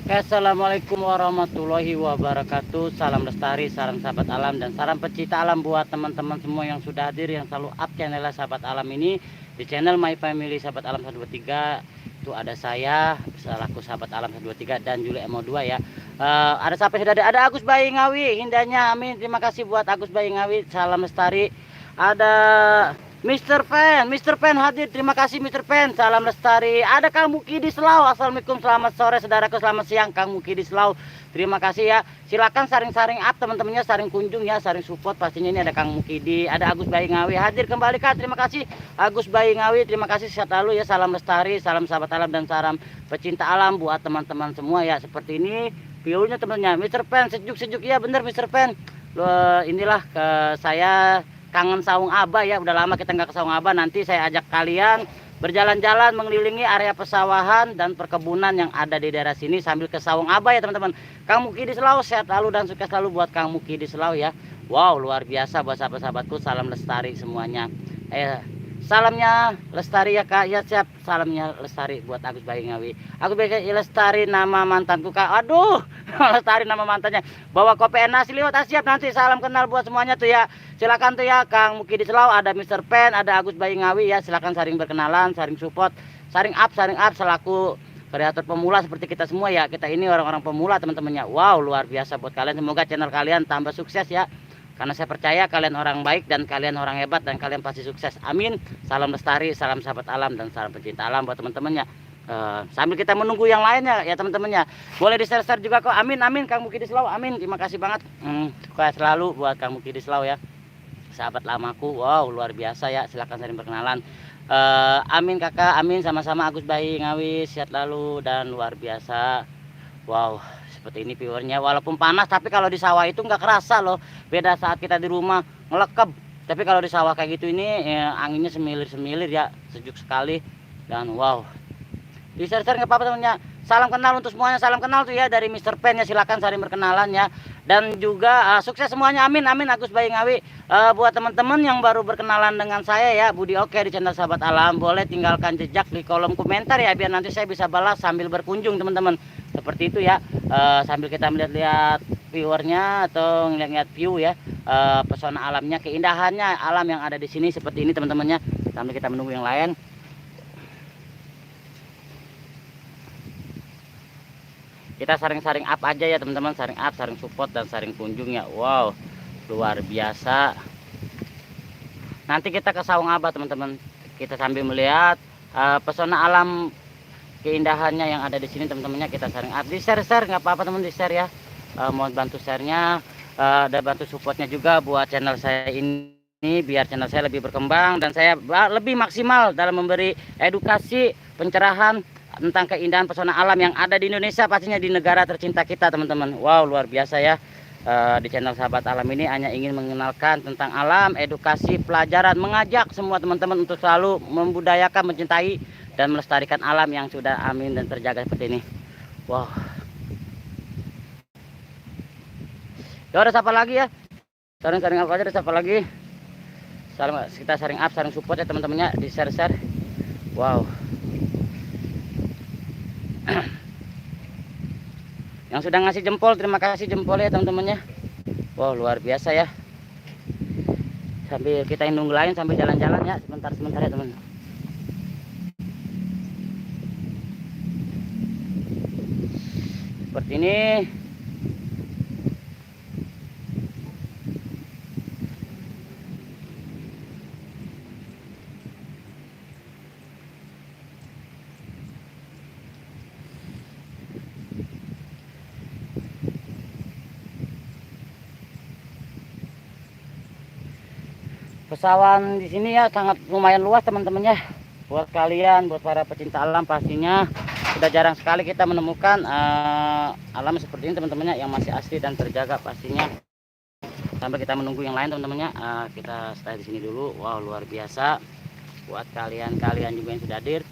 Assalamualaikum warahmatullahi wabarakatuh. Salam lestari, salam sahabat alam, dan salam pecinta alam buat teman-teman semua yang sudah hadir, yang selalu up channel sahabat alam ini. Di channel My Family Sahabat Alam 123 itu ada saya selaku sahabat alam 123 dan Juli MO2 ya. Ada siapa sudah ada Agus Bayi Ngawi, hindanya amin. Terima kasih buat Agus Bayi Ngawi, salam lestari. Ada Mr. Pen hadir. Terima kasih Mr. Pen. Salam lestari. Ada Kang Muki di Selau. Assalamualaikum, selamat sore saudaraku, selamat siang Kang Muki di Selau. Terima kasih ya. Silakan saring-saring up teman-temannya, saring kunjung ya, saring support. Pastinya ini ada Kang Mukidi, ada Agus Bayi Ngawi hadir kembali Kak. Terima kasih Agus Bayi Ngawi. Terima kasih sehat lalu ya. Salam lestari, salam sahabat alam dan salam pecinta alam buat teman-teman semua ya. Seperti ini view-nya temannya. Mr. Pen sejuk-sejuk ya, bener Mr. Pen. Inilah ke saya kangen saung abah ya, udah lama kita nggak ke saung abah. Nanti saya ajak kalian berjalan-jalan mengelilingi area pesawahan dan perkebunan yang ada di daerah sini sambil ke saung abah ya teman-teman. Kang Muki di Selau sehat selalu dan sukses selalu buat Kang Muki di Selau ya. Wow, luar biasa buat sahabat-sahabatku, salam lestari semuanya. Salamnya lestari ya Kak, ya siap. Salamnya lestari buat Agus Bayi Ngawi. Agus Bayi lestari nama mantanku Kak. Aduh, lestari nama mantannya. Bawa kopi nasi liwat, siap nanti. Salam kenal buat semuanya tuh ya. Silakan tuh ya Kang Muki di Selau, ada Mr. Pen, ada Agus Bayi Ngawi ya. Silakan saring berkenalan, saring support, saring up selaku kreator pemula seperti kita semua ya. Kita ini orang-orang pemula teman-temannya. Wow, luar biasa buat kalian. Semoga channel kalian tambah sukses ya. Karena saya percaya kalian orang baik dan kalian orang hebat dan kalian pasti sukses. Amin. Salam lestari, salam sahabat alam dan salam pecinta alam buat teman-temannya. Sambil kita menunggu yang lainnya ya teman-temannya. Boleh di-share juga kok. Amin amin Kang Muki di Selau. Amin. Terima kasih banget. Sukses selalu buat Kang Muki di Selau ya. Sahabat lamaku. Wow, luar biasa ya. Silakan saling berkenalan. Amin kakak. Amin sama-sama Agus Bayi Ngawi. Sehat lalu dan luar biasa. Wow, seperti ini viewernya, walaupun panas tapi kalau di sawah itu nggak kerasa loh. Beda saat kita di rumah ngelekep, tapi kalau di sawah kayak gitu ini ya, anginnya semilir-semilir ya, sejuk sekali. Dan wow, di share nggak apa-apa temennya. Salam kenal untuk semuanya, salam kenal tuh ya dari Mr. Pen ya. Silakan saling berkenalan ya. Dan juga sukses semuanya, amin amin Agus Bayi Ngawi. Buat teman-teman yang baru berkenalan dengan saya ya, Budi Oke di channel Sahabat Alam, boleh tinggalkan jejak di kolom komentar ya, biar nanti saya bisa balas sambil berkunjung teman-teman. Seperti itu ya. Sambil kita melihat-lihat viewernya atau ngeliat-ngeliat view ya, pesona alamnya, keindahannya alam yang ada di sini seperti ini teman-temannya. Sambil kita menunggu yang lain. Kita saring-saring up aja ya teman-teman, saring up, saring support dan saring kunjung ya. Wow, luar biasa. Nanti kita ke saung abah teman-teman. Kita sambil melihat pesona alam, keindahannya yang ada di sini teman-temannya. Kita saring up, di share nggak apa-apa teman, di share ya. Mohon bantu sharenya dan bantu supportnya juga buat channel saya ini, biar channel saya lebih berkembang dan saya lebih maksimal dalam memberi edukasi pencerahan tentang keindahan pesona alam yang ada di Indonesia, pastinya di negara tercinta kita teman-teman. Wow, luar biasa ya. Di channel Sahabat Alam ini hanya ingin mengenalkan tentang alam, edukasi, pelajaran, mengajak semua teman-teman untuk selalu membudayakan, mencintai dan melestarikan alam yang sudah amin dan terjaga seperti ini. Wow. Ya udah, siapa lagi ya? Saring-saring apa aja, ada siapa lagi? Kita saring up, saring support ya teman-temannya, di share. Wow. Yang sudah ngasih jempol, terima kasih jempol ya teman-temannya. Wow, luar biasa ya. Sambil kita nunggu lain, sambil jalan-jalan ya, sebentar ya teman. Seperti ini. Pesawahan di sini ya sangat lumayan luas teman-temannya. Buat kalian, buat para pecinta alam, pastinya sudah jarang sekali kita menemukan alam seperti ini teman-temannya, yang masih asli dan terjaga pastinya. Sampai kita menunggu yang lain teman-temannya, kita stay di sini dulu. Wow, luar biasa buat kalian juga yang sudah hadir.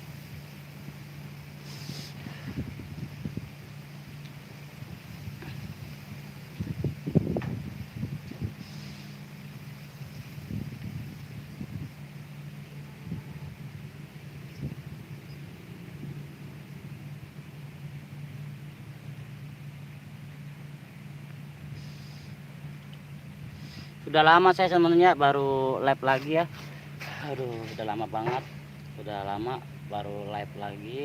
Sudah lama saya sebenarnya baru live lagi ya. Aduh, udah lama banget. Udah lama baru live lagi.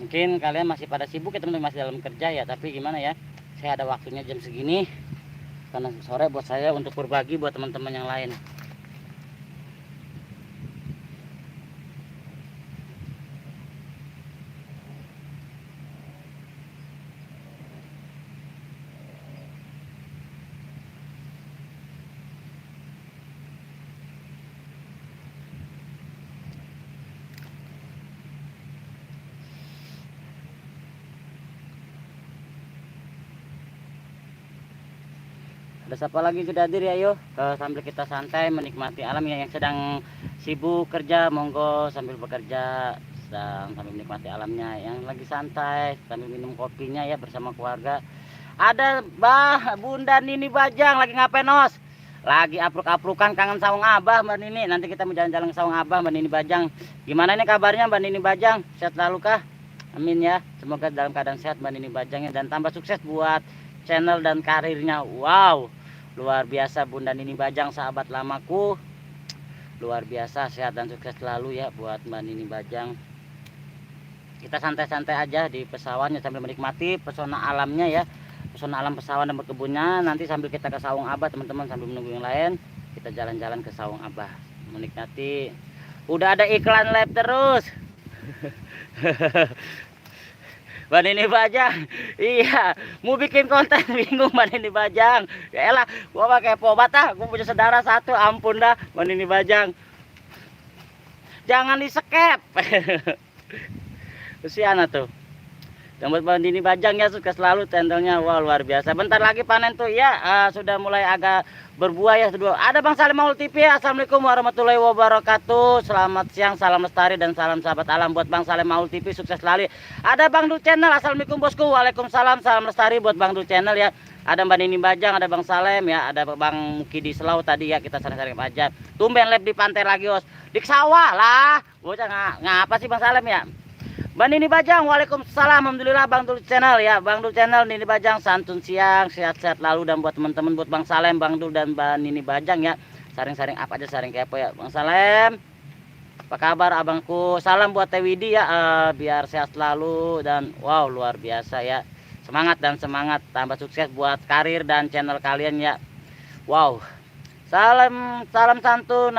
Mungkin kalian masih pada sibuk ya teman-teman, masih dalam kerja ya. Tapi gimana ya, saya ada waktunya jam segini. Karena sore buat saya untuk berbagi buat teman-teman yang lain. Ada siapa lagi sudah hadir ya, yuk sambil kita santai menikmati alam ya. Yang sedang sibuk kerja monggo sambil bekerja, sedang sambil menikmati alamnya. Yang lagi santai sambil minum kopinya ya bersama keluarga. Ada Bunda Nini Bajang lagi ngapain, Os? Lagi apluk-aplukan kangen sawung Abah Mbak Nini. Nanti kita mau jalan-jalan ke sawung Abah Mbak Nini Bajang. Gimana ini kabarnya Mbak Nini Bajang? Sehat selalu kah? Amin ya. Semoga dalam keadaan sehat Mbak Nini Bajang ya, dan tambah sukses buat channel dan karirnya. Wow, luar biasa Bunda Nini Bajang, sahabat lamaku. Luar biasa, sehat dan sukses selalu ya buat Mbak Nini Bajang. Kita santai-santai aja di pesawatnya sambil menikmati pesona alamnya ya. Pesona alam pesawat dan berkebunnya. Nanti sambil kita ke sawung Abah teman-teman, sambil menunggu yang lain, kita jalan-jalan ke sawung Abah menikmati. Udah ada iklan live terus. Mbak Nini Bajang, iya, mau bikin konten bingung Mbak Nini Bajang. Ya elah, gua pakai pobat ah, gua punya saudara satu, ampun dah Mbak Nini Bajang. Jangan di-skip. Kesian tuh. Dan buat Mbak Nini Bajang ya, sukses selalu channelnya. Wah, luar biasa. Bentar lagi panen tuh ya, sudah mulai agak berbuah ya. Ada Bang Salim Maul TV. Assalamualaikum warahmatullahi wabarakatuh. Selamat siang, salam lestari dan salam sahabat alam buat Bang Salim Maul TV, sukses selalu. Ada Bang Dul Channel. Assalamualaikum bosku. Waalaikumsalam, salam lestari buat Bang Dul Channel ya. Ada Mbak Nini Bajang, ada Bang Salem ya, ada Bang Muki di Selau tadi ya, kita sering-sering aja. Tumben live di pantai lagi, Os. Di sawah lah. Bocah ngapa sih Bang Salem ya? Bang Nini Bajang, waalaikumsalam, alhamdulillah Bang Dul Channel ya, Bang Dul Channel Nini Bajang, santun siang, sehat-sehat lalu. Dan buat teman-teman, buat Bang Salem, Bang Dul dan Mbak Nini Bajang ya, saring-saring apa aja, saring kepo ya. Bang Salem, apa kabar abangku? Salam buat Teh Widi ya, biar sehat selalu dan wow luar biasa ya. Semangat dan semangat, tambah sukses buat karir dan channel kalian ya. Wow, salam santun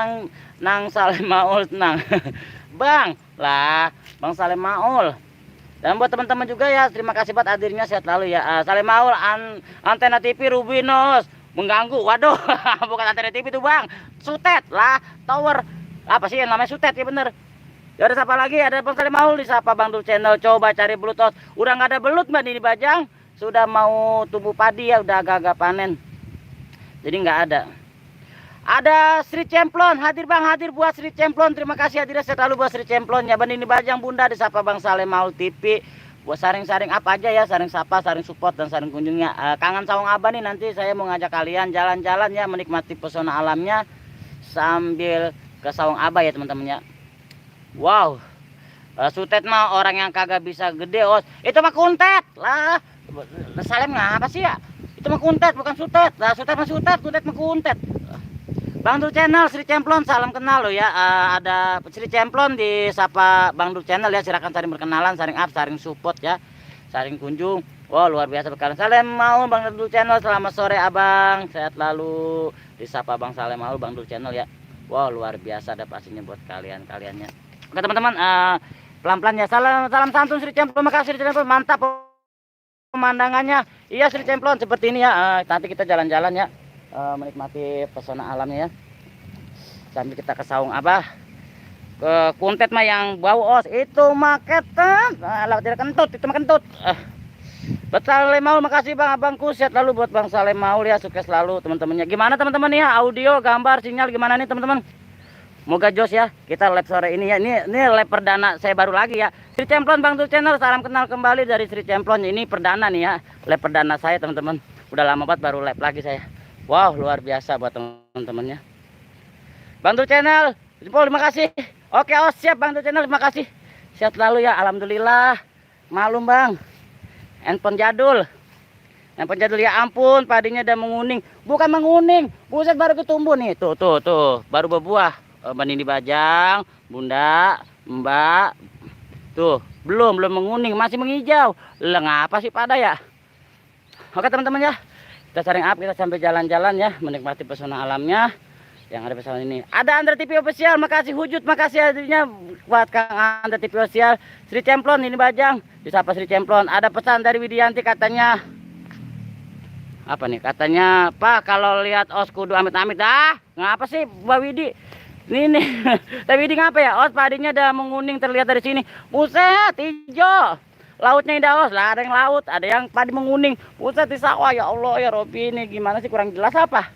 nang Salem Maul nang. Bang lah, Bang Salem Maul. Dan buat teman-teman juga ya, terima kasih buat hadirnya, sehat lalu ya. Salem Maul, antena TV Rubinos mengganggu. Waduh, bukan antena TV tuh Bang, sutet lah, tower. Apa sih yang namanya sutet ya, bener. Ya ada siapa lagi? Ada Bang Salem Maul, disapa Bang Dul Channel. Coba cari belut, Os. Udah nggak ada belut Mbak Nini Bajang. Sudah mau tumbuh padi ya, udah agak-agak panen. Jadi nggak ada. Ada Sri Cemplon, hadir Bang, hadir buat Sri Cemplon. Terima kasih hadirnya selalu buat Sri Cemplon ya. Bang Nini Bajang Bunda, disapa Bang Salem Maul TV. Buat saring-saring apa aja ya, saring sapa, saring support dan saring kunjungnya. Kangen sawung Abah nih, nanti saya mau ngajak kalian jalan-jalan ya, menikmati pesona alamnya sambil ke sawung Abah ya teman-teman ya. Wow, sutet mah orang yang kagak bisa gede, Os. Itu mah kuntet lah. Salem ngapa sih ya? Itu mah kuntet bukan sutet. Lah sutet mah sutet, kuntet mah kuntet. Bang Dul Channel, Sri Cemplon, salam kenal lo ya. Ada Sri Cemplon di sapa Bang Dul Channel ya. Silakan saling berkenalan, saling up, saling support ya, saling kunjung. Wow luar biasa berkenalan. Salem Maul, Bang Dul Channel, selamat sore abang, sehat lalu. Di sapa Bang Salem Maul, Bang Dul Channel ya. Wow luar biasa ada pastinya buat kalian-kaliannya. Oke teman-teman, pelan-pelan ya. Salam santun Sri Cemplon, makasih Sri Cemplon, mantap pemandangannya. Iya Sri Cemplon seperti ini ya. Nanti kita jalan-jalan ya. Menikmati pesona alamnya ya, sambil kita ke sawung Abah. Ke kuntet mah yang bau, Os, itu maketan lah, tidak kentut, itu mah kentut. Buat Salem Maul, makasih Bang, abangku, sehat lalu buat Bang Salem Maul ya, sukses selalu teman-temannya. Gimana teman-teman ya, audio, gambar, sinyal gimana nih teman-teman? Moga jos ya, kita live sore ini ya. Ini live perdana saya baru lagi ya. Sri Cemplon Bang Dul Channel, salam kenal kembali dari Sri Cemplon. Ini perdana nih ya, live perdana saya teman-teman. Udah lama banget baru live lagi saya. Wow luar biasa buat teman-temannya. Bang Dul Channel, terima kasih. Oke, oh siap Bang Dul Channel, terima kasih. Sehat selalu ya, alhamdulillah. Malum Bang, handphone jadul. Yang penjadul ya ampun, padinya udah menguning. Bukan menguning, buset baru ketumbuh nih. Tuh, baru berbuah. Mbak Nini Bajang, Bunda, Mbak. Tuh, belum menguning, masih menghijau. Lah ngapa sih pada ya? Oke teman-teman ya. Kita sharing up, kita sampai jalan-jalan ya, menikmati pesona alamnya yang ada pesona ini. Ada Andra TV official, makasih Hujud, makasih hadirnya buat Kang Andra TV official. Sri Cemplon ini Bajang, disapa Sri Cemplon. Ada pesan dari Widianti katanya. Apa nih? Katanya, Pak kalau lihat os kudu amit-amit dah. Ngapa sih Mbak Widi? Ini Tapi Widi ngapa ya? Os padinya udah menguning terlihat dari sini. Buset, hijau. Lautnya indah os lah, ada yang laut, ada yang padi menguning. Buset di sawah, ya Allah ya Robi, ini gimana sih, kurang jelas apa?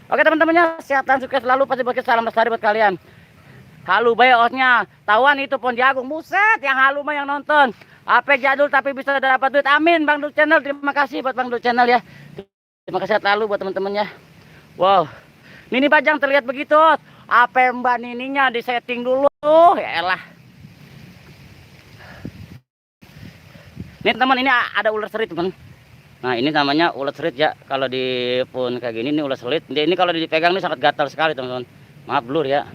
Oke teman-temannya, sehat dan sukses selalu, pasti bagi salam lestari buat kalian. Halu bae osnya, tawan itu pohon jagung. Buset, yang halu mah yang nonton. HP jadul tapi bisa dapat duit, amin. Bang Dul Channel, terima kasih buat Bang Dul Channel ya. Terima kasih selalu buat teman-temannya. Wow, Nini Bajang terlihat begitu. HP Mbak Nininya di setting dulu, ya elah. Nih teman, ini ada ular serit teman. Nah ini namanya ular serit ya. Kalau di pun kayak gini, ini ular serit. Ini kalau dipegang ini sangat gatal sekali teman-teman. Maaf blur ya.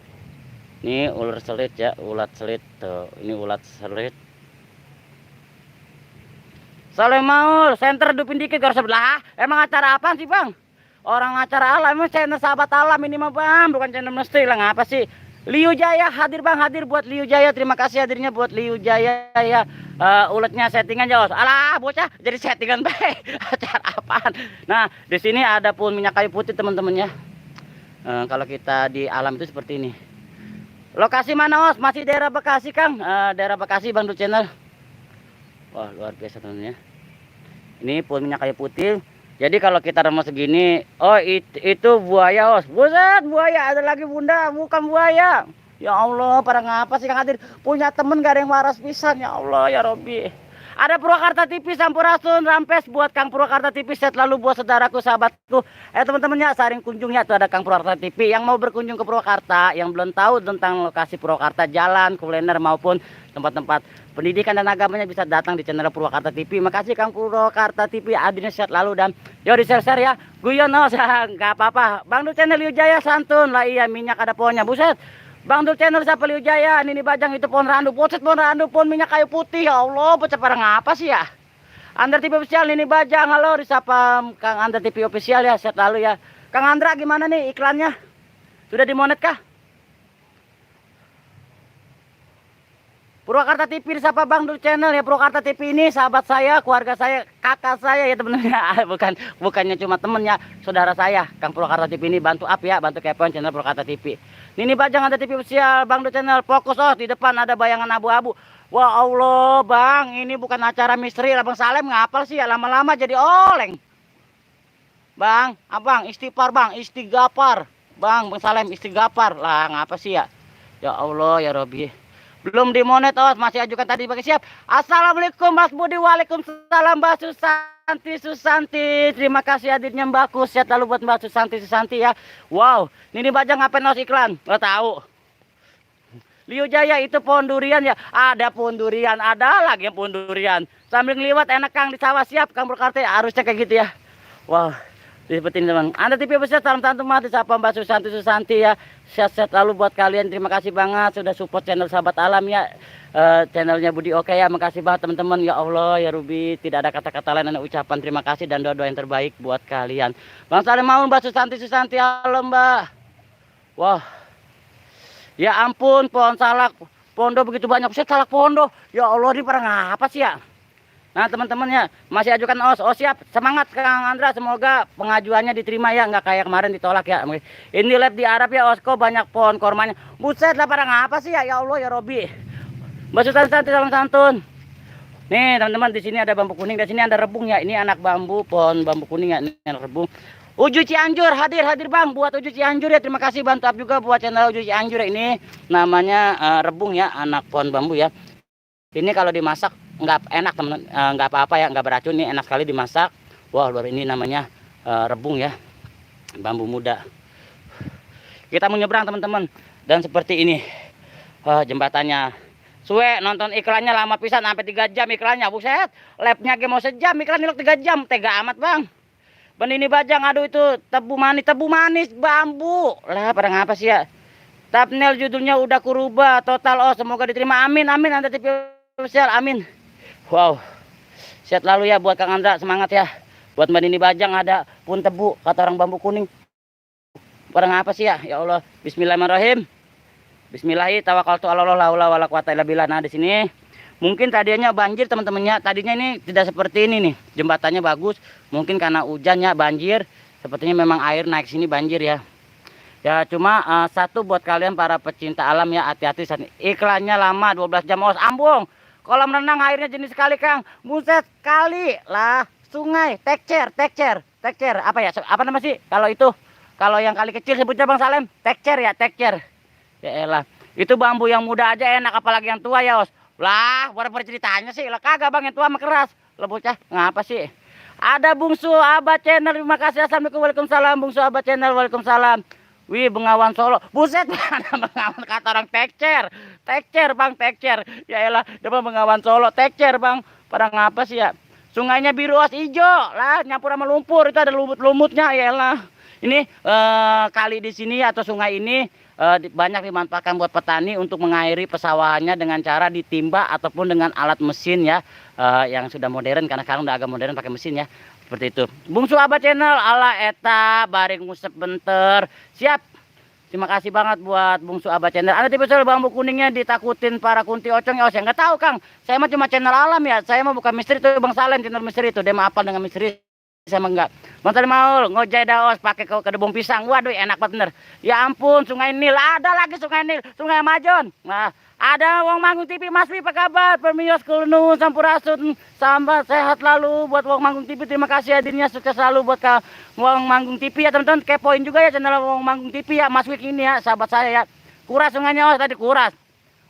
Ini ular serit ya, ulat serit tuh. Ini ulat serit. Soleh Maul, center hidupin dikit garis sebelah. Emang acara apa sih bang? Orang acara alam, emang channel sahabat alam ini mah bang, bukan channel mesti lah. Ngapa sih? Liu Jaya hadir bang, hadir buat Liu Jaya. Terima kasih hadirnya buat Liu Jaya ya. Uletnya settingan jauh. Alah bocah jadi settingan baik. Acara apaan? Nah di sini ada pun minyak kayu putih teman-teman ya. Kalau kita di alam itu seperti ini. Lokasi mana os? Masih daerah Bekasi Kang. Daerah Bekasi Bang Dul Channel. Wah luar biasa teman-teman ya. Ini pun minyak kayu putih. Jadi kalau kita remas segini, oh itu buaya os. Buset, buaya ada lagi bunda, bukan buaya. Ya Allah, pada ngapa sih Kang hadir? Punya temen gak ada yang waras pisan, ya Allah ya Robi. Ada Purwakarta TV, Sampurasun, Rampes buat Kang Purwakarta TV, set lalu buat saudaraku, sahabatku. Teman-temannya saring kunjungnya tuh ada Kang Purwakarta TV yang mau berkunjung ke Purwakarta, yang belum tahu tentang lokasi Purwakarta, jalan, kuliner maupun tempat-tempat pendidikan dan agamanya bisa datang di channel Purwakarta TV. Makasih Kang Purwakarta TV, hadirnya set lalu dan yo di share ya. Guyon no, nggak apa-apa. Bang Dul Channel Liu Jaya santun lah, iya minyak ada pohonnya. Buset. Bang Dul Channel siapa Liu Jaya, Nini Bajang itu pohon randu. Buset pohon randu, pohon minyak kayu putih. Ya Allah, bocah pada ngapa sih ya? Andra TV official Nini Bajang, halo disapa Kang Andra TV official ya, set lalu ya. Kang Andra gimana nih iklannya? Sudah dimonet kah? Purwakarta TV disapa Bang Dul Channel ya. Purwakarta TV ini sahabat saya, keluarga saya, kakak saya ya temennya. Bukannya cuma temennya, saudara saya. Kang Purwakarta TV ini bantu up ya, bantu kepoin channel Purwakarta TV. Nini Bajang ada TV official Bang Dul Channel, fokus oh di depan ada bayangan abu-abu. Wah Allah bang, ini bukan acara misteri. Abang Salem ngapal sih ya, lama-lama jadi oleng. Bang, abang istighfar bang, istighfar. Bang Salem istighfar lah, ngapa sih ya? Ya Allah ya Robi. Belum dimonet os, masih ajukan tadi pakai siap. Assalamualaikum Mas Budi, waalaikumsalam Mbak Susanti. Terima kasih hadirnya Mbak Sehat lalu buat Mbak Susanti ya. Wow, Nini Bajang ngapain os iklan? Nggak tahu. Liu Jaya itu pohon durian ya. Ada pohon durian, ada lagi yang pohon durian. Sambil ngeliwat enak Kang di sawah siap Kang Purwakarta harusnya kayak gitu ya. Wow. Seperti ini teman. Anda TV besar salam tantu mati siapa Mbak Susanti ya. Sehat-sehat lalu buat kalian. Terima kasih banget sudah support channel Sahabat Alam ya. Channelnya Budi Oke ya. Makasih banget teman-teman. Ya Allah ya Ruby, tidak ada kata-kata lain dan ucapan terima kasih dan doa-doa yang terbaik buat kalian. Bang Salim mau Mbak Susanti halo Mbak. Wah. Ya ampun pohon salak pondo begitu banyak. Saya salak pondo. Ya Allah ini pada ngapa sih ya? Nah teman-temannya masih ajukan os. Oh siap, semangat Kang Andra, semoga pengajuannya diterima ya, nggak kayak kemarin ditolak ya. Ini lab di Arab ya Osko, banyak pohon kormanya. Buset lah pada ngapa sih ya, ya Allah ya Robi. Mbak Susanti salam santun. Nih teman-teman, di sini ada bambu kuning, di sini ada rebung ya. Ini anak bambu, pohon bambu kuning ya, ini anak rebung. Uju Cianjur hadir bang buat Uju Cianjur ya. Terima kasih bantu juga buat channel Uju Cianjur ya. Ini namanya rebung ya, anak pohon bambu ya. Ini kalau dimasak nggak enak teman, nggak apa-apa ya, nggak beracun, ini enak sekali dimasak. Wah luar, ini namanya rebung ya, bambu muda. Kita mau nyebrang teman-teman, dan seperti ini jembatannya Suwe nonton iklannya lama pisan sampai 3 jam iklannya. Buset, labnya ge mau sejam iklan nilok 3 jam. Tega amat, Bang. Benini Bajang, aduh itu tebu manis bambu. Lah pada ngapa sih ya? Thumbnail judulnya udah kurubah total. Oh, semoga diterima. Amin, amin. Anda TV official, amin. Wow. Sehat lalu ya buat Kang Andra, semangat ya. Buat Mbak Nini Bajang ada pun tebu, kata orang bambu kuning. Pada ngapa sih ya? Ya Allah. Bismillahirrahmanirrahim. Bismillahi tawakkaltu 'alallah la haula wala quwata illa billah. Nah, di sini mungkin tadinya banjir teman-temannya. Tadinya ini tidak seperti ini nih. Jembatannya bagus. Mungkin karena hujannya banjir. Sepertinya memang air naik sini banjir ya. Ya cuma satu buat kalian para pecinta alam ya, hati-hati saat ini. Iklannya lama 12 jam. Oh, ambung. Kolam renang airnya jenis sekali, Kang. Buset kali lah. Sungai, tekcer. Apa ya? Apa nama sih? Kalau itu, kalau yang kali kecil sebutnya Bang Salem, tekcer ya, tekcer. Ya elah, itu bambu yang muda aja enak, apalagi yang tua ya, Os. Lah, warna ceritanya sih, lah kagak Bang, yang tua mah keras. Lah bocah, ngapa sih? Ada Bungsu Abah Channel, terima kasih. Assalamualaikum, waalaikumsalam. Bungsu Abah Channel, waalaikumsalam. Wih, Bengawan Solo. Buset, mana Bengawan, kata orang tekcer. Tekcer, Bang, tekcer. Ya elah, depan Bengawan Solo, tekcer, Bang. Pada ngapa sih ya? Sungainya biru, Os, hijau. Lah, nyampur sama lumpur, itu ada lumut-lumutnya, ya elah. Ini kali di sini atau sungai ini banyak dimanfaatkan buat petani untuk mengairi pesawahannya dengan cara ditimba ataupun dengan alat mesin ya, yang sudah modern, karena sekarang udah agak modern pakai mesin ya, seperti itu. Bungsu Abah Channel, ala eta bareng ngusep benter, siap. Terima kasih banget buat Bungsu Abah Channel. Ada tipe soal bambu kuningnya ditakutin para kunti ocong ya. Oh, saya nggak tahu, Kang. Saya mah cuma channel alam ya. Saya mah bukan misteri tuh, Bang Salem channel misteri itu. Dia mah apal dengan misteri. Saya mah enggak. Mantan Maul ngojai daos pakai ke kedebong pisang. Waduh, enak banget bener. Ya ampun, Sungai Nil. Ada lagi Sungai Nil, Sungai Amajon. Nah, ada Wong Manggung TV. Mas Wi, apa kabar? Permios kulunun sampurasun. Sambat sehat lalu buat Wong Manggung TV. Terima kasih hadirnya, sukses selalu buat ke Wong Manggung TV ya, teman-teman. Kepoin juga ya channel Wong Manggung TV ya. Mas Wi ini ya, sahabat saya ya. Kuras sungainya, oh tadi kuras.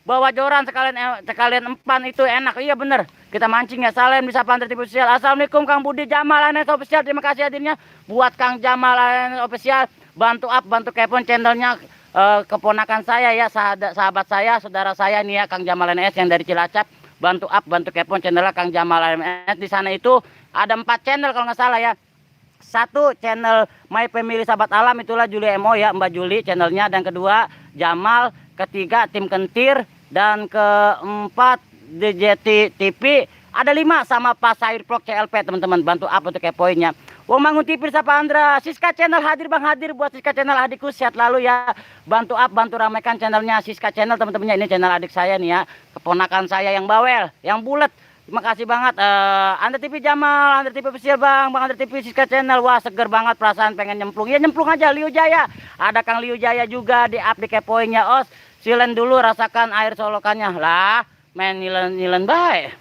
Bawa joran sekalian empan itu enak. Iya bener. Kita mancing ya. Salam di Sapa Andra TV official. Assalamualaikum Kang Budi Jamal Anes official. Terima kasih hadirnya buat Kang Jamal Anes official. Bantu up, bantu kepon channelnya keponakan saya ya, sahabat saya, saudara saya nih ya, Kang Jamal Anes yang dari Cilacap. Bantu up, bantu kepon channelnya Kang Jamal Anes. Di sana itu ada 4 channel kalau nggak salah ya. Satu channel My Family Sahabat Alam, itulah Juli Emo ya, Mbak Juli channelnya. Dan kedua Jamal, ketiga Tim Kentir, dan keempat DJT TV. Ada 5 sama Pak Sair Vlog CLP, teman-teman. Bantu up untuk kepoinnya. Wong Manggung TV Sapa Andra. Siska Channel hadir, Bang, hadir buat Siska Channel adikku, sehat lalu ya. Bantu up, bantu ramaikan channelnya Siska Channel, teman-temannya. Ini channel adik saya nih ya, keponakan saya yang bawel, yang bulat. Terima kasih banget Andra TV Jamal, Andra TV official Bang Andra TV Siska Channel. Wah, seger banget perasaan pengen nyemplung. Ya nyemplung aja Liu Jaya. Ada Kang Liu Jaya juga di up di kepoinnya, Os. Silen dulu rasakan air solokannya. Lah, main nilen baik.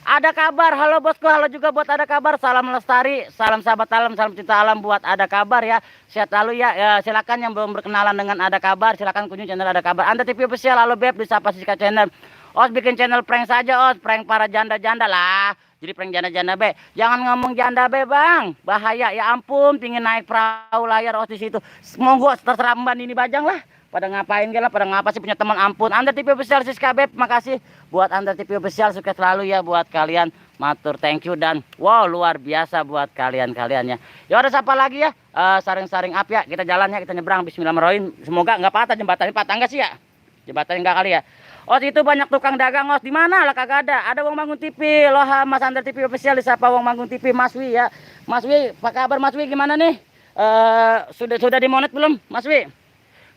Ada kabar, halo bosku, halo juga buat Ada Kabar. Salam lestari, salam sahabat alam, salam cinta alam buat Ada Kabar ya. Sehat lalu ya. Silakan yang belum berkenalan dengan Ada Kabar, silakan kunjungi channel Ada Kabar. Andra TV official, halo Beb, di Sapa Siska Channel. Os bikin channel prank saja, Os, prank para janda-janda lah. Jadi prank janda-janda be. Jangan ngomong janda be, Bang. Bahaya, ya ampun, pingin naik perahu layar Os di situ. Monggo terserah Mbak Nini Bajang lah. Pada ngapain gila, pada ngapa sih punya teman, ampun. Andra TV official Siska Beb, makasih buat Andra TV official, sukses selalu ya buat kalian. Matur thank you, dan wow luar biasa buat kalian-kalian ya. Ya udah, siapa lagi ya? Saring-saring up ya, kita jalan ya, kita nyebrang. Bismillahirrahmanirrahim. Semoga nggak patah jembatan ini, patah enggak sih ya? Jembatan enggak kali ya. Os itu banyak tukang dagang, Os. Di mana lah, kagak ada. Ada Wong Manggung TV, loha Mas Andra TV official, disapa Wong Manggung TV, Mas Wi ya. Mas Wi, apa kabar Mas Wi, gimana nih? Sudah dimonet belum Mas Wi?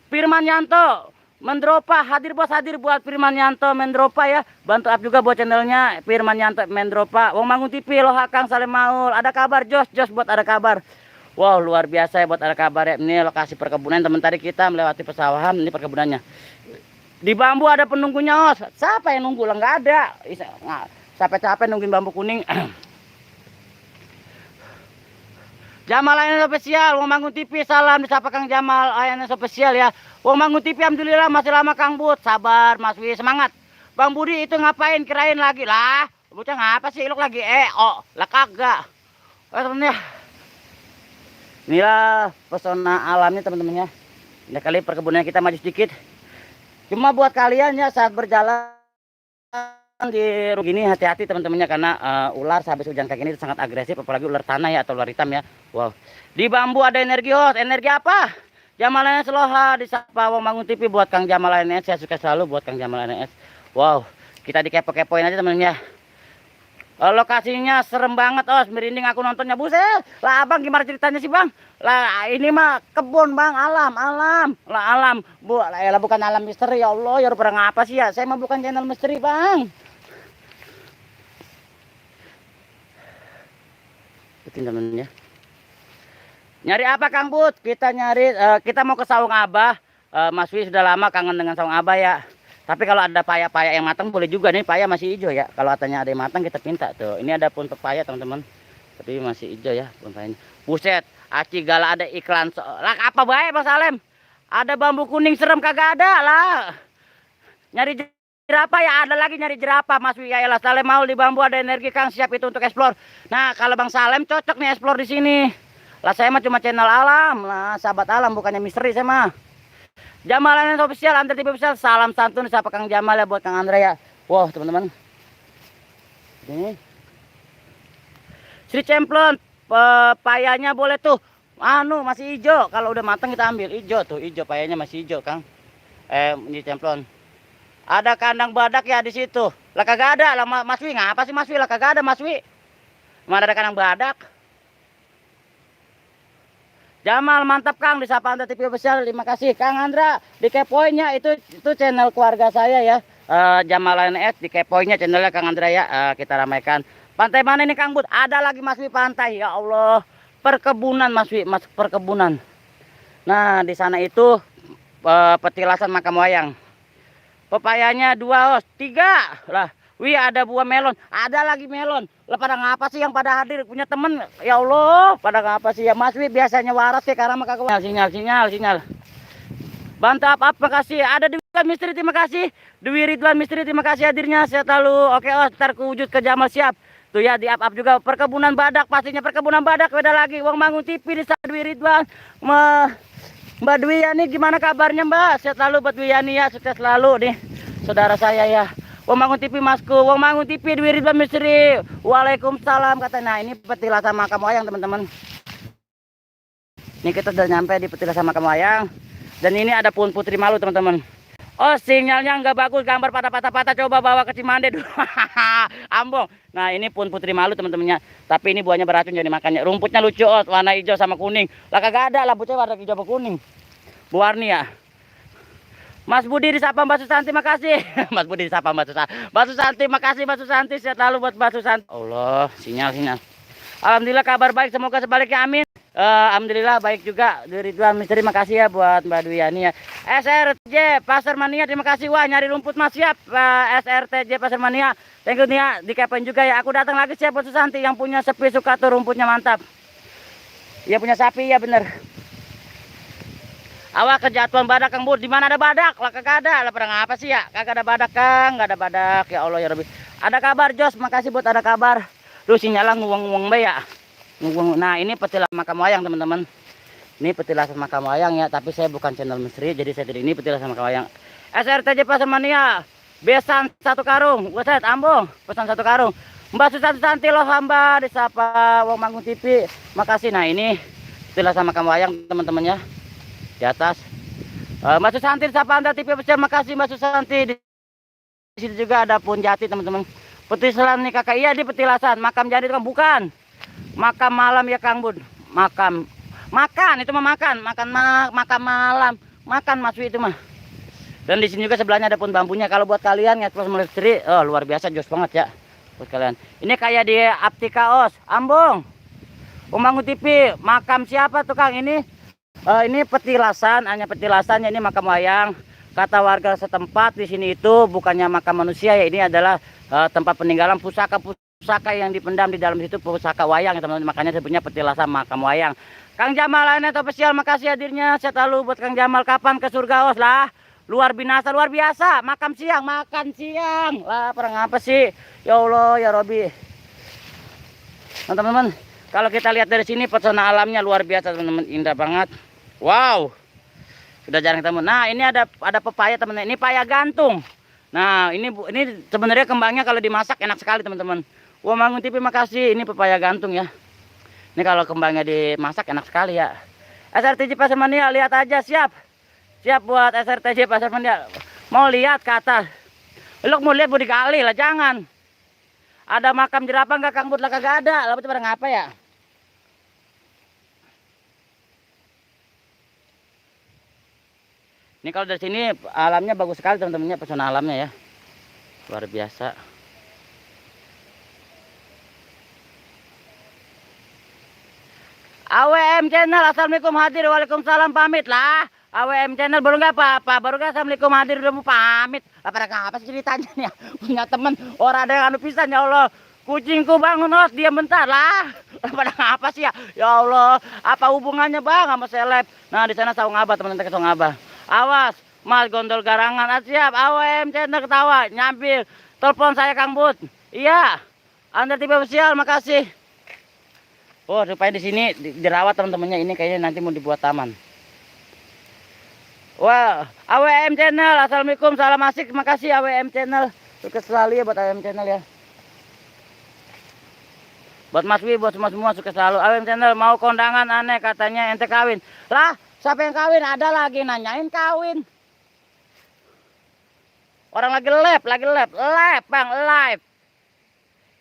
Firman Yanto Mendropa hadir, bos, hadir buat Firman Yanto Mendropa ya. Bantu up juga buat channelnya Firman Yanto Mendropa. Wong Manggung TV, loha Kang Salem Maul. Ada kabar Jos buat Ada Kabar. Wow, luar biasa ya buat Ada Kabar ya. Ini lokasi perkebunan, teman, tadi kita melewati pesawahan, ini perkebunannya. Di bambu ada penunggunya, Os. Siapa yang nunggu lah? Nggak ada. Capek-capek nungguin bambu kuning. Jamal Anes official, Wong Manggung TV, salam disapa Kang Jamal Anes official ya. Wong Manggung TV, alhamdulillah masih lama Kang Bud, sabar Mas Wi, semangat. Bang Budi itu ngapain, kirain lagi lah. Bocah ngapa sih, ilok lagi lah kagak. Temennya. Inilah pesona alamnya, teman-teman ya. Ini kali perkebunan kita maju sedikit. Cuma buat kalian ya, saat berjalan di gini hati-hati teman-temannya, karena ular sehabis hujan kayak gini itu sangat agresif, apalagi ular tanah ya atau ular hitam ya. Wow. Di bambu ada energi host. Energi apa? Jamal NS Loha disapa Wong Mangun TV buat Kang Jamal NS. Saya suka selalu buat Kang Jamal NS. Wow. Kita dikepo-kepoin aja teman-teman ya. Lokasinya serem banget, os, merinding aku nontonnya, buset. Lah abang gimana ceritanya sih bang? Lah ini mah kebun bang, alam, lah alam, lah bukan alam misteri, ya Allah, ya pernah ngapa sih ya? Saya mah bukan channel misteri bang. Betul temen ya. Nyari apa Kang Bud? Kita nyari, kita mau ke Saung Abah. Mas Wi sudah lama kangen dengan Saung Abah ya. Tapi kalau ada paya-paya yang matang boleh juga nih, paya masih hijau ya. Kalau katanya ada yang matang kita pinta tuh. Ini ada pun pepaya teman-teman. Tapi masih hijau ya pepayanya. Buset, Aci Gala ada iklan. Lah apa baik Bang Salem? Ada bambu kuning serem kagak ada lah. Nyari jerapah ya, ada lagi nyari jerapah Mas Wi. Ya elah, Salem mau di bambu ada energi Kang, siap itu untuk explore. Nah, kalau Bang Salem cocok nih explore di sini. Lah saya mah cuma channel alam, lah sahabat alam bukannya misteri saya mah. Jamal NS official, Andre TV official, salam santun siapa Kang Jamal ya buat Kang Andre ya. Wow teman-teman. Ini Sri Cemplon, payanya boleh tuh. Anu masih hijau, kalau udah matang kita ambil hijau tuh, hijau payanya masih hijau Kang. Ini Cemplon. Ada kandang badak ya di situ. Lah kagak ada lah Mas Wi, ngapa sih Mas Wi? Lah kagak ada Mas Wi. Mana ada kandang badak? Jamal mantap Kang, disapa Anda TV official, terima kasih Kang Andra. Dikepoinnya itu channel keluarga saya ya. Jamal NS dikepoinnya channelnya Kang Andra ya. Kita ramaikan. Pantai mana ini Kang Bud? Ada lagi Mas Wi pantai. Ya Allah, perkebunan Mas Wi, Mas perkebunan. Nah di sana itu petilasan makam wayang. Pepayanya 2 os, 3 lah. Wih ada buah melon, ada lagi melon. Lah pada ngapa sih yang pada hadir punya temen? Ya Allah, pada ngapa sih ya Mas Wi biasanya waras ya karena maka sinyal. Bantap up, makasih. Ada Dewi Ridwan Misteri, terima kasih. Dewi Ridwan Misteri, terima kasih hadirnya. Saya tahu. Oke, oh, ntar kewujud ke Jamal siap. Tuh ya di up juga perkebunan badak, pastinya perkebunan badak. Beda lagi Wong Mangun TV di Dewi Ridwan. Mbak Dwi Yani gimana kabarnya Mbak? Saya tahu buat Dwi Yani ya, sukses selalu nih saudara saya ya. Wong Mangun TV Masku, Wong Mangun TV Dwi Ridwan Misteri. Waalaikumsalam katanya. Nah ini petilasan makam wayang teman-teman. Ini kita sudah nyampe di petilasan makam wayang. Dan ini ada Pun Putri Malu teman-teman. Oh sinyalnya nggak bagus, gambar patah-patah, coba bawa ke Cimande dulu. Ambong. Nah ini Pun Putri Malu teman-temannya. Tapi ini buahnya beracun jadi makannya. Rumputnya lucu, oh, warna hijau sama kuning. Lah kagak ada lah buahnya warna hijau sama kuning. Buarni ya. Mas Budi disapa Mbak Susanti, makasih. Mas Budi disapa Mbak Susanti. Mbak Susanti, makasih Mbak Susanti. Saya lalu buat Mbak Susanti. Allah, sinyal. Alhamdulillah kabar baik, semoga sebaliknya amin. Alhamdulillah baik juga. Dwi Ridwan Misteri, makasih ya buat Mbak Dwi Yani ya. SRTJ Pasar Mania, terima kasih. Wah nyari rumput Mas siap. SRTJ Pasar Mania, thank you nih ya. Dikepain juga ya. Aku datang lagi siap buat Susanti yang punya sepi suka tuh rumputnya mantap. Ya punya sapi ya bener. Awak kejatuhan badak Kang Bud, di mana ada badak? Lah kagak ada, lah pada ngapa sih ya? Kagak ada badak Kang, nggak ada badak. Ya Allah ya Rabbi. Ada kabar Jos, makasih buat ada kabar. Lu sinyalnya nguwang-nguwang be ya. Nah, ini petilasan makam wayang teman-teman. Ini petilasan makam wayang ya, tapi saya bukan channel misteri, jadi saya tidak ini petilasan makam wayang. SRTJ Pasar Mania, besan 1 karung. Buset, Ambong, pesan 1 karung. Mbak Susanti loh hamba disapa Wong Mangun TV. Makasih. Nah, ini petilasan makam wayang teman-teman ya. Di atas Mbak Susanti sapa Anda TV besar, makasih Mbak Susanti. Di sini juga ada Pun Jati teman-teman. Petilasan nih kakak, iya di petilasan makam jadi kan bukan makam malam ya Kang Bud. Makan itu mah makan malam, makan Mas Wi itu mah. Dan di sini juga sebelahnya ada pun bambunya. Kalau buat kalian nge-explore misteri, oh luar biasa, jos banget ya buat kalian. Ini kayak di Aptika Os, Ambong. Wong Mangun TV, makam siapa tuh Kang ini? Ini petilasan, hanya petilasannya ini makam wayang. Kata warga setempat di sini itu bukannya makam manusia ya, ini adalah tempat peninggalan pusaka yang dipendam di dalam situ, pusaka wayang teman-teman. Makanya sebutnya petilasan makam wayang. Kang Jamal NS official, makasih hadirnya. Saya tahu buat Kang Jamal, kapan ke surga Os lah. Luar biasa, makan siang lah, perang apa sih? Ya Allah ya Robi. Nah teman-teman, kalau kita lihat dari sini pesona alamnya luar biasa teman-teman, indah banget. Wow, sudah jarang ketemu. Nah ini ada pepaya teman-teman, ini paya gantung. Nah, ini sebenarnya kembangnya kalau dimasak enak sekali, teman-teman. Wah, Mangun TV makasih. Ini pepaya gantung ya. Ini kalau kembangnya dimasak enak sekali ya. SRTJ Pasar Mania, lihat aja, siap. Siap buat SRTJ Pasar Mania. Mau lihat ke atas. Lu mau lihat mau digali lah, jangan. Ada makam jerapah enggak, Kang Bud? Lah kagak ada. Lah itu pada ngapa ya? Ini kalau dari sini alamnya bagus sekali, teman-temannya, pesona alamnya ya. Luar biasa. AWM channel, assalamualaikum hadir, waalaikumsalam pamit lah. AWM channel baru nggak apa-apa, baru nggak assalamualaikum hadir udah mau pamit. Lah pada apa sih ceritanya nih? Punya temen orang ada yang anu pisan, ya Allah. Kucingku bangun, Os, diam bentar lah. Lah pada apa sih ya? Ya Allah, apa hubungannya bang sama seleb? Nah di sana saung abah, teman-teman, saung abah. Awas, Mas gondol garangan. Siap, AWM channel ketawa, nyambil. Telepon saya Kang Bud. Iya, Anda tiba official, makasih. Oh, supaya di sini dirawat teman-temannya, ini kayaknya nanti mau dibuat taman. Wah, AWM channel, assalamualaikum, salam asik, makasih AWM channel. Sukses selalu ya buat AWM channel ya. Buat Mas Wi, buat semua sukses selalu. AWM channel mau kondangan aneh katanya ente kawin. Lah, siapa yang kawin? Ada lagi nanyain kawin. Orang lagi live, bang, live.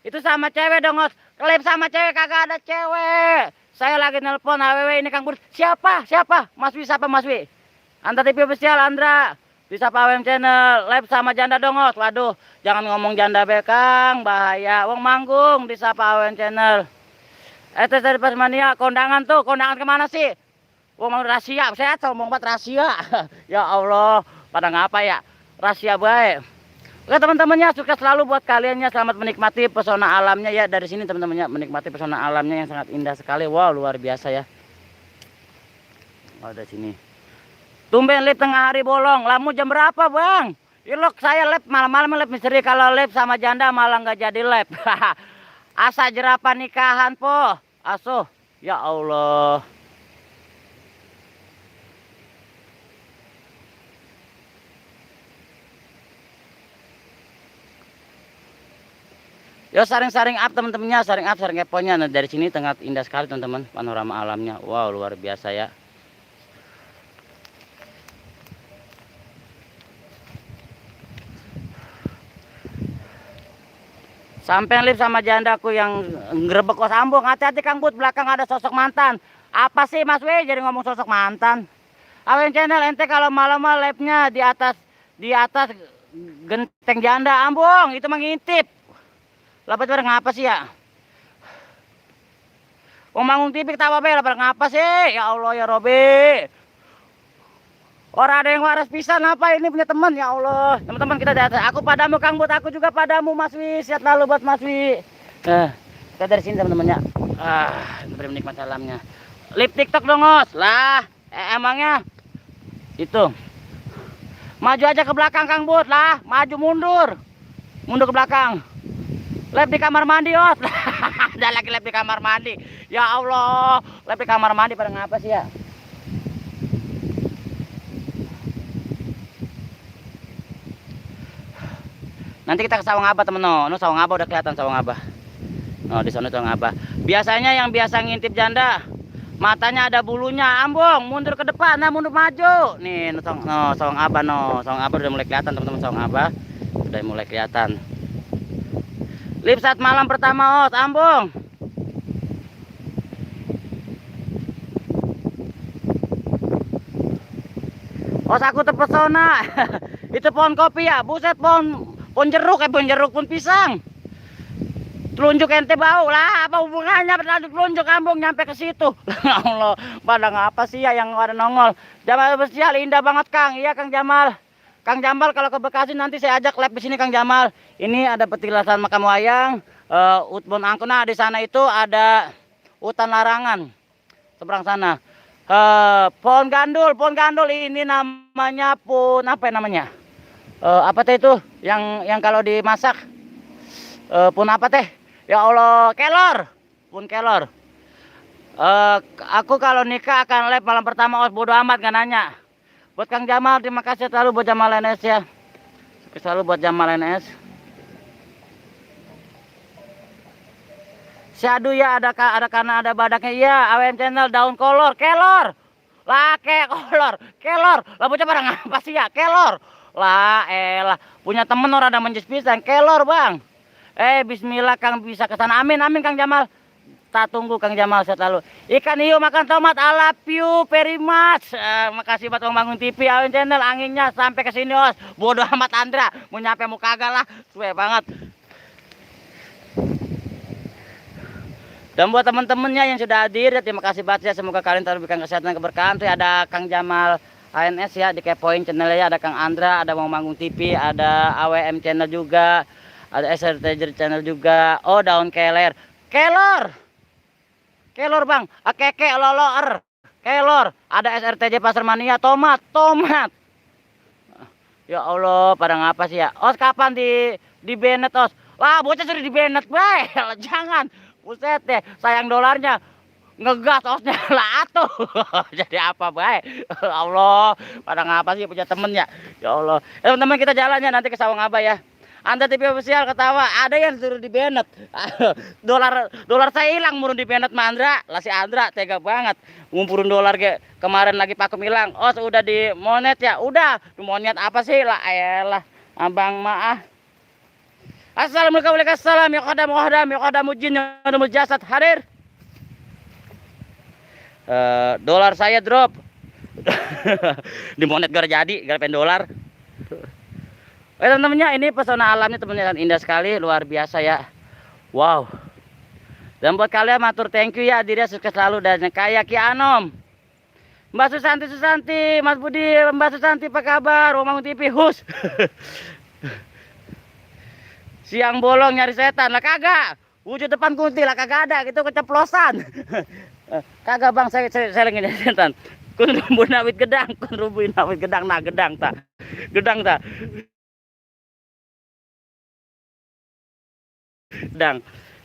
Itu sama cewek dong, Os. Klip sama cewek, kagak ada cewek. Saya lagi nelpon AWW ini Kang Bud. Siapa? Mas Wi, siapa Mas Wi? Anta TV official, Andra. Bisa AWM channel. Live sama janda dong, Os. Waduh, jangan ngomong janda bekang, bahaya. Wong manggung di Sapa AWM channel. Etes dari Pasmania, kondangan tuh. Kondangan kemana sih? Wong mau rahasia. Saya ngomong buat rahasia. Ya Allah, pada ngapa ya? Rahasia baik. Oke teman-temannya, sukses selalu buat kaliannya. Selamat menikmati pesona alamnya ya. Dari sini teman-temannya, menikmati pesona alamnya yang sangat indah sekali. Wow, luar biasa ya. Oh, dari sini. Tumben live tengah hari bolong. Lamu jam berapa bang? Ilok saya live malam-malam, live misteri. Kalau live sama janda malah nggak jadi live. Asa jerapah nikahan po. Asuh. Ya Allah. Yo, saring-saring up teman-temannya, saring up, saring keponya. Nah, dari sini tengah indah sekali teman-teman, panorama alamnya. Wow, luar biasa ya. Sampai live sama jandaku yang ngerebek kos ambung. Hati-hati Kang Bud, belakang ada sosok mantan. Apa sih Mas W jadi ngomong sosok mantan? AWM channel ente kalau malam live-nya di atas genteng janda ambung, itu mengintip. Lapat pada ngapa sih ya? Wong Mangun TV ketawa be, lapat ngapa sih? Ya Allah ya Robi. Orang ada yang waras pisan apa ini punya teman, ya Allah. Teman-teman kita datang. Aku padamu Kang Bud, aku juga padamu Mas Wi. Sehat lalu buat Mas Wi. Kita dari sini teman-temannya. Beri menikmati alamnya. Lip TikTok dong, Os. Lah, emangnya itu. Maju aja ke belakang Kang Bud lah, maju mundur. Mundur ke belakang. Lab di kamar mandi, Os. Ada lagi lab di kamar mandi. Ya Allah, lab di kamar mandi pada ngapa sih ya? Nanti kita ke sawang abah temen no. Sawang abah udah kelihatan sawang abah. Oh, di sana sawang abah. Biasanya yang biasa ngintip janda, matanya ada bulunya, ambung, mundur ke depan, nah mundur maju. Nih, sawang abah no. Sawang abah udah mulai kelihatan teman-teman, sawang abah udah mulai kelihatan. Live saat malam pertama, Os, ambung. Os, aku terpesona. Itu pohon kopi ya, buset, pohon jeruk, pohon jeruk pun pisang. Telunjuk ente bau lah, apa hubungannya telunjuk ambung nyampe ke situ? Allah, pada ngapa sih ya yang ada nongol? Jamal spesial indah banget Kang. Iya Kang Jamal. Kang Jamal kalau ke Bekasi nanti saya ajak live di sini Kang Jamal. Ini ada petilasan makam wayang, Utbon Angkut. Nah, di sana itu ada hutan larangan. Seberang sana. Pohon gandul ini namanya pun apa namanya? Apa teh itu? Yang kalau dimasak pun apa teh? Ya Allah, kelor. Pun kelor. Aku kalau nikah akan live malam pertama, Os, bodo amat gak nanya. Buat Kang Jamal, terima kasih terlalu buat Jamal Indonesia. selalu buat Jamal NS. Syadu ya, ada karena ada badaknya. Iya, AWM channel daun kolor, kelor. Lah kolor, kelor. Lah bocah pada ngapa sih ya? Kelor. Lah elah, punya temen orang ada menjes pisang, kelor, Bang. Bismillah Kang bisa kesana. Amin amin Kang Jamal. Tak tunggu Kang Jamal saya lalu. Ikan hiu makan tomat, I love you very much. Makasih buat Bangun TV AWM channel, anginnya sampai ke sini, Os. Bodoh amat Andra, mau nyampe mau kagak lah. Suwe banget. Dan buat teman-temannya yang sudah hadir, ya, terima kasih banget ya. Semoga kalian selalu diberikan kesehatan dan keberkahan. Tuh ada Kang Jamal ANS ya, dikepoin channelnya. Ada Kang Andra, ada Bangun TV, ada AWM channel juga, ada SRT channel juga. Oh, daun keler, kelor, kelor Bang, keke loloer, kelor. Ada SRTJ Pasar Mania, tomat. Ya Allah, pada ngapa sih ya? Os kapan di Bennett, Os? Lah bocah sudah di Bennett, bae. Jangan. Buset deh, sayang dolarnya. Ngegas Osnya lah atuh. Jadi apa baik? Allah, pada ngapa sih punya temen ya? Ya Allah. Teman-teman kita jalannya nanti ke Sawang Abah ya. Anda TV official ketawa, ada yang suruh di Bennett. dolar saya hilang murun di Bennett mah Andra. Lah si Andra tega banget. Ngumpulin dolar kemarin lagi pakem hilang. Oh, udah di monet ya? Udah. Di monet apa sih? Lah elah. Abang maaf. Assalamualaikum warahmatullahi wabarakatuh. Ya qadam jin ya qadam jasad hadir. Dolar saya drop. Di monet gara jadi, gara pen dolar. Teman-temannya, ini pesona alamnya teman-teman indah sekali, luar biasa ya. Wow. Dan buat kalian matur thank you ya, dirinya sukses selalu dan kayak Ki Anom. Mbak Susanti, Mas Budi, Mbak Susanti apa kabar? Bangun TV hus. Siang bolong nyari setan lah kagak. Wujud depan kunti lah kagak ada, gitu keceplosan. Kagak Bang, saya lagi nyari setan. Kun rumbun awit gedang, nah gedang tak. Gedang.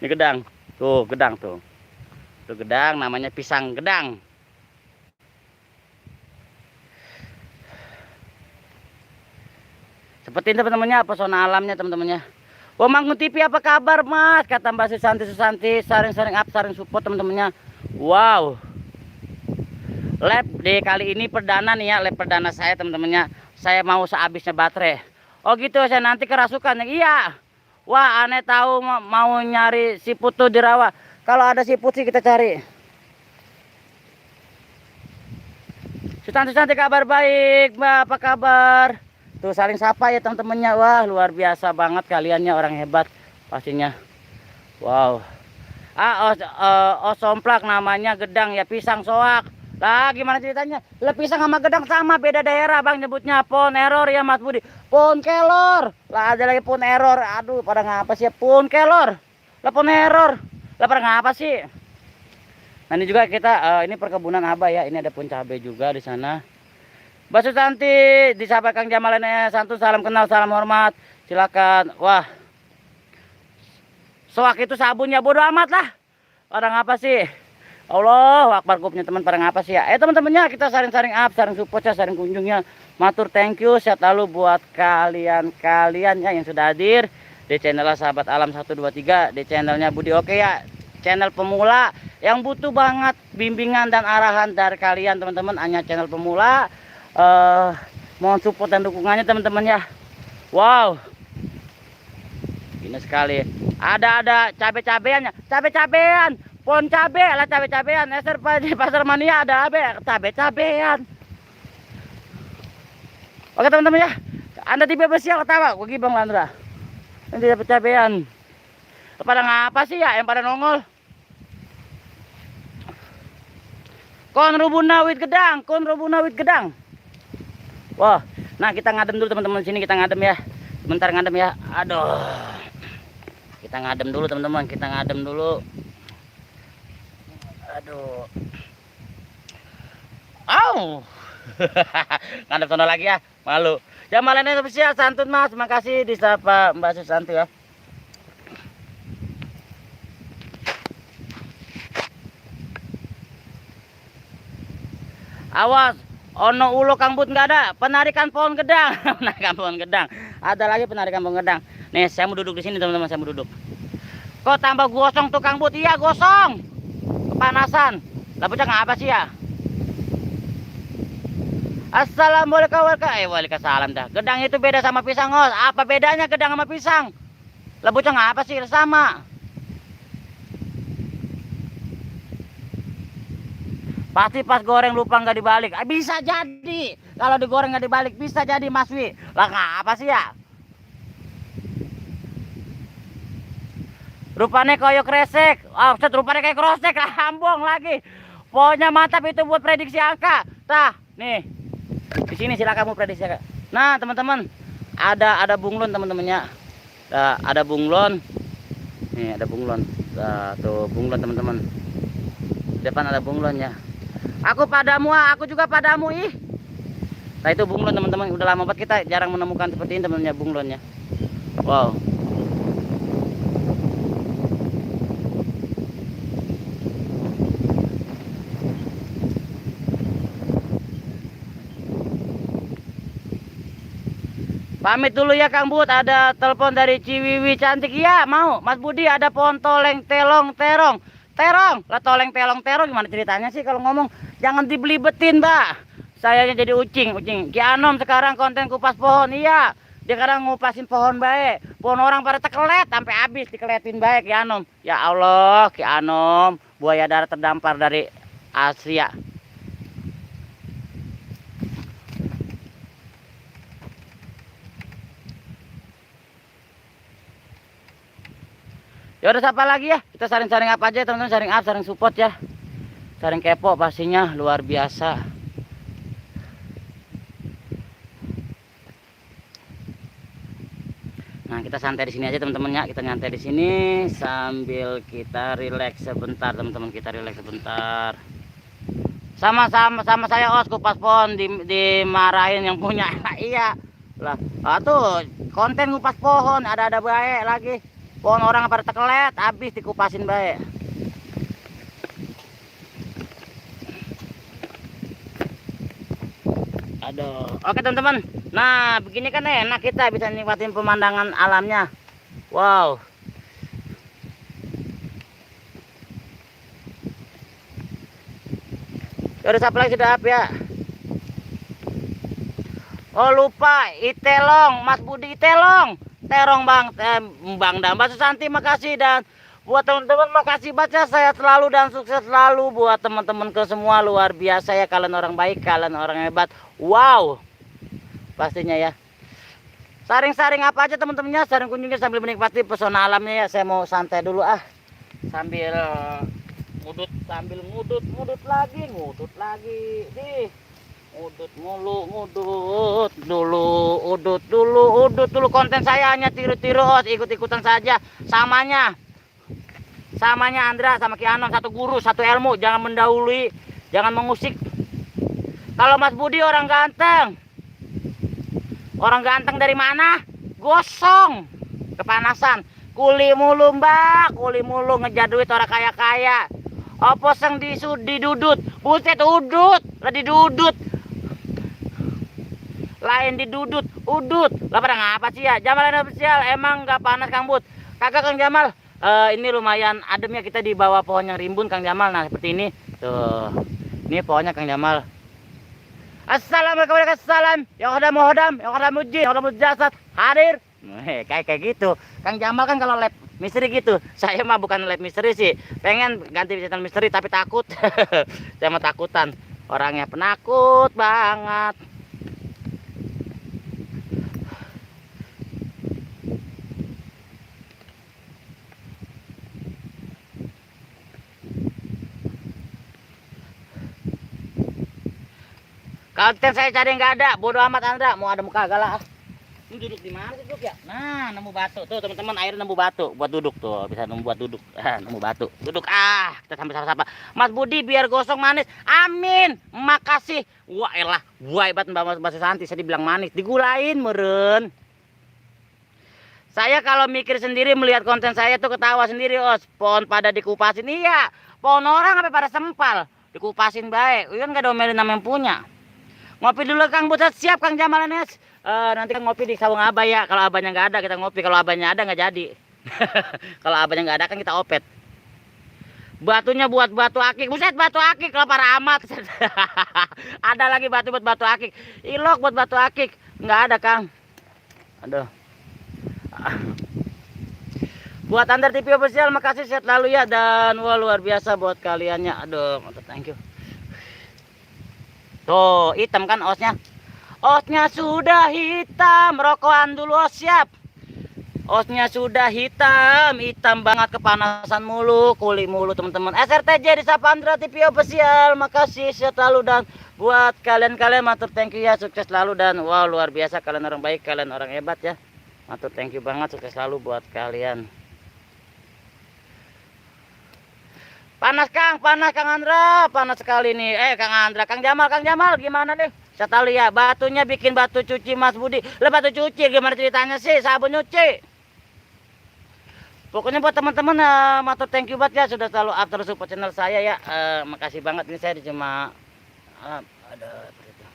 Ini gedang. Tuh, gedang tuh. Tuh gedang namanya pisang gedang. Seperti ini teman-temannya, pesona alamnya teman-temannya. Bangun TV apa kabar Mas? Kata Mbak Susanti, saring up, saring support teman-temannya. Wow. Lab di kali ini perdana nih ya, lab perdana saya teman-temannya. Saya mau sehabisnya baterai. Oh gitu, saya nanti kerasukan. Iya. Wah, aneh tahu mau nyari siput tuh di rawa. Kalau ada siput sih kita cari. Susanti kabar baik, Mbak, apa kabar? Tuh saling sapa ya teman-temannya. Wah, luar biasa banget kaliannya, orang hebat pastinya. Wow. Somplak namanya gedang ya, pisang soak. Lah gimana ceritanya? Lah pisang sama gedang sama, beda daerah Bang nyebutnya. Pon error ya Mas Budi. Pon kelor. Lah ada lagi pon error. Aduh, pada ngapa sih ya pon kelor? Lah pon error. Lah pada ngapa sih? Nah, ini juga kita ini perkebunan Abah ya. Ini ada pun cabai juga di sana. Mbak Susanti, disapa Kang Jamal santun, salam kenal, salam hormat. Silakan. Wah. Soak itu sabunnya bodo amat lah. Pada ngapa sih? Allah akbar punya teman pada ngapa sih ya? Teman-temannya kita saring up, saring support ya, saring kunjungnya. Matur thank you sehat lalu buat kalian ya yang sudah hadir di channel Sahabat Alam 123, di channelnya Budi Oke ya. Channel pemula yang butuh banget bimbingan dan arahan dari kalian teman-teman, hanya channel pemula. Mohon support dan dukungannya teman-teman ya. Wow, ini sekali ada cabe-cabean, pohon cabe lah, cabe-cabean. Di Pasar Mania ada cabe-cabean. Oke teman-teman ya, Anda tipe besial ketawa gue Bang Landra. Ini cabe-cabean. Pada ngapa sih ya yang pada nongol? Kon rubuna wit gedang. Wah, nah kita ngadem dulu teman-teman, sini kita ngadem ya. Sebentar ngadem ya. Aduh. Kita ngadem dulu teman-teman, Aduh. Au. Ngadem sono lagi ya, malu. Jamalannya spesial santun Mas, makasih disapa Mbak Susanti ya. Awas, ono ulo kambut nggak ada, penarikan pohon gedang. Penarikan pohon gedang. Ada lagi penarikan pohon gedang. Nih, saya mau duduk di sini teman-teman, saya mau duduk. Kok tambah gosong tuh Kang Bud? Iya gosong. Kepanasan. Lah bocah ngapa sih ya? Assalamualaikum waalaikumsalam dah. Gedang itu beda sama pisang, Os. Apa bedanya gedang sama pisang? Lah bocah ngapa sih? Sama. Pasti pas goreng lupa nggak dibalik. Bisa jadi. Kalau digoreng nggak dibalik bisa jadi Mas Wi. Lah ngapa sih ya? Rupanya koyo kresek. Offset rupanya kayak krosek. Lambung lagi. Pokoknya mantap itu buat prediksi angka. Tah, nih. Di sini silakan kamu prediksi angka. Nah, teman-teman, ada bunglon teman-temannya. Ada bunglon. Nih, ada bunglon. Tuh bunglon teman-teman. Depan ada bunglonnya. Aku padamu, aku juga padamu ih. Nah itu bunglon teman-teman. Udah lama banget kita jarang menemukan seperti ini teman-teman bunglonnya. Wow. Pamit dulu ya Kang Bud, ada telepon dari Ciwiwi cantik. Iya mau Mas Budi, ada pohon toleng telong terong. Terong lah, toleng telong terong gimana ceritanya sih kalau ngomong? Jangan dibelibetin Mbak. Sayanya jadi ucing. Ki Anom sekarang konten kupas pohon. Iya, dia sekarang ngupasin pohon baik. Pohon orang pada tekelet sampai habis dikeletin baik Ki Anom. Ya Allah Ki Anom, buaya darat terdampar dari Asia. Ya udah siapa lagi ya? Kita saring-saring apa aja teman-teman, saring up, saring support ya. Saring kepo pastinya luar biasa. Nah, kita santai di sini aja teman-teman ya. Kita nyantai di sini sambil kita rileks sebentar teman-teman, kita rileks sebentar. Sama saya Os kupas pohon dimarahin yang punya. Iya. Lah, tuh konten kupas pohon ada baik lagi. Pohon orang pada tekelet, habis dikupasin baik. Aduh, oke teman-teman. Nah, begini kan enak kita bisa nikmatin pemandangan alamnya. Wow. Udah siapa lagi sudah up ya? Oh lupa, Itelong, Mas Budi Itelong. Terong Bang dan Mbak Susanti makasih, dan buat teman-teman makasih baca, saya selalu dan sukses selalu buat teman-teman ke semua, luar biasa ya, kalian orang baik, kalian orang hebat. Wow, pastinya ya. Saring-saring apa aja teman-temannya, saring kunjungi sambil menikmati pesona alamnya ya. Saya mau santai dulu sambil ngudut lagi nih. Udut dulu konten saya hanya tiru-tiru Os, ikut-ikutan saja. Samanya Andra sama Ki Anom, satu guru satu ilmu, jangan mendahului, jangan mengusik. Kalau Mas Budi orang ganteng dari mana? Gosong, kepanasan, kuli mulu Mbak, kuli mulu ngejar duit orang kaya-kaya. Apa yang didudut, buset udut, lah didudut. Lain didudut, udut. Lah pada ngapa sih ya? Jamal official emang nggak panas Kang Bud? Kagak Kang Jamal. Ini lumayan adem ya, kita di bawah pohon yang rimbun Kang Jamal. Nah seperti ini. Tuh. Ini pohonnya Kang Jamal. Assalamualaikum warahmatullahi wabarakatuh. Yang ada muhodam, yang ada mujid, yang ada mujasat hadir. Kayak gitu. Kang Jamal kan kalau lab misteri gitu. Saya mah bukan lab misteri sih. Pengen ganti channel misteri tapi takut. Saya mah takutan. Orangnya penakut banget. Konten saya cari nggak ada, bodo amat Andra, mau ada muka galak. Ini duduk di mana sih duduk ya? Nah, nemu batu tuh teman-teman, air nemu batu buat duduk tuh, bisa nemu buat duduk. Nemu batu, duduk kita sampai sapa-sapa. Mas Budi biar gosong manis, amin, makasih. Wah elah, buai banget Mbak Susanti, saya dibilang manis, digulain meren. Saya kalau mikir sendiri melihat konten saya tuh ketawa sendiri Os. Pohon pada dikupasin, iya. Pohon orang sampai pada sempal, dikupasin baik. Kan nggak domelin nama yang punya. Ngopi dulu Kang Bud, siap Kang Jamal Nes. Nanti kan ngopi di sawang abah ya. Kalau abahnya nggak ada kita ngopi, kalau abahnya ada nggak jadi. Kalau abahnya nggak ada kan kita opet. Batunya buat batu akik. Buset, batu akik lah para amat. Ada lagi batu buat batu akik. Ilok buat batu akik. Nggak ada, Kang. Aduh. Buat Andar TV official, makasih sehat lalu ya. Dan wah, luar biasa buat kaliannya. Aduh, mantap, thank you. Tuh, hitam kan osnya. Osnya sudah hitam. Rokokan dulu, os, siap. Osnya sudah hitam, hitam banget, kepanasan mulu, kuli mulu teman-teman. SRTJ di Sapa Andra TV official, makasih sehat lalu. Dan buat kalian-kalian matur thank you ya, sukses selalu. Dan wow, luar biasa, kalian orang baik, kalian orang hebat ya. Matur thank you banget, sukses selalu buat kalian. Panas Kang Andra, panas sekali nih. Kang Andra, Kang Jamal gimana nih? Saya tahu ya, batunya bikin batu cuci Mas Budi. Lah batu cuci gimana ceritanya sih? Sabun nyuci. Pokoknya buat teman-teman, matur thank you banget ya sudah selalu up terus support channel saya ya. Makasih banget, ini saya cuma ada itu.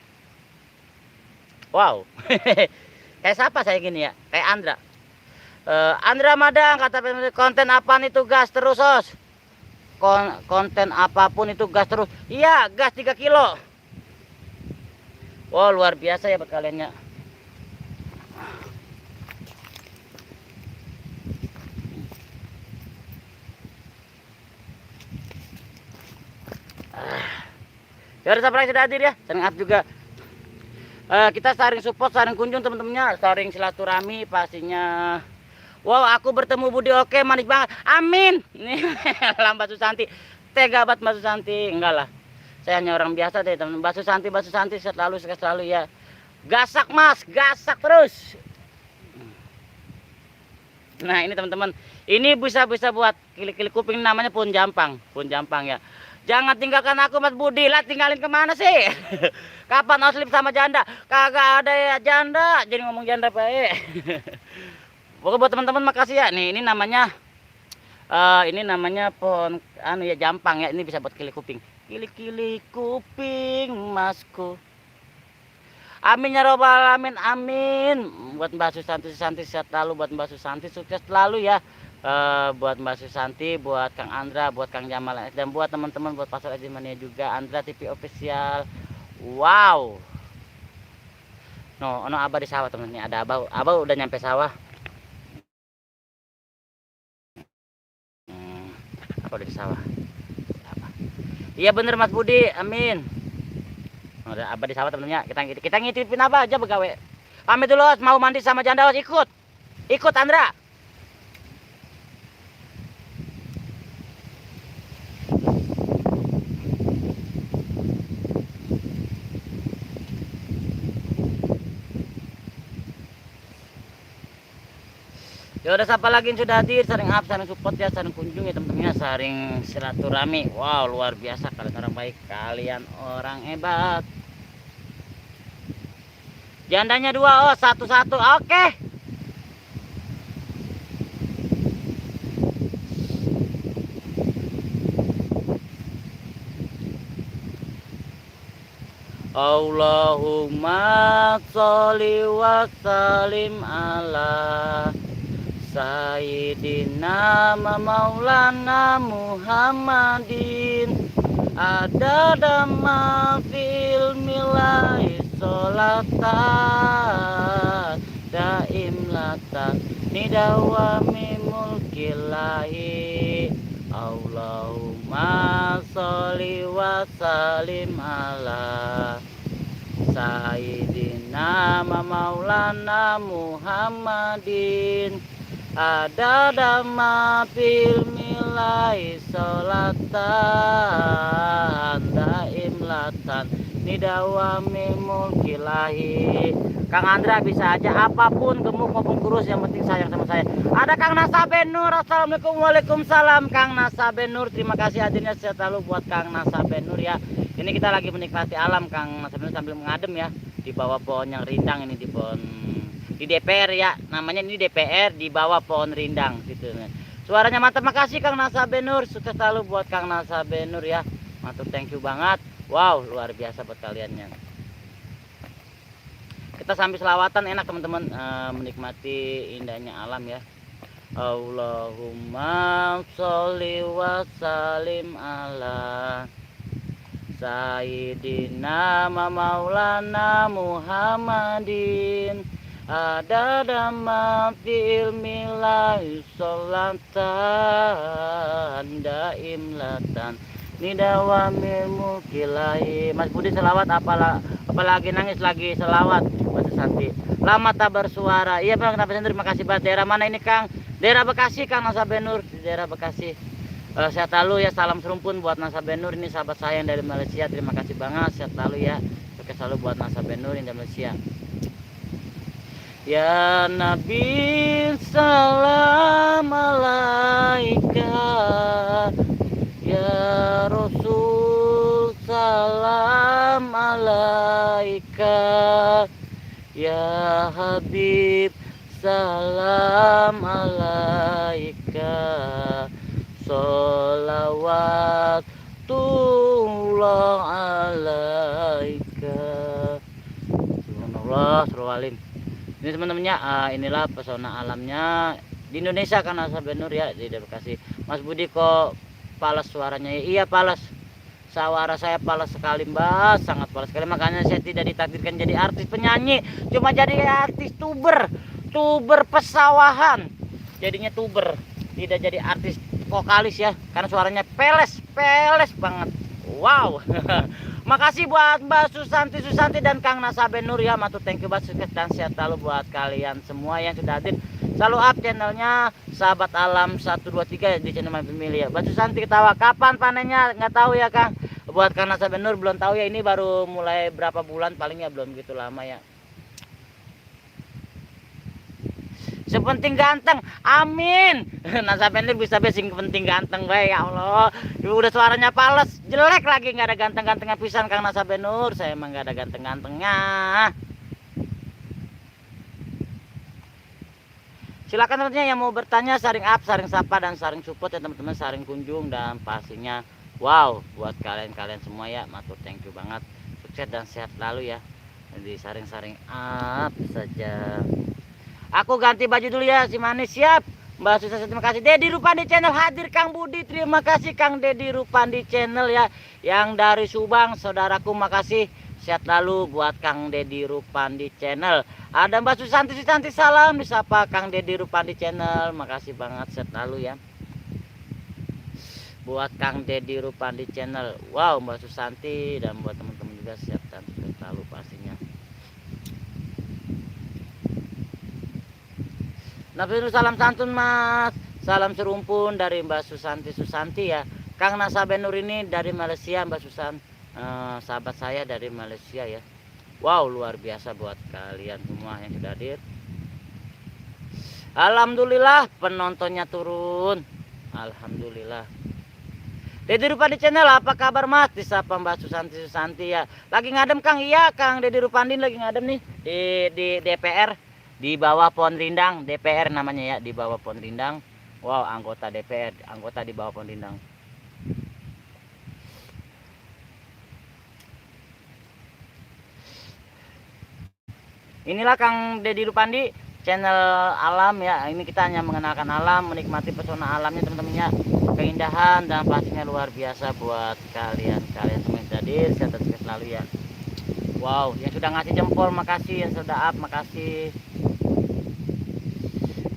Wow. Kayak siapa saya gini ya? Kayak Andra. Andra Madang kata konten apaan itu gas terus, Os. Konten apapun itu gas terus. Iya, gas 3 kilo. Wow, luar biasa ya buat kalian ya. Ya udah, sampai sudah hadir ya, saling up juga. Kita saling support, saling kunjung teman-temannya, saling silaturahmi pastinya. Wow, aku bertemu Budi, oke, manis banget, amin. Nih Mbak Susanti, tega banget Mbak Susanti. Enggak lah, saya hanya orang biasa deh teman. Mbak Susanti selalu sukses selalu ya. Gasak Mas, gasak terus. Nah ini teman-teman, ini bisa buat kili-kili kuping, namanya pun jampang ya. Jangan tinggalkan aku Mas Budi. Lah tinggalin kemana sih? Kapan oslip sama janda? Kagak ada ya janda. Jadi ngomong janda Pak. Pokoknya buat teman-teman makasih ya. Nih ini namanya pohon ya jampang ya. Ini bisa buat kili kuping. Kili-kili kuping Masku. Amin ya robbal alamin, amin. Buat Mbak Susanti sehat lalu, buat Mbak Susanti sukses selalu ya. Buat Mbak Susanti, buat Kang Andra, buat Kang Jamal, dan buat teman-teman buat Pasar Ajimania juga, Andra TV official. Wow. No abah di sawah teman-teman. Ada abah udah nyampe sawah. Apa udah di sawah? Iya bener Mas Budi, amin. Ada abah di sawah temennya. Kita ngitipin abah aja begawe. Pamit dulu, mau mandi sama janda, ikut Andra. Ya udah, siapa lagi yang sudah hadir, saling up, saling support ya, saling kunjung ya teman-teman, saling silaturahmi. Wow, luar biasa, kalian orang baik, kalian orang hebat. Jandanya 2, oh 1-1, oke. Allahumma sholli wa sallim ala Sayyidina Maulana Muhammadin adada ma fil milai sholatan daimlatan nidawami mulkillahi. Allahumma sholli wa sallim ala Sayyidina Maulana Muhammadin adada ma fil milai sholatan daimlatan nidawami mulkillahi. Kang Andra bisa aja apapun, gemuk maupun kurus, yang penting sayang sama saya. Ada Kang Nasabenur, assalamualaikum. Waalaikumsalam Kang Nasabenur, terima kasih hadirnya sehat selalu buat Kang Nasabenur ya. Ini kita lagi menikmati alam Kang Nasabenur sambil mengadem ya di bawah pohon yang rindang ini, di pohon di DPR ya, namanya ini DPR di bawah pohon rindang gitu. Suaranya mantap, makasih Kang Nasabenur, sukses selalu buat Kang Nasabenur ya. Matur thank you banget. Wow, luar biasa buat kaliannya. Kita sambil selawatan enak teman-teman, menikmati indahnya alam ya. Allahumma sholli wa sallim ala Sayyidina Maulana Muhammadin adada ma fi ilmillahi sholatan daimlatan nidawamil mulkilahi. Mas Budi selawat apalagi nangis lagi selawat Mas Santi. Lama tak bersuara. Iya Bang, terima kasih banget. Daerah mana ini Kang? Daerah Bekasi Kang Nasabenur, di daerah Bekasi. Sehat selalu ya, salam serumpun buat Nasabenur, ini sahabat saya yang dari Malaysia. Terima kasih banget, sehat selalu ya. Sukses selalu buat Nasabenur yang dari Malaysia. Ya Nabi salam alaika, ya Rasul salam alaika, ya Habib salam alaika, sholawatullah alaika. Subhanallah. Ini teman-temannya, inilah pesona alamnya di Indonesia kan Nasabenur ya, di Bekasi. Mas Budi kok palas suaranya ya? Iya palas, suara saya palas sekali Mbak, sangat palas sekali. Makanya saya tidak ditakdirkan jadi artis penyanyi, cuma jadi artis tuber pesawahan. Jadinya tuber, tidak jadi artis vokalis ya, karena suaranya peles banget. Wow. Makasih buat Mbak Susanti dan Kang Nasabenur ya, matur thank you banget, sukses dan sehat selalu buat kalian semua yang sudah hadir. Selalu up channelnya Sahabat Alam 123 di channel My Family ya. Mbak Susanti ketawa, kapan panennya nggak tahu ya Kang. Buat Kang Nasabenur belum tahu ya, ini baru mulai berapa bulan paling ya, belum gitu lama ya. Sepenting ganteng, amin. Nasabenur bisa sing penting ganteng bae ya Allah. Udah suaranya pales, jelek lagi, nggak ada ganteng-gantengnya pisan Kang Nasabenur. Saya emang nggak ada ganteng-gantengnya. Silakan teman-teman yang mau bertanya, saring up, saring sapa dan saring support ya teman-teman, saring kunjung dan pastinya wow buat kalian semua ya. Matur thank you banget, sukses dan sehat selalu ya. Jadi saring-saring up saja. Aku ganti baju dulu ya, si manis siap. Mbak Susan terima kasih. Dedi Rupandi channel hadir Kang Budi. Terima kasih Kang Dedi Rupandi channel ya, yang dari Subang. Saudaraku makasih. Sehat lalu buat Kang Dedi Rupandi channel. Ada Mbak Susanti salam disapa Kang Dedi Rupandi channel. Makasih banget, sehat lalu ya. Buat Kang Dedi Rupandi channel. Wow Mbak Susanti, dan buat teman-teman juga sehat dan sehat lalu pastinya. Nabi salam santun Mas, salam serumpun dari Mbak Susanti ya. Kang Nasabenur ini dari Malaysia Mbak Susan, sahabat saya dari Malaysia ya. Wow luar biasa buat kalian semua yang sudah hadir. Alhamdulillah penontonnya turun, alhamdulillah. Dedi Rupandi channel, apa kabar Mas? Disapa Mbak Susanti ya. Lagi ngadem Kang, iya Kang Dedi Rupandi lagi ngadem nih di DPR. Di bawah pohon rindang, DPR namanya ya, di bawah pohon rindang. Wow, anggota DPR, anggota di bawah pohon rindang. Inilah Kang Dedi Rupandi channel alam ya. Ini kita hanya mengenalkan alam, menikmati pesona alamnya teman-temannya, keindahan dan pastinya luar biasa buat kalian semua yang hadir. Sehat selalu ya. Wow, yang sudah ngasih jempol makasih, yang sudah up makasih.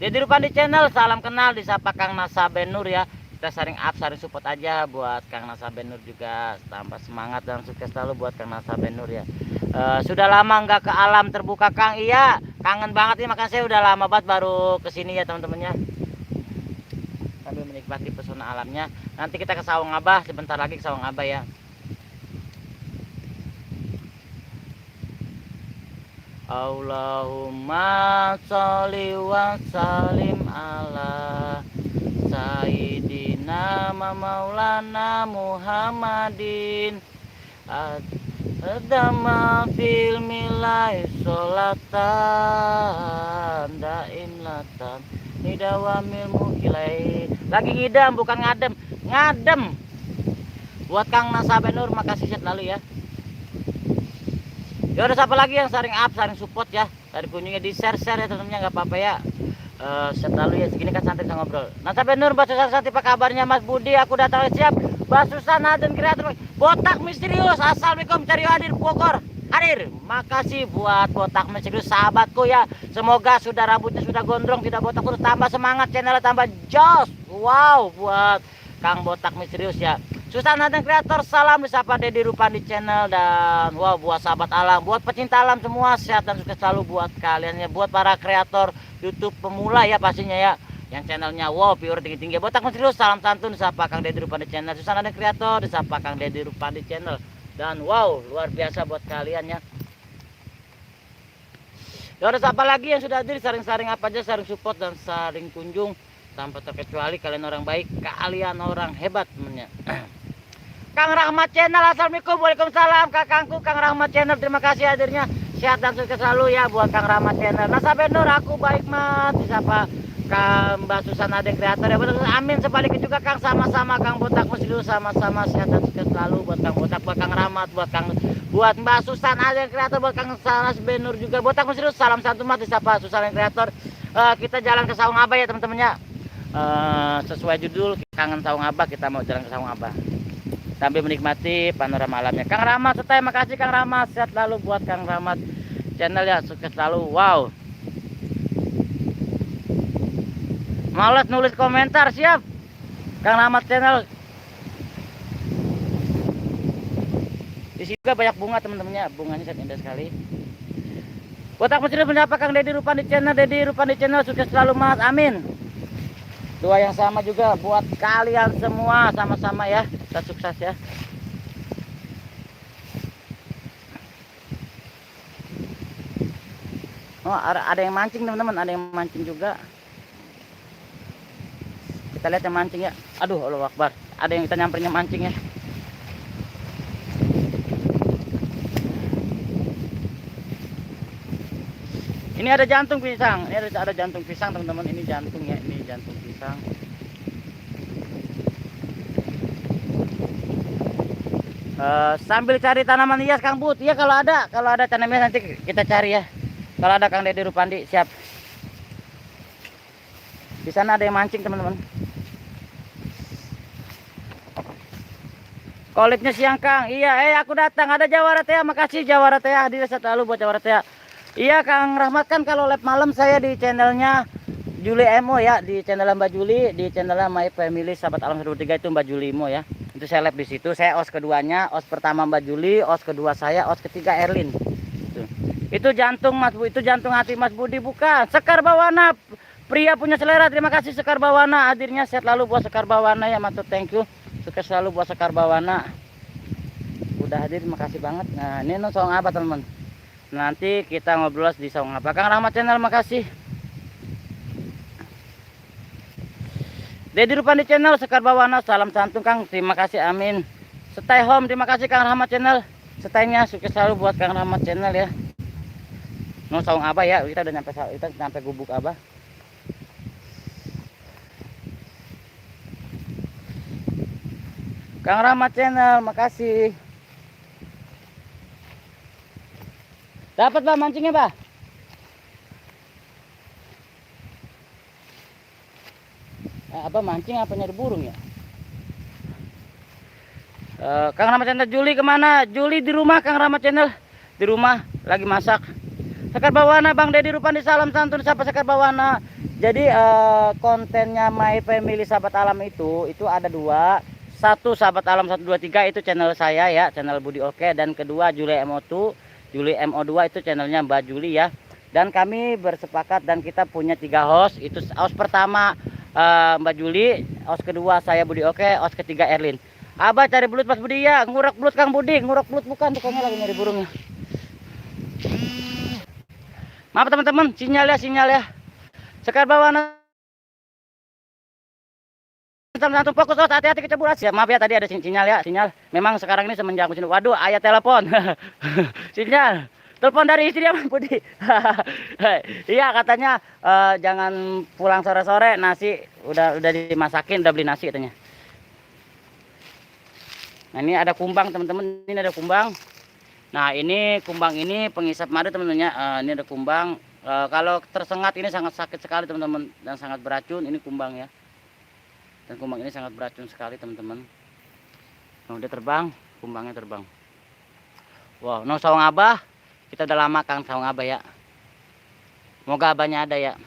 Dedi Rupandi channel, salam kenal, disapa Kang Nasabenur ya. Kita saring up, saring support aja buat Kang Nasabenur juga, tambah semangat dan sukses selalu buat Kang Nasabenur ya. Sudah lama nggak ke alam terbuka Kang, iya kangen banget nih, makanya saya udah lama banget baru kesini ya teman-temannya. Sambil menikmati pesona alamnya. Nanti kita ke Sawang Abah, sebentar lagi ke Sawang Abah ya. Allahumma sholli wa sallim ala Sayyidina Maulana Muhammadin adama fil milai sholatan daimlatan nidawamil mukilai. Lagi ngidam bukan ngadem buat Kang Nasabenur, makasih sehat lalu ya. Ya udah, siapa lagi yang sering up, sering support ya, sering kunjungnya di share ya teman-teman, nggak apa-apa ya. Selalu ya segini kan santai sama ngobrol. Nah sampai Nur Mbak Susan Santi, apa kabarnya Mas Budi? Aku datang siap. Mbak Susan dan kreator botak misterius. Assalamualaikum, cari hadir Bogor. Hadir. Makasih buat botak misterius sahabatku ya. Semoga sudah rambutnya sudah gondrong, tidak botak, terus tambah semangat, channelnya tambah jos. Wow, buat Kang botak misterius ya. Susan dan kreator, salam disapa Dedi Rupandi channel. Dan wow, buat sahabat alam, buat pecinta alam semua, sehat dan sukses selalu buat kalian ya. Buat para kreator YouTube pemula ya pastinya ya, yang channelnya wow pure tinggi-tinggi. Botak misterius, salam santun disapa Kang Dedi Rupandi channel. Susan dan kreator disapa Kang Dedi Rupandi channel. Dan wow, luar biasa buat kalian ya. Ya udah, siapa lagi yang sudah hadir, saring-saring apa aja, saring support dan saring kunjung tanpa terkecuali. Kalian orang baik, kalian orang hebat temennya. Kang Rahmat channel, assalamualaikum. Waalaikumsalam kakangku Kang Rahmat channel, terima kasih hadirnya, sehat dan sukses selalu ya buat Kang Rahmat channel. Nah sampai Nur, aku baik mat disapa Kang Mbak Susan Adek kreator ya, betul, amin. Sebaliknya juga Kang, sama-sama Kang botak musliu, sama-sama sehat dan sukses selalu buat Kang botak, buat Kang Rahmat, buat Mbak Susan Adek kreator, buat Kang Sanas Benur juga botak musliu, salam satu mat disapa Susan Adek kreator. Kita jalan ke Saung Abah ya teman-temannya. Sesuai judul kangen Saung Abah, kita mau jalan ke Saung Abah sambil menikmati panorama alamnya. Kang Rahmat setai, makasih Kang Rahmat, sehat lalu buat Kang Rahmat channel ya, sukses selalu. Wow, malas nulis komentar, siap Kang Rahmat channel. Di sini juga banyak bunga teman-temannya, bunganya sangat indah sekali. Botak mesir menyapa Kang Dedi Rupandi channel, Dedi Rupandi channel, sukses selalu mas, amin. Doa yang sama juga buat kalian semua, sama-sama ya, kita sukses ya. Oh, ada yang mancing teman-teman, ada yang mancing juga. Kita lihat yang mancing ya. Aduh, Allahu Akbar. Ada yang kita nyamperin yang mancing ya. Ini ada jantung pisang. Ini ada jantung pisang teman-teman. Ini jantung ya. Ini jantung pisang. Sambil cari tanaman hias Kang Bud. Iya kalau ada tanaman hias nanti kita cari ya. Kalau ada Kang Dedi Rupandi siap. Di sana ada yang mancing teman-teman. Kolitnya siang Kang. Iya, aku datang. Ada Jawara Tea. Makasih Jawara Tea. Hadir selalu buat Jawara Tea. Iya Kang Rahmat, kan kalau live malam saya di channelnya Juli Emo ya, di channel Mbak Juli, di channel My Family Sahabat Alam 123 itu Mbak Juli Emo ya. Itu saya live di situ. Saya os keduanya, os pertama Mbak Juli, os kedua saya, os ketiga Erlin. Itu jantung Mas Bu, itu jantung hati Mas Budi bukan. Sekar Bawana, pria punya selera. Terima kasih Sekar Bawana, hadirnya sehat lalu buat Sekar Bawana ya, matur thank you. Sukses selalu buat Sekar Bawana. Udah hadir, terima kasih banget. Nah, ini Saung Abah teman-teman. Nanti kita ngobrol di Saung Abah. Kang Rahmat channel, makasih. Dedi Rupandi channel, Sekar Bawana, salam santun Kang, terima kasih, amin. Stay home, terima kasih Kang Rahmat channel. Stay-nya sukses selalu buat Kang Rahmat channel ya. No Saung Abah ya, kita udah nyampe gubuk Abah. Kang Rahmat channel, makasih. Dapat Bah mancingnya Bah? Apa mancing apa nyari burung ya? Kang Rahmat channel, Juli kemana? Juli di rumah Kang Rahmat channel, di rumah lagi masak. Sekar Bawana, Bang Dedi Rupandi, salam santun siapa Sekar Bawana. Jadi kontennya My Family Sahabat Alam itu ada dua. Satu Sahabat Alam 123 itu channel saya ya, channel Budi Oke, dan kedua Juli MO2, Juli MO2 itu channelnya Mbak Juli ya. Dan kami bersepakat dan kita punya 3 host. Itu host pertama Mbak Juli, host kedua saya Budi Oke, host ketiga Erlin. Abah cari belut Mas Budi ya, ngurek belut Kang Budi, ngurek belut bukan, tukangnya lagi nyari burungnya. Maaf teman-teman, sinyal ya. Sekar Bawana, satu fokus, oh hati-hati keceburan. Siap, maaf ya tadi ada sinyal ya, sinyal. Memang sekarang ini semenjak musim, waduh, ayah telepon. Sinyal. Telepon dari istri ya Mas Budi. Iya katanya jangan pulang sore-sore, nasi udah dimasakin, udah beli nasi katanya. Nah ini ada kumbang teman-teman, ini ada kumbang. Nah ini kumbang ini pengisap madu teman-teman ya. Ini ada kumbang. Kalau tersengat ini sangat sakit sekali teman-teman dan sangat beracun. Ini kumbang ya. Dan kumbang ini sangat beracun sekali teman-teman. Nah, dia terbang, kumbangnya terbang. Wow, no sawang abah. Kita udah lama Kang sawang abah ya. Semoga abahnya ada ya.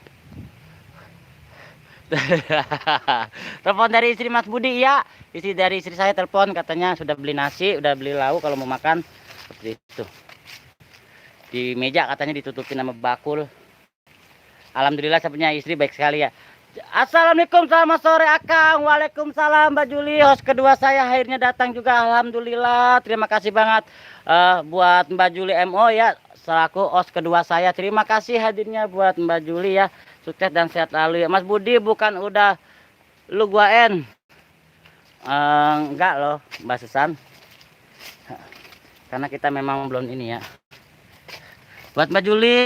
Telepon dari istri Mas Budi ya. Dari istri saya telepon katanya sudah beli nasi, udah beli lauk kalau mau makan. Seperti itu. Di meja katanya ditutupin sama bakul. Alhamdulillah saya punya istri baik sekali ya. Assalamualaikum, selamat sore Akang. Waalaikumsalam Mbak Juli. Host kedua saya akhirnya datang juga. Alhamdulillah. Terima kasih banget buat Mbak Juli MO ya. Selaku host kedua saya. Terima kasih hadirnya buat Mbak Juli ya. Sukses dan sehat selalu ya. Mas Budi bukan udah lu guain? Enggak loh Mbak Susan. Karena kita memang belum ini ya. Buat Mbak Juli.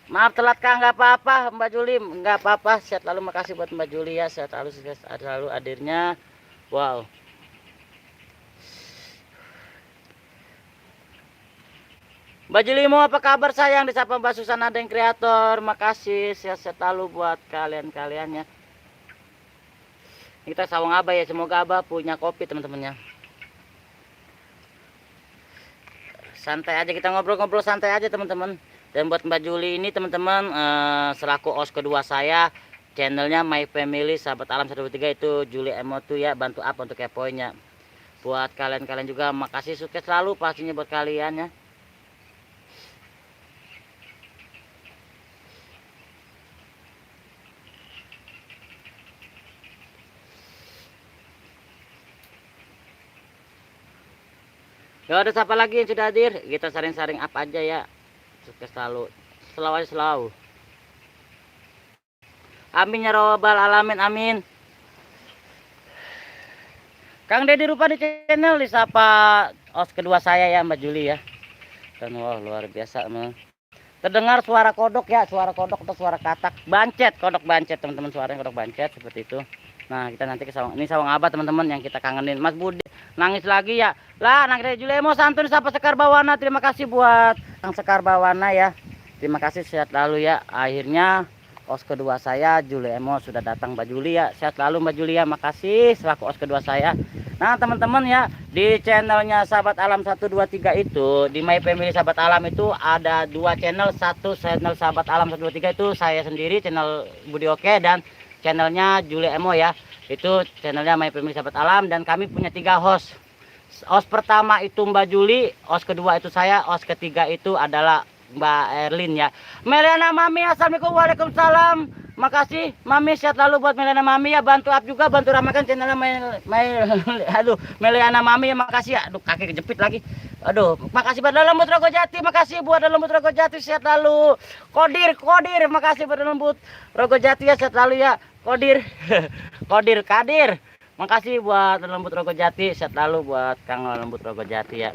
Maaf telat Kang, nggak apa-apa Mbak Juli, nggak apa-apa. Sehat selalu, makasih buat Mbak Juli ya. Sehat selalu hadirnya. Wow. Mbak Juli mau apa kabar sayang? Disapa Mbak Susana dan kreator. Makasih, sehat selalu buat kalian-kalian ya. Kita sawang abah ya, semoga abah punya kopi teman-teman ya. Santai aja, kita ngobrol-ngobrol santai aja teman-teman. Dan buat Mbak Juli ini teman-teman, selaku host kedua saya, channelnya My Family Sahabat Alam 123 itu Juli Emotu ya, bantu up untuk kepoinnya. Buat kalian-kalian juga makasih, sukses selalu pastinya buat kalian ya. Gak ada siapa lagi yang sudah hadir, kita saring-saring up aja ya. Sukses selalu, selalu. Amin ya robbal alamin, amin. Kang Deddy Rupa di channel disapa host kedua saya ya Mbak Juli ya. Dan wow luar biasa emang. Terdengar suara kodok ya, suara kodok atau suara katak, bancet, kodok bancet teman-teman, suaranya kodok bancet seperti itu. Nah kita nanti ke sawang, ini sawang abah teman-teman yang kita kangenin. Mas Budi nangis lagi ya, lah nangis dari Juli Emo santun sapa Sekar Bawana. Terima kasih buat Kang Sekar Bawana ya, terima kasih, sehat lalu ya. Akhirnya host kedua saya Juli Emo sudah datang Mbak Juli ya, sehat lalu Mbak Juli ya, makasih selaku host kedua saya. Nah teman-teman ya, di channelnya Sahabat Alam 123 itu, di My Family Sahabat Alam itu ada dua channel. Satu channel Sahabat Alam 123 itu saya sendiri, channel Budi Oke, dan channelnya Juli Emo ya, itu channelnya My Family Sahabat Alam. Dan kami punya 3 host. Host pertama itu Mbak Juli, host kedua itu saya, host ketiga itu adalah Mbak Erlin ya. Melena Mami, assalamualaikum, waalaikumsalam. Makasih Mami, sehat lalu buat Melena Mami ya, bantu up juga, bantu ramaikan channelnya Melena Mami ya, makasih ya. Aduh kaki kejepit lagi. Aduh, makasih buat Lembut Rogo Jati, makasih buat Lembut Rogo Jati, sehat lalu. Kodir, makasih buat Lembut Rogo Jati ya, sehat lalu ya. Kodir, Kadir, makasih buat Lembut Rogo Jati, sehat lalu buat Kang Lembut Rogo Jati ya.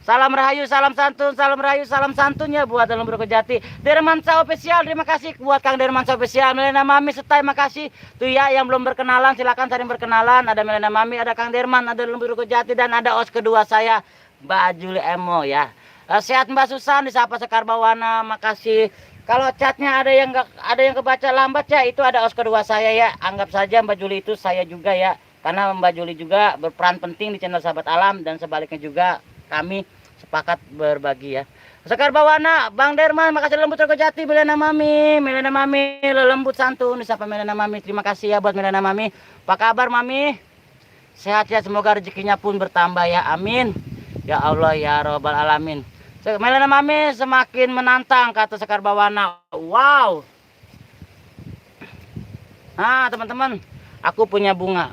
Salam rahayu, salam santun, salam rahayu, salam santun ya buat Lembut Rogo Jati. Dermansa Official, terima kasih buat Kang Dermansa Official. Melena Mami Setai, makasih. Tuh ya yang belum berkenalan silakan saling berkenalan. Ada Melena Mami, ada Kang Derman, ada Lembut Rogo Jati, dan ada host kedua saya Mbak Juli Emo ya. Sehat Mbak Susan, disapa Sekar Bawana, makasih. Kalau chatnya ada yang kebaca lambat ya, itu ada host kedua saya ya. Anggap saja Mbak Juli itu saya juga ya, karena Mbak Juli juga berperan penting di channel Sahabat Alam, dan sebaliknya juga kami sepakat berbagi ya. Sekar Bawana, Bang Derman, makasih Lembut Rogo Jati. Melena Mami, lembut santun, disapa Melena Mami. Terima kasih ya buat Melena Mami. Apa kabar Mami? Sehat ya, semoga rezekinya pun bertambah ya, amin. Ya Allah ya robbal alamin. Melena Mami semakin menantang, kata Sekar Bawana. Wow. Nah teman-teman, aku punya bunga.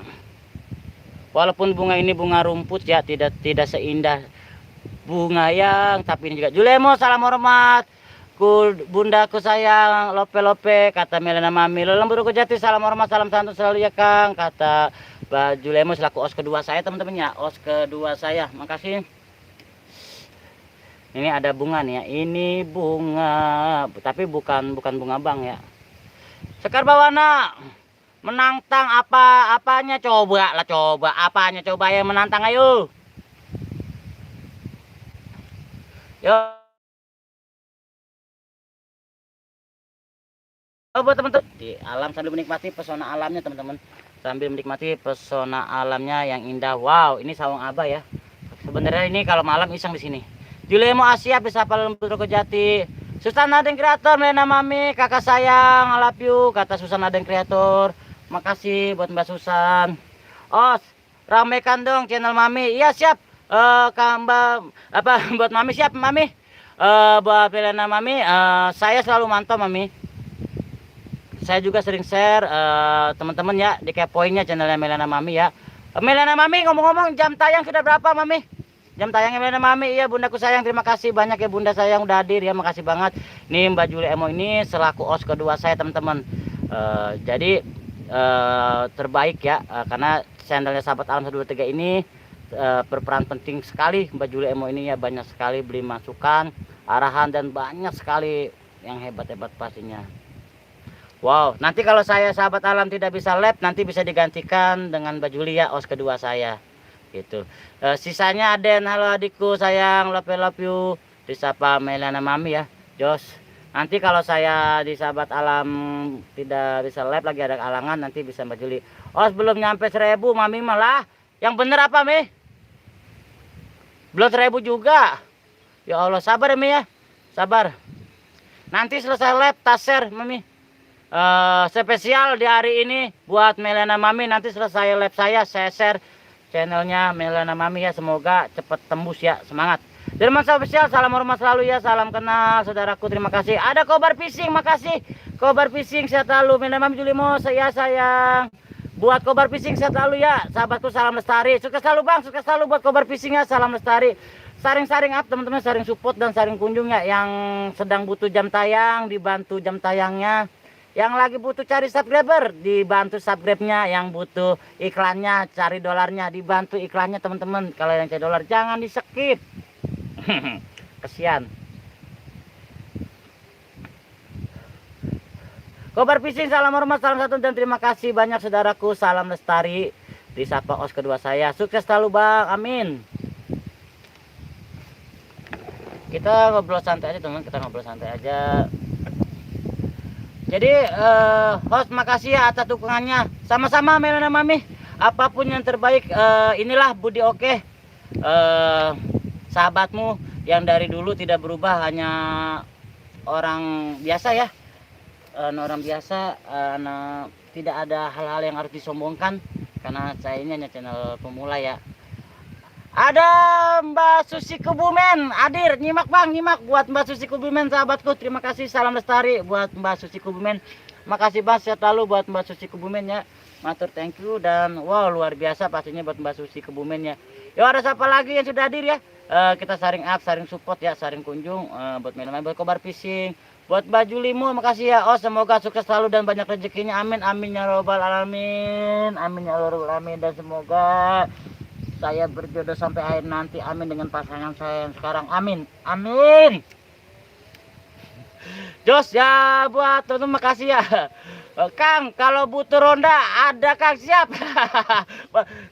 Walaupun bunga ini bunga rumput ya, tidak seindah bunga yang, tapi ini juga. Julemo, salam hormat. Bundaku sayang, lope, kata Melena Mami. Lembut Rogo Jati, salam hormat, salam santun selalu ya Kang, kata Mbak Julemo selaku os kedua saya teman-teman ya. Os kedua saya, makasih. Ini ada bunga nih ya, ini bunga, tapi bukan bunga bang ya. Sekar Bawana menantang apanya, coba apanya, coba yang menantang, ayo. Yo, buat teman-teman di alam sambil menikmati pesona alamnya teman-teman. Sambil menikmati pesona alamnya yang indah. Wow, ini sawang abah ya. Sebenarnya ini kalau malam iseng di sini. Julemo Asia bisa Lembut Rokojati. Susan Aden Kreator, Melena Mami, kakak sayang, I love you, kata Susan Aden Kreator. Makasih buat Mbak Susan. Os, ramekan dong channel Mami. Iya siap. Mbak apa buat Mami siap Mami. Buat Melena Mami, saya selalu mantau Mami. Saya juga sering share teman-teman ya, dikepoinnya channelnya Melena Mami ya. Melena Mami, ngomong-ngomong jam tayang sudah berapa Mami? Jam tayangnya Melena Mami, iya bundaku sayang, terima kasih banyak ya bunda sayang udah hadir ya, makasih banget. Nih Mbak Juli Emo ini selaku os kedua saya teman-teman. Jadi terbaik ya, karena channelnya Sahabat Alam 123 ini berperan penting sekali. Mbak Juli Emo ini ya banyak sekali beri masukan, arahan dan banyak sekali yang hebat-hebat pastinya. Wow, nanti kalau saya Sahabat Alam tidak bisa live, nanti bisa digantikan dengan Mbak Juli ya, os kedua saya. Gitu. Sisanya Aden, halo adikku sayang, love you. Disapa Melena Mami ya, Jos. Nanti kalau saya di Sahabat Alam tidak bisa live lagi ada halangan, nanti bisa Mbak Juli. Oh, belum nyampe 1000 Mami malah. Yang bener apa Mi? Belum 1000 juga. Ya Allah, sabar ya Mi ya. Sabar. Nanti selesai live tas share Mami. Spesial di hari ini buat Melena Mami, nanti selesai live saya share channelnya Melena Mami ya, semoga cepat tembus ya, semangat. Jerman spesial, salam hormat selalu ya, salam kenal saudaraku, terima kasih. Ada Kobar Fishing, makasih Kobar Fishing, sehat selalu. Melena Mami Julimo, saya sayang. Buat Kobar Fishing sehat selalu ya, sahabatku, salam lestari. Sukses selalu Bang, sukses selalu buat Kobar Fishing ya, salam lestari. Saring-saring up teman-teman, saring support dan saring kunjung ya, yang sedang butuh jam tayang dibantu jam tayangnya. Yang lagi butuh cari subscriber, dibantu subscribe-nya. Yang butuh iklannya, cari dolarnya, dibantu iklannya teman-teman. Kalau yang cari dolar jangan di skip. Kesian. Kobar Fishing, salam hormat, salam satu dan terima kasih banyak saudaraku. Salam lestari. Disapa os kedua saya. Sukses selalu Bang, amin. Kita ngobrol santai aja teman, kita ngobrol santai aja. Jadi host makasih ya atas dukungannya. Sama-sama Melena Mami. Apapun yang terbaik, inilah Budi Oke. Sahabatmu yang dari dulu tidak berubah, hanya orang biasa ya. Orang biasa, tidak ada hal-hal yang harus disombongkan. Karena saya ini hanya channel pemula ya. Ada Mbak Susi Kubumen hadir, nyimak Bang, nyimak buat Mbak Susi Kubumen sahabatku. Terima kasih, salam lestari buat Mbak Susi Kubumen. Makasih Bang, sehat selalu buat Mbak Susi Kubumen ya. Matur thank you dan wow luar biasa pastinya buat Mbak Susi Kubumen ya. Yo, ada siapa lagi yang sudah hadir ya? Kita saring up, saring support ya, saring kunjung buat main-main, buat Kobar Fishing, buat Mbak Julimu, makasih ya. Oh, semoga sukses selalu dan banyak rezekinya. Amin amin ya robbal alamin. Amin ya robbal alamin, dan semoga saya berjodoh sampai akhir nanti, amin, dengan pasangan saya yang sekarang, amin amin. Jos ya, buat teman-teman makasih ya. Kang, kalau butuh ronda ada Kang, siap.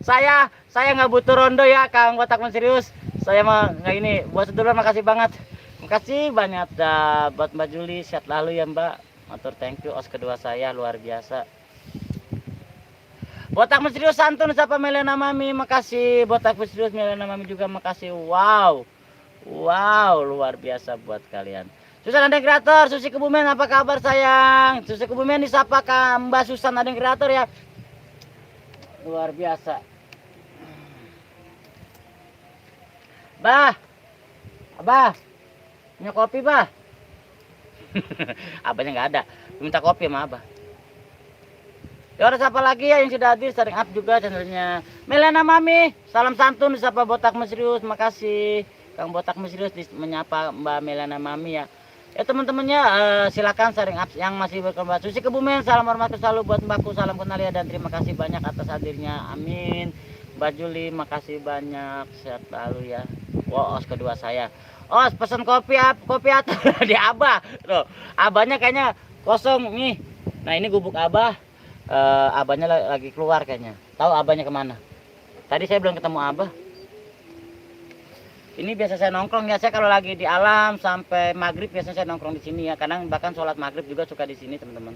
saya nggak butuh rondo ya Kang, Botak serius. Saya mah nggak ini, buat sedulur makasih banget. Makasih banyak buat Mbak Juli, sehat lalu ya Mbak. Matur thank you, os kedua saya luar biasa. Botak misterius santun siapa Melena Mami, makasih. Botak misterius Melena Mami juga makasih. Wow, wow luar biasa buat kalian. Susan Aden Kreator, Susi Kebumen, apa kabar sayang? Susi Kebumen disapa Mbak Susan Aden Kreator ya. Luar biasa. Bah, Abah, punya kopi bah? Abahnya nggak ada, minta kopi sama Abah. Ya, ada siapa lagi ya yang sudah hadir, sering up juga channelnya Melena Mami. Salam santun disapa Botak Misterius, makasih Kang Botak Misterius menyapa Mbak Melena Mami ya. Ya teman-temannya silakan sharing up yang masih berkembang. Susi Kebumen, salam hormat selalu buat Mbakku, salam kenal ya, dan terima kasih banyak atas hadirnya, amin. Mbak Juli makasih banyak, sehat selalu ya. Wow, os kedua saya. Os pesan kopi atau di Abah. Tuh, Abahnya kayaknya kosong nih. Nah, ini gubuk Abah. Abahnya lagi keluar kayaknya. Tahu abahnya kemana? Tadi saya belum ketemu Abah. Ini biasa saya nongkrong ya. Saya kalau lagi di alam sampai maghrib biasanya saya nongkrong di sini ya. Kadang bahkan sholat maghrib juga suka di sini teman-teman.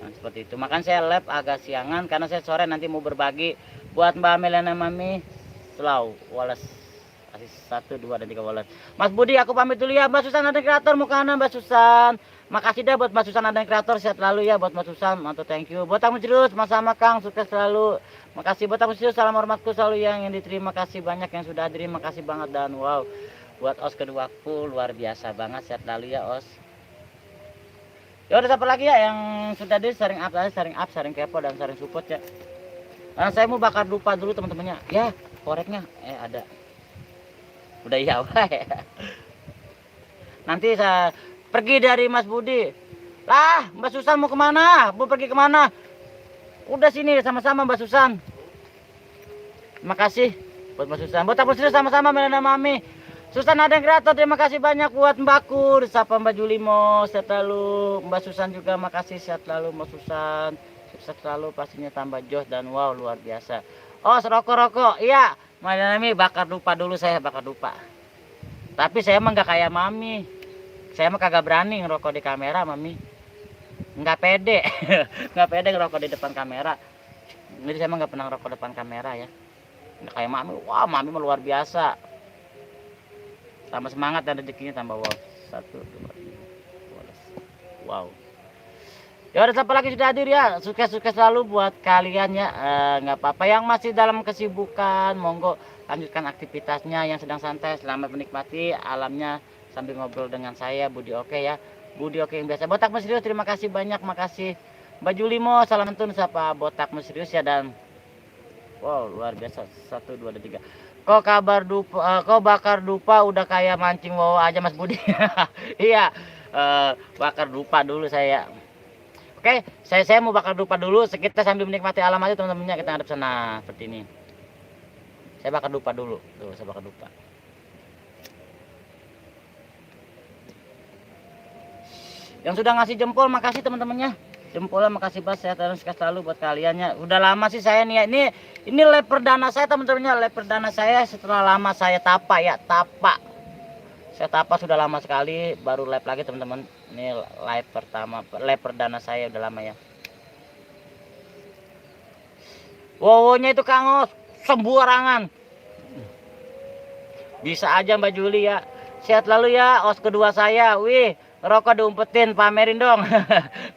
Nah, seperti itu. Makan saya live agak siangan karena saya sore nanti mau berbagi buat Mbak Melena Mami Selau Wallace. Kasih 1, 2 dan 3 Wallace. Mas Budi aku pamit dulu ya. Mbak Susan ada kreator muka kanan Mbak Susan. Makasih dah buat Mbak Susan ada kreator, sehat selalu ya buat Mbak Susan. Mantap, thank you. Buat kamu terus sama-sama Kang, sukses selalu. Makasih buat kamu serius, salam hormatku selalu yang diterima kasih banyak yang sudah hadir, makasih banget dan wow. Buat Os keduaku luar biasa banget, sehat selalu ya Os. Ya udah siapa lagi ya yang sudah hadir, sharing up, sharing kepo dan sharing support ya. Nah, saya mau bakar dupa dulu teman-temannya. Ya, koreknya ada. Udah iya wae. Nanti saya pergi dari Mas Budi. Lah, Mbak Susan mau kemana? Mau pergi kemana? Udah sini sama-sama Mbak Susan. Terima kasih buat Mbak Susan. Buat aku serius sama-sama Melena Mami. Susan ada yang kreator, terima kasih banyak buat Mbakku. Sapa Mbak Julimo, sehat selalu. Mbak Susan juga makasih, sehat selalu Mbak Susan. Sukses selalu pastinya tambah jos dan wow luar biasa. Oh, rokok-rokok. Iya, Melena Mami bakar dupa dulu, saya bakar dupa. Tapi saya emang gak kayak Mami. Saya mah kagak berani ngerokok di kamera Mami. Nggak pede. Nggak pede ngerokok di depan kamera. Jadi saya mah nggak pernah ngerokok depan kamera ya. Nggak kayak Mami. Wah, Mami mah luar biasa. Tambah semangat dan rezekinya tambah wow. 1, 2, 3. Wow. Ya udah siapa lagi sudah hadir ya. Sukses-sukses selalu buat kalian ya. Nggak apa-apa yang masih dalam kesibukan, monggo lanjutkan aktivitasnya. Yang sedang santai selamat menikmati alamnya sambil ngobrol dengan saya Budi Oke ya. Budi Oke yang biasa. Botak Misterius terima kasih banyak, makasih Mbak Julimo, salam tun sapa Botak Misterius ya dan wow luar biasa 1, 2 dan 3. Kok kabar dupa, kok bakar dupa udah kayak mancing wow aja Mas Budi. Iya, bakar dupa dulu saya. Oke, saya mau bakar dupa dulu, kita sambil menikmati alam aja teman-temannya, kita ngadep sana seperti ini. Saya bakar dupa dulu, tuh saya bakar dupa. Yang sudah ngasih jempol makasih teman-temannya. Jempolnya makasih banget, sehat dan sukses selalu buat kalian ya. Udah lama sih saya nih ya. Ini live perdana saya teman-temannya, live perdana saya setelah lama saya tapa ya, tapa. Saya tapa sudah lama sekali, baru live lagi teman-teman. Ini live pertama, live perdana saya udah lama ya. Wowonya itu Kang Os, sembarangan. Bisa aja Mbak Juli ya. Sehat lalu ya, Os kedua saya. Wih, rokok diumpetin, pamerin dong.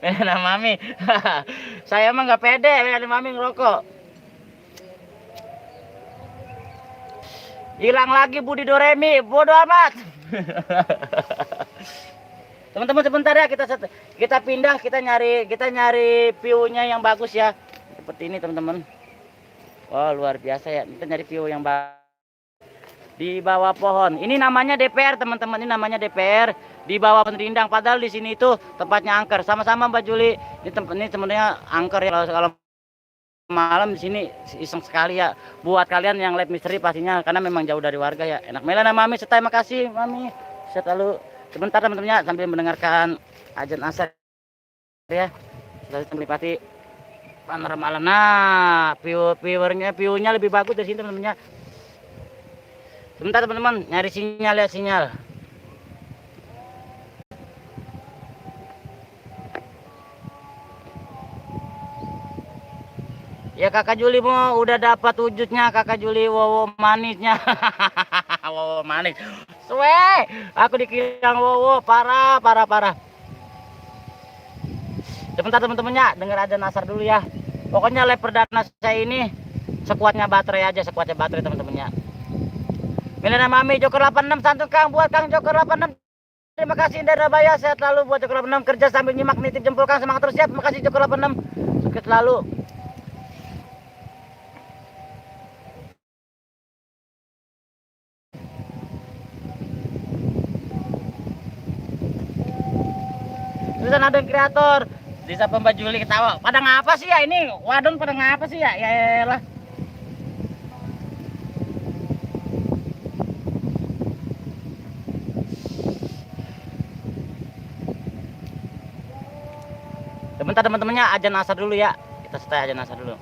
Melena Mami. Saya emang nggak pede Melena Mami ngerokok. Hilang lagi Budi Doremi, bodoh amat. Teman-teman sebentar ya, kita pindah, kita nyari view-nya yang bagus ya. Seperti ini teman-teman. Wah, luar biasa ya. Kita nyari view yang bagus. Di bawah pohon. Ini namanya DPR teman-teman, ini namanya DPR di bawah pohon rindang. Padahal di sini itu tempatnya angker. Sama-sama Mbak Juli. Ini sebenarnya angker ya. Kalau malam di sini iseng sekali ya. Buat kalian yang live misteri pastinya karena memang jauh dari warga ya. Enak. Melena Mami, setai makasih Mami. Sehat lalu. Sebentar teman-temannya sambil mendengarkan azan asar ya. Kita menikmati panorama alam. Nah, view-nya lebih bagus dari sini teman-temannya. Sebentar teman-teman, nyari sinyal ya, sinyal. Ya Kakak Juli mau udah dapat wujudnya Kakak Juli, wowo manisnya. Wowo manis. Suwe, aku dikirang wowo, parah. Sebentar teman-temannya, dengar aja nasar dulu ya. Pokoknya live perdana saya ini sekuatnya baterai aja, sekuatnya baterai teman-temannya. Melena Mami, Joker 86, santun Kang buat Kang Joker 86. Terima kasih Indra Baya, sehat selalu buat Joker 86, kerja sambil nyimak nitip jempol Kang, semangat terus ya. Terima kasih Joker 86. Sukses selalu. Terus ada kreator. Desa Mbak Juli ketawa. Pada ngapa sih ya ini? Wadon pada ngapa sih ya? Ya lah. Sebentar teman-temannya, azan asar dulu ya. Kita stay azan asar dulu.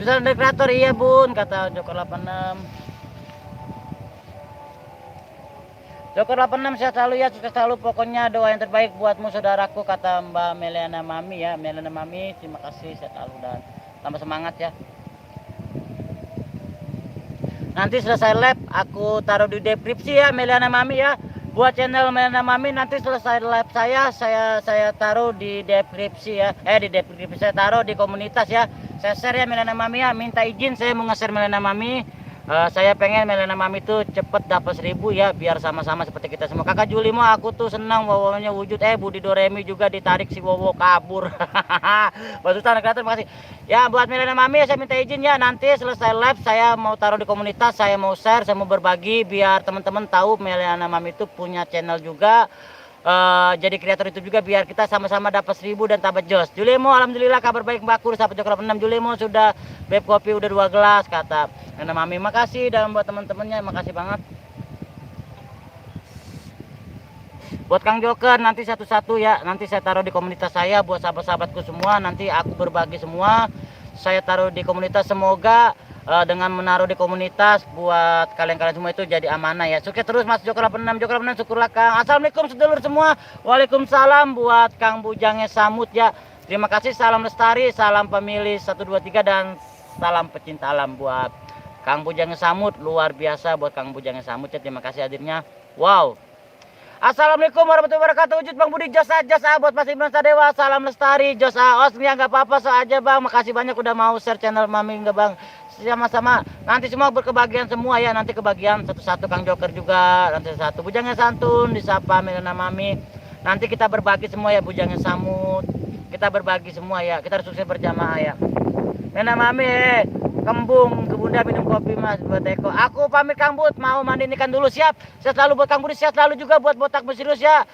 Susah ada kreator, iya bun, kata Joker 86. Joker 86 sehat selalu ya, sukses selalu, pokoknya doa yang terbaik buatmu saudaraku, kata Mbak Meliana Mami ya. Meliana Mami, terima kasih, sehat selalu dan tambah semangat ya. Nanti selesai live aku taruh di deskripsi ya Meliana Mami ya. Buat channel Meliana Mami nanti selesai live saya taruh di deskripsi ya. Di deskripsi saya taruh di komunitas ya. Saya share ya Meliana Mami ya. Minta izin saya mau nge-share Meliana Mami. Saya pengen Meliana Mami itu cepet dapat 1000 ya, biar sama-sama seperti kita semua. Kakak Juli mah aku tuh senang Wowonya wujud. Budi Doremi juga ditarik si Wowo kabur. Bang Sultan terima kasih. Ya buat Meliana Mami saya minta izin ya, nanti selesai live saya mau taruh di komunitas, saya mau share, saya mau berbagi biar teman-teman tahu Meliana Mami itu punya channel juga. Jadi kreator itu juga biar kita sama-sama dapat 1000 dan tambah jos. Julimo alhamdulillah kabar baik Mbakku, sampai Joker 6 Julimo sudah beb kopi udah 2 gelas, kata Nana Mami. Makasih, dan buat teman-temannya makasih banget. Buat Kang Joker nanti satu-satu ya, nanti saya taruh di komunitas saya buat sahabat-sahabatku semua, nanti aku berbagi semua. Saya taruh di komunitas, semoga dengan menaruh di komunitas buat kalian-kalian semua itu jadi amanah ya. Sukses terus Mas Joker 86, Joker 86, syukurlah Kang. Assalamualaikum sedulur semua. Waalaikumsalam buat Kang Bujangnya Samut ya. Terima kasih, salam lestari, salam pemilih 123 dan salam pecinta alam buat Kang Bujangnya Samut. Luar biasa buat Kang Bujangnya Samut ya. Terima kasih hadirnya. Wow. Assalamualaikum warahmatullahi wabarakatuh. Wujud Bang Budi, jos buat Mas Imran Sadewa, salam lestari, jos osnya nggak apa-apa so aja Bang. Makasih banyak udah mau share channel Mami nggak Bang. Sama-sama, nanti semua berkebagian semua ya, nanti kebagian satu-satu. Kang Joker juga nanti satu. Bujangnya Santun disapa Meliana Mami, nanti kita berbagi semua ya. Bujangnya Samut kita berbagi semua ya, kita harus sukses berjamaah ya. Meliana Mami kembung ke Bunda minum kopi Mas buat Eko. Aku pamit Kang Bud, mau mandi ikan dulu, siap. Sehat selalu buat Kang Budi, sehat selalu juga buat botak Mesirus ya.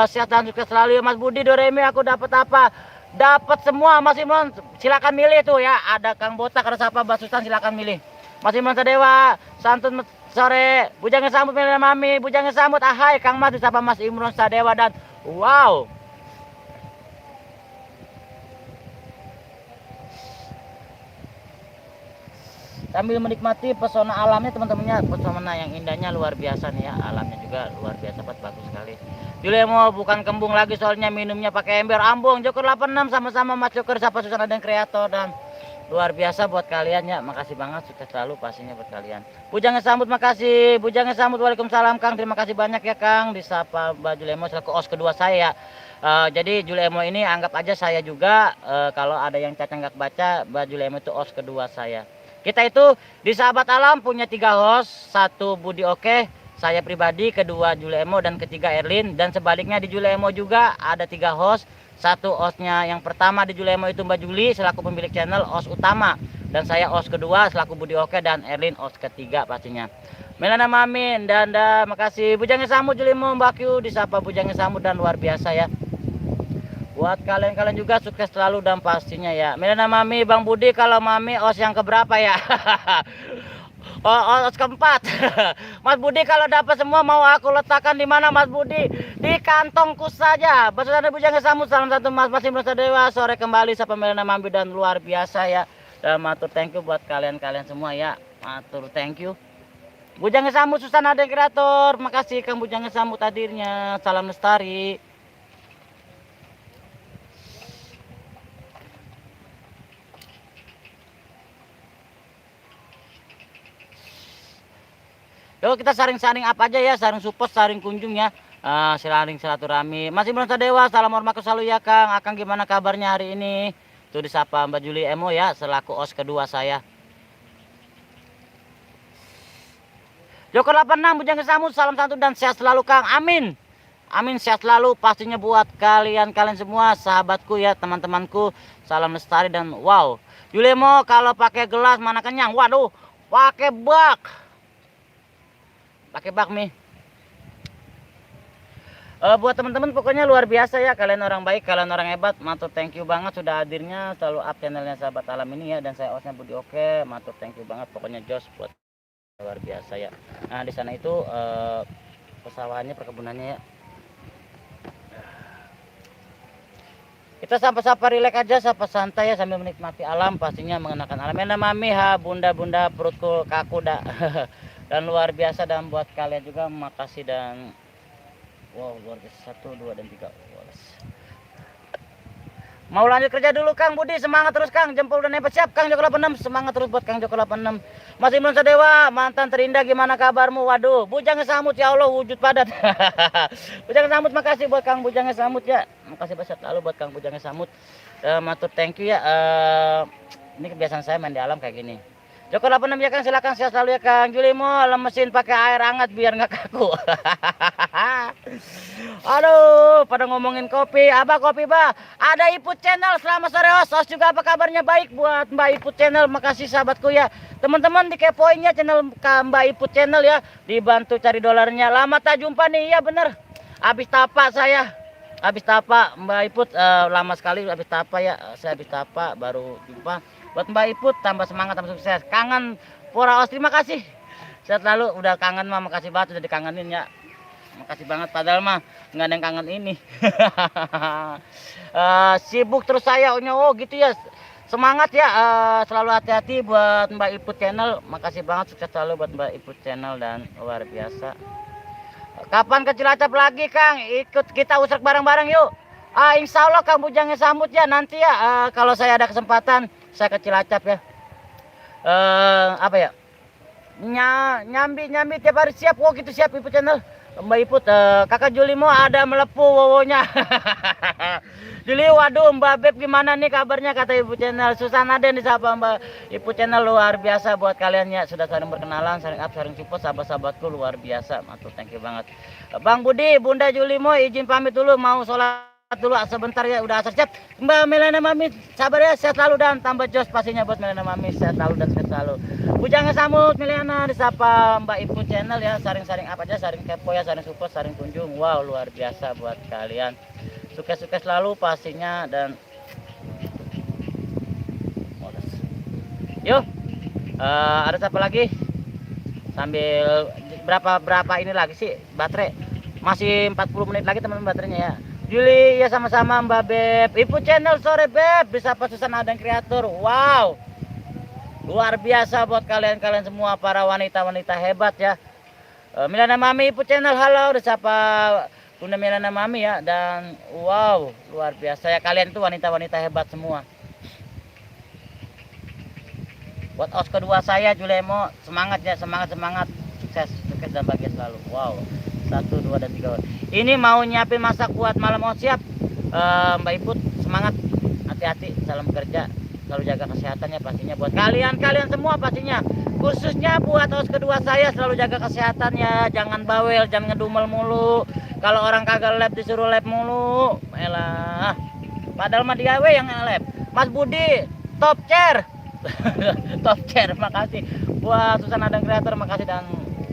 Sehat dan sukses selalu ya Mas Budi Doremi. Aku dapat apa? Dapat semua Mas Imron, silakan milih tuh ya. Ada Kang Botak, ada siapa Mbak Susan, silakan milih. Mas Imron Sadewa, Santun sore, Bujangnya Sambut Meliana Mami, Bujangnya Sambut ahai Kang Mas, disapa Mas Imron Sadewa dan wow. Sambil menikmati pesona alamnya teman-temannya, pesona yang indahnya luar biasa nih ya, alamnya juga luar biasa banget, bagus sekali. Julemo bukan kembung lagi soalnya minumnya pakai ember. Ambung Joker 86 sama-sama Mas Joker, siapa Susana dan kreator, dan luar biasa buat kalian ya. Makasih banget, sukses selalu pastinya buat kalian. Bujangnya Sambut makasih, Bujangnya Sambut waalaikumsalam Kang, terima kasih banyak ya Kang, disapa Mbak Julemo selaku os kedua saya. Jadi Julemo ini anggap aja saya juga, kalau ada yang caca nggak baca, Mbak Julemo itu os kedua saya. Kita itu di Sahabat Alam punya 3 host, 1 Budi Oke, saya pribadi, kedua Julemo, dan ketiga Erlin. Dan sebaliknya di Julemo juga ada 3 host, 1 hostnya yang pertama di Julemo itu Mbak Juli selaku pemilik channel, host utama, dan saya host kedua selaku Budi Oke, dan Erlin host ketiga pastinya. Meliana Mami, Danda, makasih. Bujangnya Samut Julemo, Mbak Q disapa Bujangnya Samut, dan luar biasa ya. Buat kalian-kalian juga sukses selalu dan pastinya ya. Meliana Mami, Bang Budi, kalau Mami os yang keberapa ya? Os keempat. Mas Budi kalau dapat semua mau aku letakkan di mana Mas Budi? Di kantongku saja. Saudara Bujangnya Samut, salam satu Mas Mas Imron Sadewa, sore kembali sapa Meliana Mami, dan luar biasa ya. Dan matur thank you buat kalian-kalian semua ya. Matur thank you. Bujangnya Samut, Susana ada kreator. Makasih Kang Bujangnya Samut hadirnya. Salam lestari. Yuk kita saring-saring apa aja ya, saring support, saring kunjung ya, saring silaturahmi. Masih Imron Sadewa, salam hormat selalu ya Kang. Akang gimana kabarnya hari ini? Tuh disapa Mbak Juli Emo ya, selaku os kedua saya. Joker 86 Bujangnya Samut, salam satu dan sehat selalu Kang. Amin. Amin, sehat selalu pastinya buat kalian semua, sahabatku ya, teman-temanku. Salam lestari dan wow. Julemo kalau pakai gelas mana kenyang? Waduh, pakai bak. Pakai bakmi. Buat teman-teman pokoknya luar biasa ya, kalian orang baik, kalian orang hebat. Matur thank you banget sudah hadirnya, selalu up channelnya Sahabat Alam ini ya, dan saya osnya Budi Oke. Matur thank you banget pokoknya, jos buat luar biasa ya. Nah di sana itu pesawahannya, perkebunannya ya. Kita sapa-sapa rileks aja, sapa santai ya sambil menikmati alam, pastinya mengenakan alam. Enak mami ha, bunda-bunda perutku kaku dah. Dan luar biasa, dan buat kalian juga makasih dan wow luar biasa. 1, 2 dan 3. Mau lanjut kerja dulu Kang Budi, semangat terus Kang, jempol udah nempel siap Kang Joko 86, semangat terus buat Kang Joko 86. Mas Imron Sadewa, mantan terindah gimana kabarmu? Waduh, Bujang Samut ya Allah wujud padat. Bujang Samut makasih buat Kang Bujang Samut ya. Makasih besar lalu buat Kang Bujang Samut. Matur thank you ya. Ini kebiasaan saya main di alam kayak gini. Joko 86 ya Kang, silakan sehat selalu ya Kang. Juli mau lemesin pakai air hangat biar nggak kaku. Aduh, pada ngomongin kopi, Abah kopi bah. Ada Iput Channel, selamat sore Os juga apa kabarnya? Baik buat Mbak Iput Channel, makasih sahabatku ya. Teman-teman dikepoinnya channel Mbak Iput Channel ya, dibantu cari dolarnya. Lama tak jumpa nih, iya bener. Habis tapak saya, habis tapak Mbak Iput, lama sekali habis tapak ya. Saya habis tapak baru jumpa. Buat Mbak Iput tambah semangat, tambah sukses. Kangen Pora Os, terima kasih. Sehat lalu, udah kangen mah, makasih banget udah dikangenin ya. Makasih banget, padahal mah nggak ada yang kangen ini. Sibuk terus saya, oh gitu ya. Semangat ya, selalu hati-hati buat Mbak Iput Channel. Makasih banget, sukses selalu buat Mbak Iput Channel dan luar biasa. Kapan ke Cilacap lagi Kang? Ikut kita usrak bareng-bareng yuk. Insya Allah Kang Bujangnya Samut ya nanti ya, kalau saya ada kesempatan saya ke Cilacap ya. Apa ya? Nyambi tiap hari siap. Oh gitu siap Iput Channel. Mbak Iput, kakak Juli mau ada melepuh wowonya. Juli, waduh Mbak Beb gimana nih kabarnya kata Iput Channel. Susana den disapa Mbak Iput Channel, luar biasa buat kalian ya. Sudah saling berkenalan, saling up, saling support, sahabat-sahabatku luar biasa. Matur thank you banget. Bang Budi, Bunda Juli mau izin pamit dulu, mau sholat dulu sebentar ya, udah asar siap. Mbak Melena Mami sabar ya, sehat selalu dan tambah jos pastinya buat Melena Mami, sehat selalu dan sehat selalu. Bujang Samut Melena disapa Mbak Iput Channel ya, saring-saring apa aja, saring kepo ya, saring support, saring kunjung. Wow luar biasa buat kalian, sukses-sukses selalu pastinya. Dan yuk, ada siapa lagi sambil berapa ini lagi sih baterai, masih 40 menit lagi teman-teman baterainya ya. Juli ya sama-sama Mbak Beb. Iput Channel sore Beb, bisa Susana dan kreator. Wow, luar biasa buat kalian semua para wanita-wanita hebat ya. Milana Mami Iput Channel halo, disapa Bunda Milana Mami ya. Dan wow luar biasa ya, kalian itu wanita-wanita hebat semua. Buat os kedua saya Julemo, semangat ya, semangat sukses dan bahagia selalu. Wow, 1, 2 dan 3. Ini mau nyiapin masak buat malam os, siap. Mbak Iput semangat, hati-hati, salam bekerja, selalu jaga kesehatan ya pastinya buat kalian semua pastinya. Khususnya buat os kedua saya, selalu jaga kesehatan ya, jangan bawel, jangan ngedumel mulu. Kalau orang kagak lab disuruh lab mulu, elah. Padahal mah dia yang lab. Mas Budi top chair. Top chair, makasih buat Susana dan kreator, makasih. Dan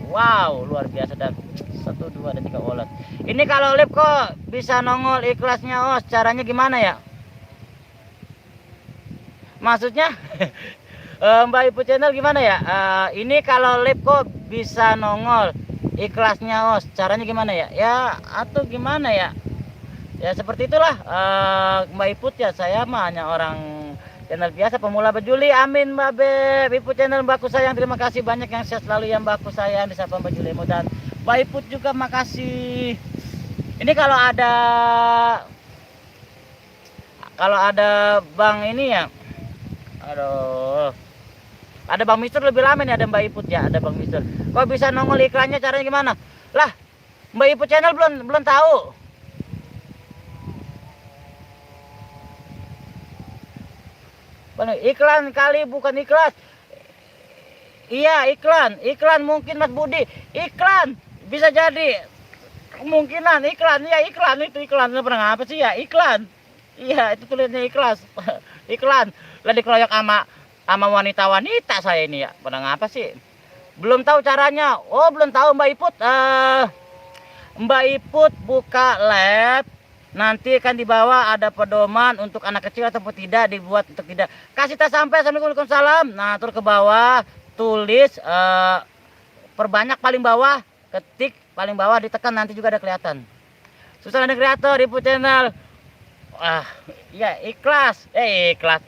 wow luar biasa, dan 1, 2 dan 3 wallet. Ini kalau live kok bisa nongol ikhlasnya os, caranya gimana ya? Maksudnya Mbak Iput Channel gimana ya? Ini kalau live kok bisa nongol ikhlasnya os, caranya gimana ya? Ya atau gimana ya? Ya seperti itulah Mbak Iput ya, saya mah hanya orang channel biasa pemula bejuli. Amin Mbak Beb. Iput Channel Mbakku sayang, terima kasih banyak yang sehat selalu ya Mbakku sayang, disapa Mbak Julimo. Dan Mbak Iput juga makasih. Ini kalau ada Bang ini ya, aduh, ada Bang Mister lebih lama nih, ada Mbak Iput ya, ada Bang Mister. Kok bisa nongol iklannya, caranya gimana? Lah Mbak Iput Channel belum tahu. Iklan kali, bukan ikhlas. Iya iklan mungkin Mas Budi, iklan bisa jadi kemungkinan iklan ya, iklan itu iklan pernah apa sih ya, iklan iya itu tulisnya ikhlas. Iklan lah dikeroyok sama wanita saya ini ya, pernah ngapa sih, belum tahu caranya. Oh belum tahu Mbak Iput. Mbak Iput buka lab, nanti kan di bawah ada pedoman untuk anak kecil ataupun tidak, dibuat untuk tidak. Kasih tas sampai, assalamualaikum salam. Nah terus ke bawah tulis perbanyak paling bawah, ketik paling bawah, ditekan nanti juga ada kelihatan. Susana dan kreator Iput Channel. Ya ikhlas.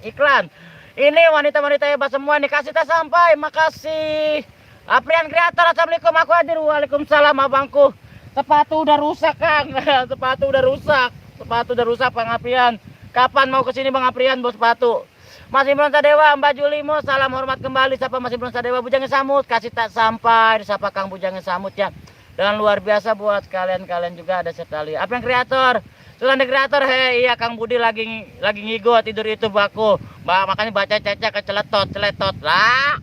Iklan. Ini wanita-wanita hebat semua nih, kasih tas sampai. Makasih. Aprian Kreator, assalamualaikum. Aku hadir. Waalaikumsalam abangku. Sepatu udah rusak Kang. Sepatu udah rusak Bang Aprian. Kapan mau kesini Bang Aprian bos sepatu? Mas Imron Sadewa, Mbak Julimo, salam hormat kembali. Siapa Mas Imron Sadewa, Bujangnya Samut, kasih tak sampai. Siapa Kang Bujangnya Samut ya. Dan luar biasa buat kalian juga ada sekali. Apa yang Kreator? Sudah kreator, iya Kang Budi lagi ngigo tidur itu baku. Makanya baca caca keceletot lah.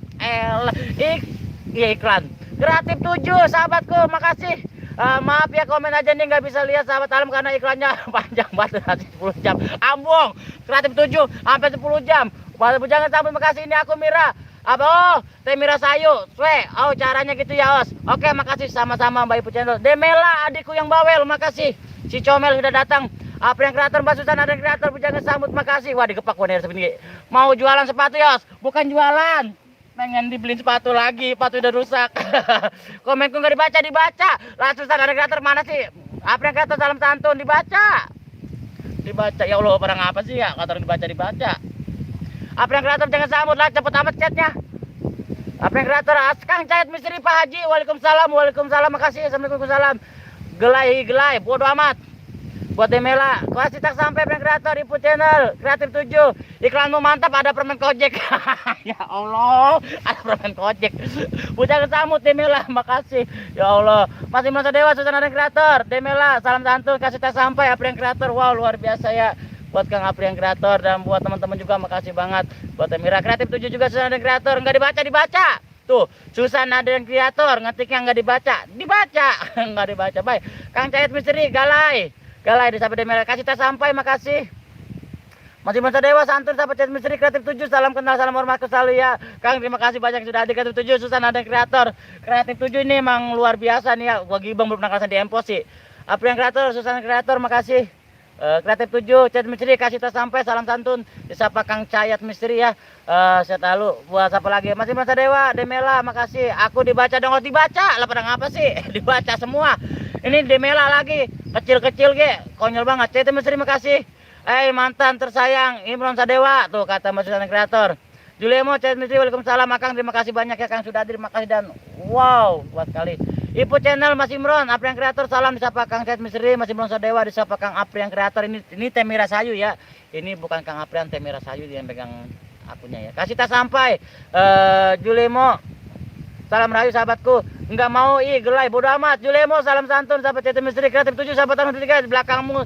Iya iklan. Kreatif 7 sahabatku, makasih. Maaf ya komen aja nih nggak bisa lihat sahabat alam karena iklannya panjang banget 10 jam. Ambong. Kreatif 7 sampai 10 jam. Jangan sampai makasih, ini aku Mira. Teh Mira Sayu. Caranya gitu ya, Os. Oke, makasih sama-sama Mbak Ibu channel. Demela adikku yang bawel, makasih. Si Comel sudah datang. Apa yang kreator Mbak Susan, ada yang kreator Bujangnya Samut, makasih. Wah, digepak wadah segini. Mau jualan sepatu ya, Os? Bukan jualan. Pengen dibeliin sepatu lagi, sepatu udah rusak. Komenku nggak dibaca. Lah Susan, ada kreator mana sih? Apa yang kreator salam santun, dibaca. Ya Allah, barang apa sih ya? Kreator dibaca. Apa yang kreator jangan Samut lah, cepet amat chatnya. Apa yang kreator Kang Cahit Misteri Pak Haji, waalaikumsalam, makasih, assalamualaikum, salam. Gelai, bodo amat. Buat Demela, kasih tak sampai yang kreator Ibu channel Kreatif 7. Iklanmu mantap, ada permen kojek. Ya Allah, ada permen kojek. Bujangnya Samut, Demela, makasih. Ya Allah, masih masa dewa Susan ada kreator. Demela, salam santun, kasih tak sampai apa yang kreator. Wow, luar biasa ya. Buat Kang Apri yang kreator dan buat teman-teman juga makasih banget. Buat Demira Kreatif 7 juga Susan ada kreator, nggak dibaca. Tuh, Susan ada yang kreator, ngetiknya nggak dibaca. Nggak dibaca. Baik, Kang Cahit Misteri, galai di sampai Demira, kasih tak sampai, makasih. Masih masa dewa santun sahabat Cahit Misteri Kreatif 7, salam kenal, salam hormat selalu ya. Kang, terima kasih banyak sudah hadir Kreatif 7. Susan ada yang kreator. Kreatif 7 ini emang luar biasa nih ya. Gua Gibang belum pernah ngerasain di Empos sih. Apa yang kreator, Susan kreator, makasih. Kreatif 7 Cahit Misteri, kasih tak sampai, salam santun disapa Kang Cahit Misteri ya. Saya tahu buat siapa lagi? Masih masa dewa Demela, makasih. Aku dibaca dong, dibaca lah pada ngapa sih? Dibaca semua. Ini Demela lagi kecil konyol banget. Cahit Misteri, makasih. Mantan tersayang Imron Sadewa, tuh kata Mas Susan kreator. Juliemo Cahit Misteri, waalaikumsalam Kang, terima kasih banyak ya Kang sudah hadir, makasih dan wow buat kali. Ibu channel Mas Imron, Apri yang kreator, salam disapa Kang Cahit Misteri, Mas Imron Sadewa, disapa Kang Apri yang kreator. Ini Teh Mira Sayu ya. Ini bukan Kang Aprian, Teh Mira Sayu yang pegang akunnya ya. Kasih tak sampai. Julemo, salam rayu sahabatku. Enggak mau gelai, bodo amat. Julemo, salam santun sahabat Cahit Misteri Kreatif 7, sahabat tahun 3 di belakangmu.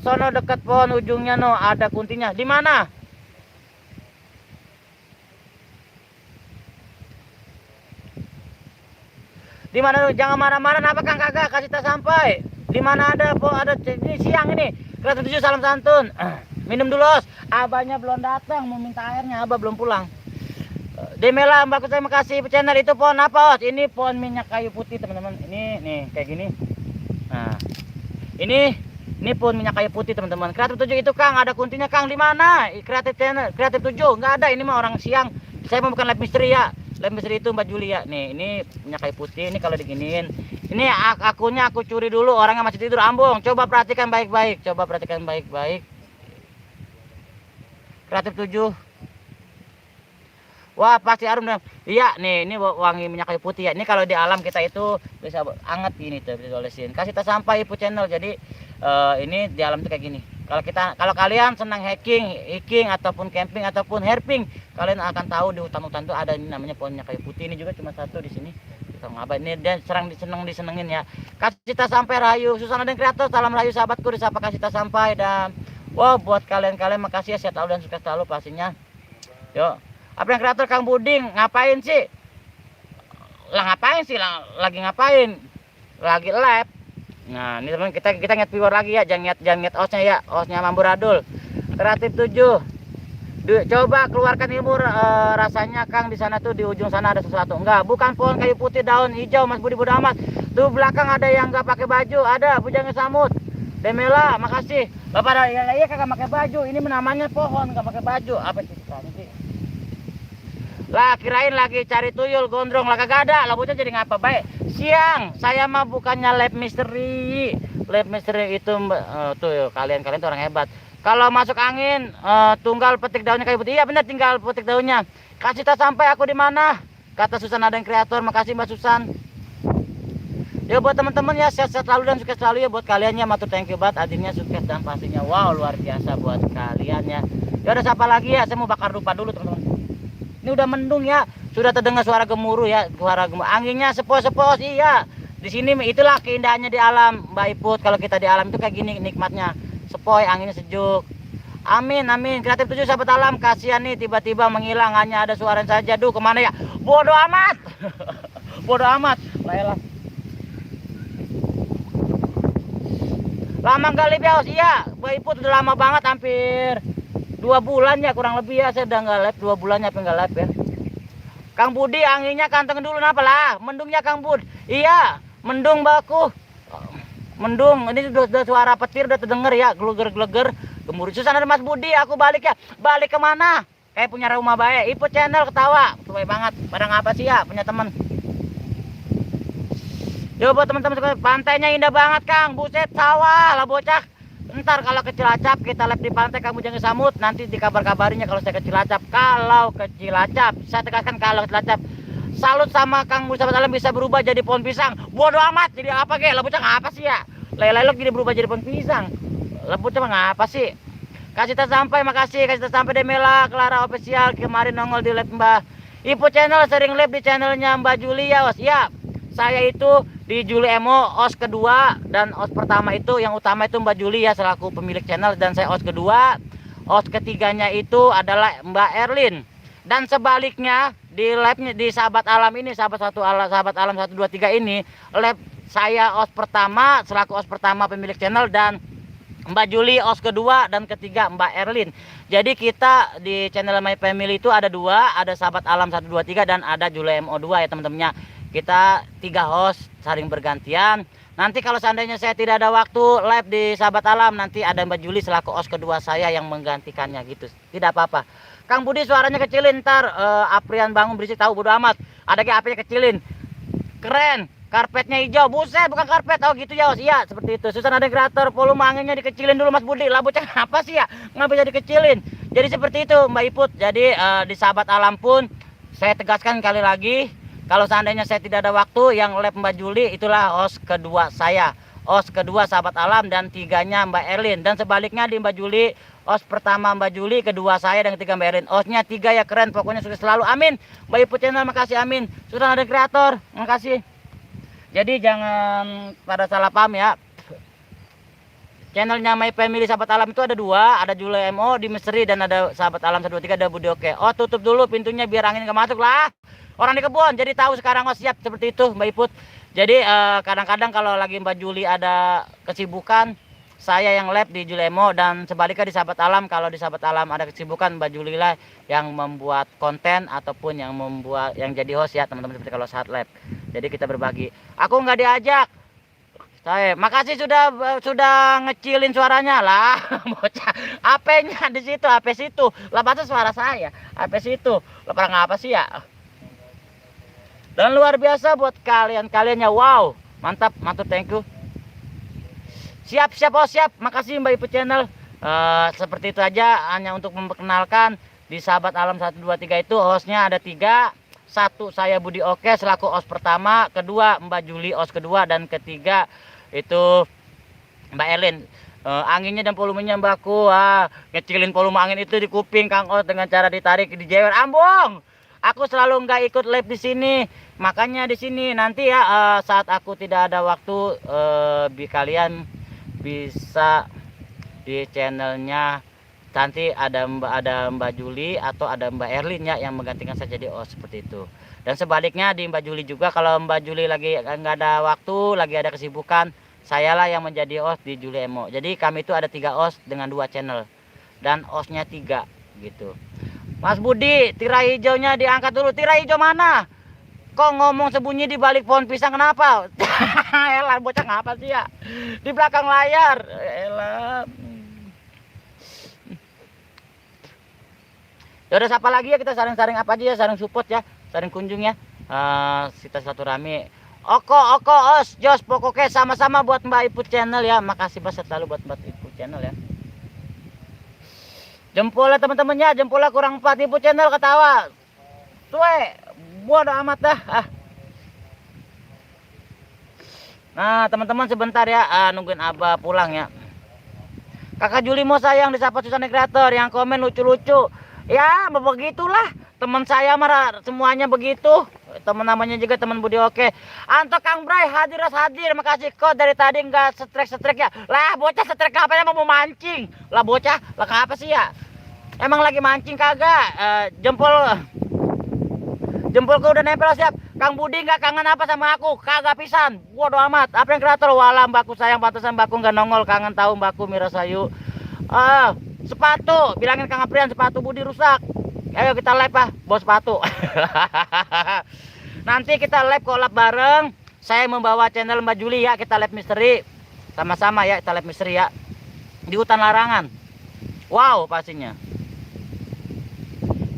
Sono dekat pohon ujungnya ada kuntinya. Di mana? Di mana? Jangan marah-marah, apa Kang kagak kasih tak sampai. Di mana ada ini siang ini. Kreatif 7, salam santun. Minum dulu, Os. Abahnya belum datang, mau minta airnya, Abah belum pulang. Demela, Mbak saya makasih channel. Itu pohon apa, Os? Ini pohon minyak kayu putih, teman-teman. Ini nih kayak gini. Nah. Ini pohon minyak kayu putih, teman-teman. Kreatif 7 itu Kang, ada kuntinya Kang. Di mana? Kreatif channel, Kreatif 7 enggak ada. Ini mah orang siang. Saya mau bukan live misteri ya. Live misteri itu Mbak Juli ya. Nih, ini minyak kayu putih. Ini kalau diginiin. Ini akunnya aku curi dulu, orangnya masih tidur, Ambong. Coba perhatikan baik-baik. Kreatif 7. Wah, pasti harum dong. Iya, nih ini wangi minyak kayu putih ya. Ini kalau di alam kita itu bisa anget gini tuh, bisa olesin. Kasih tak sampai Ibu channel. Jadi ini di alam tuh kayak gini. Kalau kalian senang hiking ataupun camping ataupun herping, kalian akan tahu di hutan-hutan tuh ada ini namanya pohon minyak kayu putih. Ini juga cuma satu di sini. Ini dan disenengin ya. Kasih tak sampai rayu. Susan ada yang kreator, salam rayu sahabatku, disapa kasih tak sampai. Dan wow, buat kalian makasih ya, sehat selalu dan sukses selalu pastinya. Yuk. Apa yang kreator Kang Buding, ngapain sih? Lagi ngapain? Lagi live. Nah, ini teman kita nget viewer lagi ya, jangan nget osnya ya, osnya Mamburadul. Kreatif 7. Coba keluarkan ilmu rasanya Kang, di sana tuh di ujung sana ada sesuatu. Enggak, bukan pohon kayu putih daun hijau Mas Budi, bodo amat. Tuh belakang ada yang enggak pakai baju, ada Bujangnya Samut. Demela, makasih. Bapak ya kagak pakai baju, ini namanya pohon enggak pakai baju. Apa sih? Lah kirain lagi cari tuyul gondrong lah, kagak ada. Lah bocah jadi ngapa baik. siang. Saya mah bukannya lab misteri. Lab misteri itu tuh kalian tuh orang hebat. Kalau masuk angin tunggal petik daunnya kayu putih. Iya benar, tinggal petik daunnya. Kasih tahu sampai aku di mana. Kata Susan ada yang kreator. Makasih Mbak Susan. Ya buat teman-teman ya, sehat-sehat selalu dan sukses selalu ya buat kalian ya. Matur thank you banget, adinnya sukses dan pastinya wow luar biasa buat kalian ya. Ya udah siapa lagi ya, saya mau bakar dupa dulu teman-teman. Ini udah mendung ya, sudah terdengar suara gemuruh ya, suara gemuruh. Anginnya sepos-sepos iya. Di sini itulah keindahannya di alam Mbak Iput. Kalau kita di alam itu kayak gini nikmatnya, sepoi, anginnya sejuk. Amin amin. Kreatif 7 sahabat alam, kasihan nih tiba-tiba menghilang, hanya ada suara saja. Duh kemana ya, bodoh amat. Bodoh amat lah. Lama nggak live ya Os? Iya Mbak Iput udah lama banget, hampir 2 bulan ya kurang lebih ya. Saya udah nggak live 2 bulan ya, nggak live ya. Kang Budi anginnya kantong dulu kenapa lah? Mendungnya Kang Bud. Iya mendung baku. Mendung ini udah suara petir udah terdengar ya, geleger-geleger gemuruh. Susah ada Mas Budi, aku balik ya. Balik kemana? Kayak punya rumah baik. Iput channel ketawa. Baik banget. Padang apa sih ya punya teman. Yo buat teman-teman, pantainya indah banget Kang. Buset sawah lah bocah. Ntar kalau ke Cilacap kita live di pantai, kamu jangan samut. Nanti dikabar-kabarinya kalau saya ke Cilacap. Kalau ke Cilacap, saya tegaskan kalau ke Cilacap. Salut sama Kang Budi sahabat alam bisa berubah jadi pohon pisang. Bodoh amat jadi apa kek? Lah bocah ngapa sih ya? Lelelok jadi berubah jadi pohon pisang. Lah bocah ngapa sih? Kasih tas sampai, makasih. Kasih tas sampai Demela Clara official kemarin nongol di live Mbak Iput channel, sering live di channelnya Mbak Julia Os. Ya, saya itu di Juli Emo os kedua, dan os pertama itu yang utama itu Mbak Juli ya selaku pemilik channel, dan saya os kedua. Os ketiganya itu adalah Mbak Erlin, dan sebaliknya di live-nya di sahabat alam ini, sahabat alam 123 ini live saya os pertama selaku os pertama pemilik channel, dan Mbak Juli os kedua, dan ketiga Mbak Erlin. Jadi kita di channel My Family itu ada 2, ada sahabat alam 123 dan ada Juli Mo 2 ya teman-temannya. Kita 3 host saling bergantian. Nanti kalau seandainya saya tidak ada waktu live di sahabat alam, nanti ada Mbak Juli selaku host kedua saya yang menggantikannya gitu. Tidak apa-apa. Kang Budi suaranya kecilin, ntar Aprian bangun berisik tahu bodo amat. Ada kayak apinya kecilin. Keren. Karpetnya hijau. Buset bukan karpet. Oh gitu ya Os. Iya seperti itu. Susan ada kreator, volume anginnya dikecilin dulu Mas Budi. Lah bocah apa sih ya? Nggak bisa dikecilin. Jadi seperti itu Mbak Iput. Jadi di sahabat alam pun saya tegaskan kali lagi, kalau seandainya saya tidak ada waktu, yang live Mbak Juli itulah host kedua saya. Host kedua sahabat alam, dan 3-nya Mbak Erlin. Dan sebaliknya di Mbak Juli, host pertama Mbak Juli, kedua saya, dan ketiga Mbak Erlin. Hostnya 3 ya, keren. Pokoknya sukses selalu. Amin. Mbak Iput channel makasih, amin. Sudah ada kreator, makasih. Jadi jangan pada salah paham ya. Channelnya My Family sahabat alam itu ada 2, ada Juli MO di Misteri, dan ada sahabat alam 123 ada Budi Oke. Oh tutup dulu pintunya biar angin nggak masuk lah. Orang di kebun jadi tahu sekarang. Oh siap seperti itu Mbak Iput. Jadi kadang-kadang kalau lagi Mbak Juli ada kesibukan, saya yang live di Juli Emo, dan sebaliknya di sahabat alam kalau di sahabat alam ada kesibukan, Mbak Juli lah yang membuat konten ataupun yang jadi host ya teman-teman, seperti kalau saat live. Jadi kita berbagi. Aku nggak diajak. Saya makasih sudah ngecilin suaranya lah. Bocah AP-nya di situ, AP situ. Lah batas suara saya. AP situ. Lah perang apa sih ya? Dan luar biasa buat kalian-kaliannya. Wow, mantap, thank you. Siap, oh siap. Makasih Mbak Iput channel. Seperti itu aja, hanya untuk memperkenalkan di sahabat alam 123 itu hostnya ada 3. 1 saya Budi Oke selaku host pertama, kedua Mbak Juli host kedua, dan ketiga itu Mbak Erlin. Anginnya dan volumenya Mbakku, ngecilin volume angin itu di kuping Kang Os dengan cara ditarik di jewer. Ambung. Aku selalu nggak ikut live di sini, makanya di sini nanti ya saat aku tidak ada waktu, kalian bisa di channelnya nanti ada Mbak Juli atau ada Mbak Erlin ya yang menggantikan saya jadi host seperti itu. Dan sebaliknya di Mbak Juli juga, kalau Mbak Juli lagi nggak ada waktu, lagi ada kesibukan, sayalah yang menjadi host di Juli Emo. Jadi kami itu ada 3 host dengan 2 channel, dan hostnya 3 gitu. Mas Budi, tirai hijaunya diangkat dulu. Tirai hijau mana? Kok ngomong sembunyi di balik pohon pisang, kenapa? Elah, bocah ngapa sih ya? Di belakang layar. Elah. Ya udah siapa lagi ya, kita saring-saring apa aja ya, saring support ya, saring kunjung ya. Kita silaturahmi. Oko, Os, Jos, pokoknya sama-sama buat Mbak Ipu channel ya. Makasih banget selalu buat Mbak Ipu channel ya. Jempolnya teman-temannya, jempolnya kurang 4 Ipu channel ketawa. Tuwe, bodo amat dah. Nah, teman-teman sebentar ya, nungguin Abah pulang ya. Kakak Juli mau sayang disapa Susana Kreator yang komen lucu-lucu. Ya, begitulah. Teman saya marah semuanya begitu. Teman namanya juga teman Budi Oke. Anto Kang Bray hadir. Makasih kok dari tadi nggak setrek ya. Lah bocah setrek apa emang mau mancing? Lah bocah, lah apa sih ya? Emang lagi mancing kagak? Jempolku udah nempel siap. Kang Budi nggak kangen apa sama aku? Kagak pisan. Bodo amat. Apa yang kreator? Walah mbakku sayang pantesan mbakku nggak nongol. Kangen tahu mbakku Mirasayu. Sepatu. Bilangin Kang Aprian sepatu Budi rusak. Ayo kita live bos sepatu. Nanti kita live collab bareng. Saya membawa channel Mbak Juli ya. Kita live misteri. Sama-sama ya kita live misteri ya. Di hutan larangan. Wow pastinya.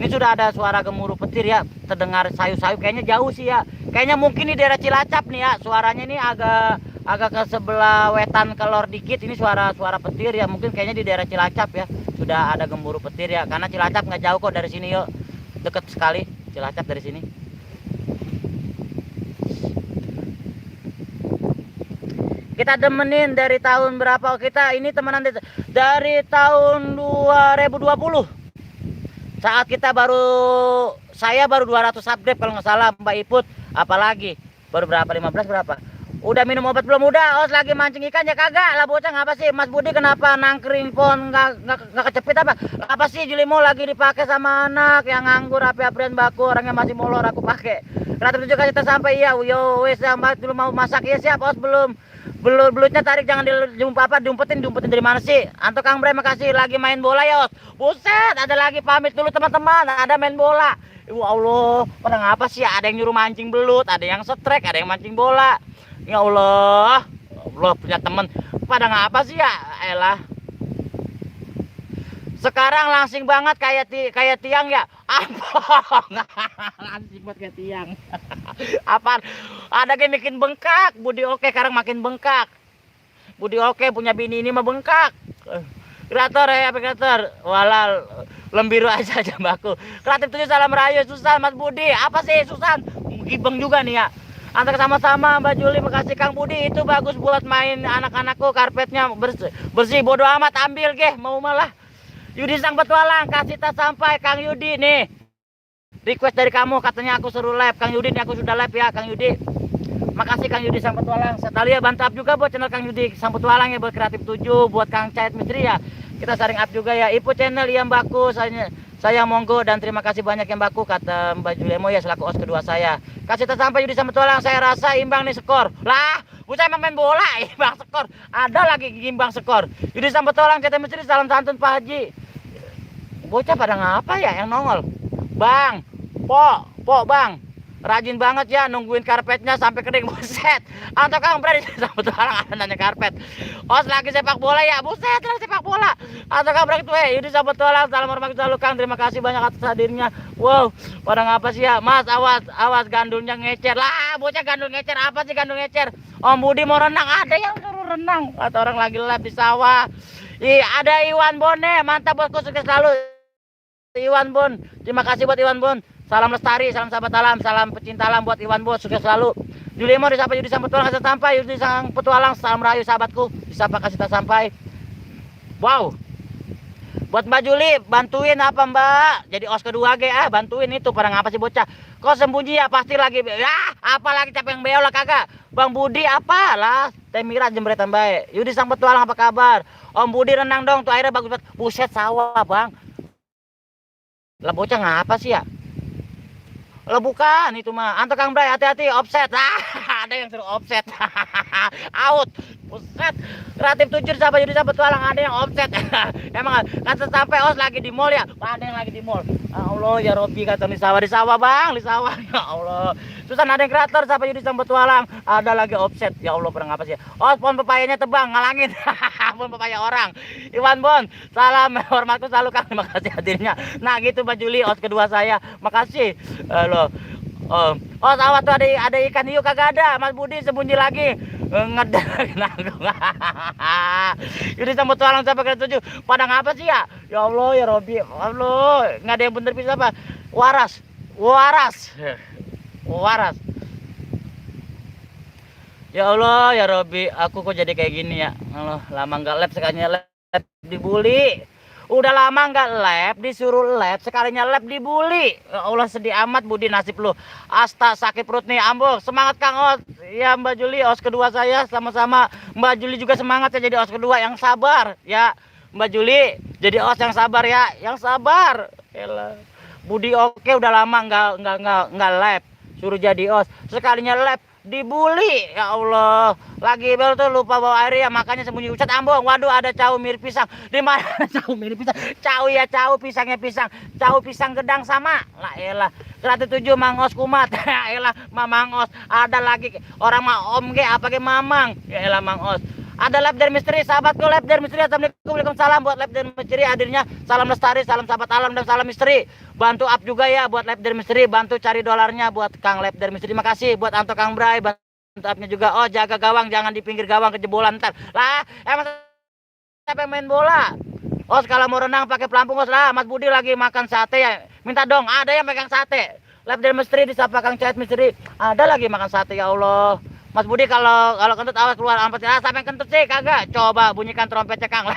Ini sudah ada suara gemuruh petir ya, terdengar sayu-sayu, kayaknya jauh sih ya. Kayaknya mungkin di daerah Cilacap nih ya, suaranya ini agak ke sebelah wetan kelor dikit. Ini suara petir ya, mungkin kayaknya di daerah Cilacap ya. Sudah ada gemuruh petir ya, karena Cilacap nggak jauh kok dari sini yuk. Deket sekali Cilacap dari sini. Kita demenin dari tahun berapa kita ini temenan dari tahun 2020. Saat kita saya baru 200 subscribe kalau nggak salah Mbak Iput, apalagi baru berapa 15 berapa. Udah minum obat belum? Udah. Os lagi mancing ikan ya kagak lah bocah. Ngapa sih Mas Budi kenapa nangkring pon nggak kecepit apa? Apa sih Julimo lagi dipakai sama anak yang nganggur api-apian baku orangnya masih molor aku pakai. Kreatif juga kita sampai ya. Yo wes Mbak dulu mau masak ya siap Os belum. Belutnya tarik jangan diumpetin dari mana sih? Anto Kang Bre makasih lagi main bola ya Os. Buset ada lagi pamit dulu teman-teman ada main bola. Ya Allah pada ngapa sih ada yang nyuruh mancing belut, ada yang setrek, ada yang mancing bola. Ya Allah punya temen pada ngapa sih ya elah. Sekarang langsing banget kayak tiang ya. Apa? Langsing banget kayak tiang. Apaan? Ada yang bikin bengkak. Budi Oke sekarang makin bengkak. Budi Oke punya bini ini mah bengkak. Kreator ya kreator. Walah lembiru aja mbakku. Kreatif 7 salam rayu Susan Mas Budi. Apa sih Susan? Gibeng juga nih ya. Antar sama-sama Mbak Juli makasih Kang Budi itu bagus buat main anak-anakku karpetnya bersih bodo amat ambil mau malah. Yudi sang petualang kasih tas sampai Kang Yudi nih. Request dari kamu katanya aku suruh live. Kang Yudi nih aku sudah live ya Kang Yudi. Makasih Kang Yudi sang petualang. Sekali ya bantu up juga buat channel Kang Yudi sang petualang ya buat kreatif 7 buat Kang Cait Misteri ya. Kita saring up juga ya. Ipu channel yang bagus saya monggo dan terima kasih banyak yang baku kata Mbak Juliemo ya selaku os kedua saya. Kasih tas sampai Yudi sang petualang saya rasa imbang nih skor. Lah, bocah emang main bola imbang skor. Ada lagi imbang skor. Yudi sang petualang Cait Misteri salam santun Pak Haji. Bocah pada ngapa ya yang nongol? Bang, po bang. Rajin banget ya nungguin karpetnya sampai kering buset. Anto Kang Bre sampai orang ada nanya karpet. Os lagi sepak bola ya. Buset lagi sepak bola. Anto Kang Bre itu ini sahabat tolak salam hormat selalu Kang. Terima kasih banyak atas hadirnya. Wow, pada ngapa sih ya? Mas awas gandulnya ngecer. Lah, bocah gandul ngecer apa sih gandul ngecer? Om Budi mau renang ada yang suruh renang. Atau orang lagi live di sawah. Ada Iwan Bone, mantap bosku sukses selalu. Iwan Bon, terima kasih buat Iwan Bon. Salam lestari, salam sahabat alam, salam pecinta alam buat Iwan Bon, sukses selalu. Julimo disapa Yudi sang petualang kasih sampai, Yudi sang petualang salam rayu sahabatku, disapa kasih tak sampai. Wow. Buat Mbak Juli, bantuin apa Mbak? Jadi os kedua bantuin itu pada ngapa sih bocah? Kok sembunyi ya pasti lagi apalagi capek yang beo lah kagak. Bang Budi apalah? Temira jembretan baik. Yudi sang petualang apa kabar? Om Budi renang dong tuh airnya bagus banget. Buset sawah, Bang. Lah bocah ngapa sih ya? Lah bukan itu mah. Anto Kang Bray hati-hati offset. Ada yang suruh offset. Out. Buset. Kreatif 7 sampai jadi sampai tualang ada yang offset. Emang kan sampai os lagi di mall ya. Ada yang lagi di mall. Allah ya Robi kata di sawah Bang, di sawah. Ya Allah. Susan ada yang kreator sampai jadi sampai tualang. Ada lagi offset. Ya Allah pernah ngapa sih? Os pohon pepayanya tebang ngalangin. Pohon pepaya orang. Iwan Bon, salam hormatku selalu Kang. Terima kasih hadirnya. Nah gitu Mbak Juli os kedua saya. Makasih. Loh. Oh sawah tuh ada ikan hiu kagak ada. Mas Budi sembunyi lagi. Ngedek nanggung. Jadi sama tualang sampai ke 7. Pada ngapa sih ya? Ya Allah ya Robi. Allah, nggak ada yang bener bisa apa? Waras. Ya Allah ya Robi, aku kok jadi kayak gini ya. Allah, lama nggak lab sekalinya lab dibully. Udah lama nggak lab, disuruh lab, sekalinya lab dibully. Ya Allah sedih amat Budi nasib lu. Asta sakit perut nih, Ambo. Semangat Kang Os. Ya Mbak Juli, os kedua saya sama-sama. Mbak Juli juga semangat ya jadi os kedua yang sabar ya. Mbak Juli jadi os yang sabar ya, yang sabar. Elah. Budi oke udah lama nggak lab. Suruh jadi os. Sekalinya lab dibully, ya Allah. Lagi baru tuh lupa bawa air ya, makanya sembunyi. Ustad Ambong, waduh ada cau mirip pisang. Di mana cau mirip pisang? Cau ya cau, pisangnya pisang. Cau pisang gedang sama. Lah elah. 107 Mangos kumat. Ya elah, Mamangos. Ada lagi orang mah om ge apa ge Mamang. Ya elah Mangos. Ada lab dari misteri, sahabatku lab dari misteri. Assalamualaikum, waalaikumsalam buat lab dari misteri hadirnya. Salam lestari, salam sahabat alam dan salam misteri. Bantu up juga ya buat lab dari misteri, bantu cari dolarnya buat Kang lab dari misteri. Terima kasih buat Anto Kang Bray, bantu upnya juga. Oh jaga gawang, jangan di pinggir gawang kejebolan ntar. Lah emang siapa yang main bola? Os kalau mau renang pakai pelampung os lah. Mas Budi lagi makan sate ya. Minta dong, ada yang pegang sate. Lab dari misteri disapa Kang Cahit misteri. Ada lagi makan sate ya Allah. Mas Budi kalau kentut awas keluar ampet. Ah, sampai kentut sih kagak. Coba bunyikan trompetnya Kang.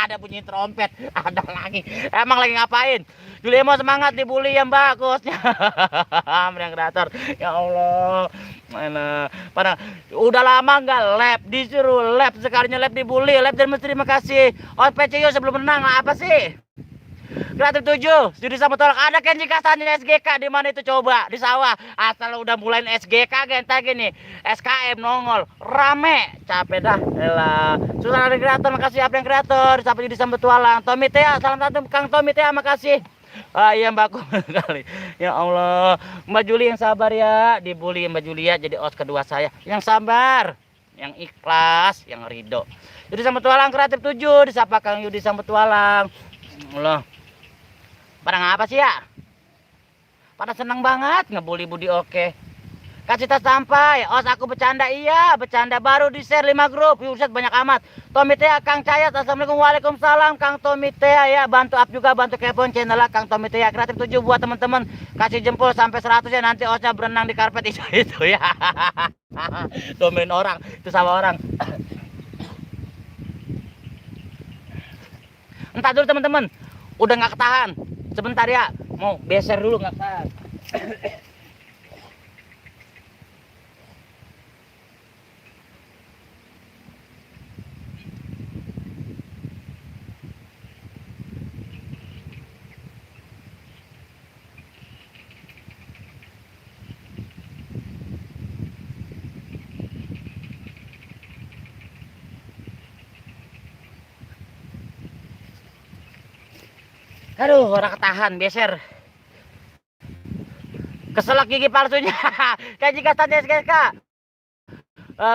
Ada bunyi trompet. Ada lagi. Emang lagi ngapain? Juli mau semangat dibully ya Mbak kosnya. Yang kreator. Ya Allah. Mana? Pada udah lama nggak lab, disuruh lab sekalinya lab dibully. Lab dan mesti terima kasih. Oh PCU sebelum menang apa sih? Kreatif 7, studi sama tolak. Ada Kenji Kasannya SGK di mana itu coba? Di sawah. Asal udah mulain SGK gentar gini. SKM nongol. Rame. Capek dah. Elah. Susah dari kreator, makasih apa yang kreator. Sampai di sambut tualang. Tommy Tea, salam satu Kang Tommy Tea, makasih. Ah iya Mbakku kali. Ya Allah, Mbak Juli yang sabar ya. Dibully Mbak Juli ya jadi os kedua saya. Yang sabar, yang ikhlas, yang ridho. Jadi sambut tualang kreatif 7 disapa Kang Yudi sambut tualang. Allah. Pada ngapa sih ya? Pada seneng banget ngebully Budi oke. Kasih tas sampai. Os aku bercanda iya, bercanda baru di share 5 grup. Yuset banyak amat. Tommy Tea, Kang Cayat, assalamualaikum waalaikumsalam. Kang Tommy Tea ya, bantu up juga, bantu kepon channel lah Kang Tommy Tea. Kreatif 7 buat teman-teman. Kasih jempol sampai 100 ya, nanti osnya berenang di karpet itu ya. Domain orang, itu sama orang. Entar dulu teman-teman. Udah nggak ketahan. Sebentar ya, mau beser dulu nggak ketahan. Aduh, orang ketahan, beser. Keselak gigi palsunya. Kenji Gastanya SGK.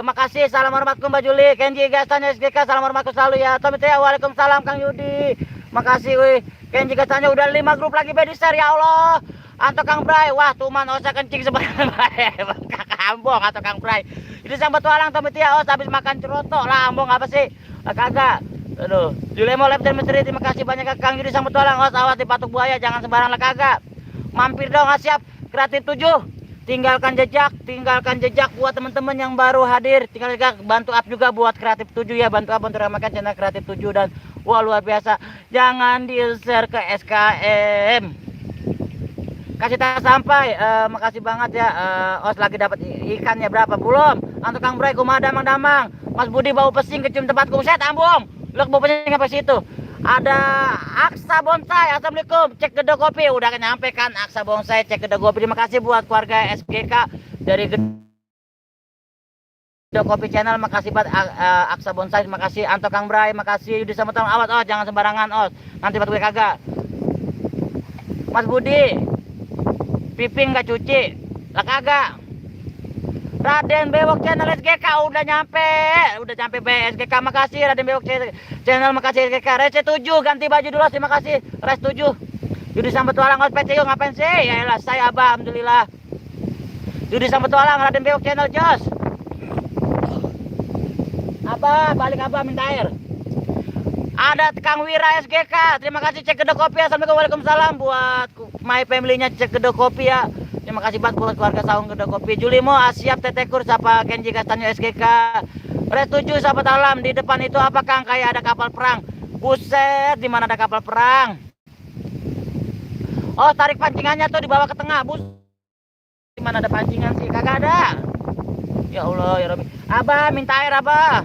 Makasih, salam hormatku Mbak Juli. Kenji Gastanya SGK, salam hormatku selalu ya. Tommy Tea, waalaikumsalam Kang Yudi. Makasih, wih. Kenji Gastanya udah 5 grup lagi di share ya Allah. Anto Kang Bray, wah tuman osa kencing sebenarnya. Kakak Ambong atau Kang Bray. Ini sambat tualang Tommy Tea, os habis makan cerotok lah Ambong apa sih? Kagak. Aduh, Julemo Lab dan Misteri, terima kasih banyak ke Kang Yudi sambut tualang. Os awas di patuk buaya, jangan sembarang lah kagak. Mampir dong, siap. Kreatif 7. Tinggalkan jejak buat teman-teman yang baru hadir. Tinggal jejak, bantu up juga buat Kreatif 7 ya, bantu up untuk ramakan channel Kreatif 7 dan wah luar biasa. Jangan di-share ke SKM. Kasih tas sampai, makasih banget ya. Os lagi dapat ikannya berapa? Belum. Untuk Kang Bray, kumaha damang-damang. Mas Budi bau pesing kecium tempatku. Set Ambong. Lu bau pesing apa situ? Ada Aksa Bonsai, assalamualaikum. Cek Gede Kopi, udah nyampe kan Aksa Bonsai, cek Gede Kopi. Terima kasih buat keluarga SGK dari Gede Kopi channel. Makasih buat Aksa Bonsai, terima kasih. Anto Kang Bray, makasih. Yudi sama tolong awas, jangan sembarangan os. Nanti batu gue kagak. Mas Budi, piping gak cuci? Lah kagak. Raden Bewok channel SGK udah nyampe SGK, makasih Raden Bewok channel, makasih SGK. Rece 7 ganti baju dulu, terima kasih. Res 7 Yudi sambut tualang os PCU ngapain sih? Ya elah saya abah alhamdulillah. Yudi Sang Petualang, Raden Bewok channel Jos. Abah, balik Abah minta air. Ada Kang Wira SGK, terima kasih cek kedai kopi. Assalamualaikum, waalaikumsalam buat my family-nya cek kedai kopi ya. Terima kasih banget buat keluarga Saung kedai kopi. Julimo Asiap Tetekur sapa Kenji Kastanyo SGK. Red 7 sahabat alam, di depan itu apa Kang? Kayak ada kapal perang. Buset, di mana ada kapal perang? Oh, tarik pancingannya tuh dibawa ke tengah, bus. Di mana ada pancingan sih? Kagak ada. Ya Allah, ya Rabbi. Abah minta air Abah.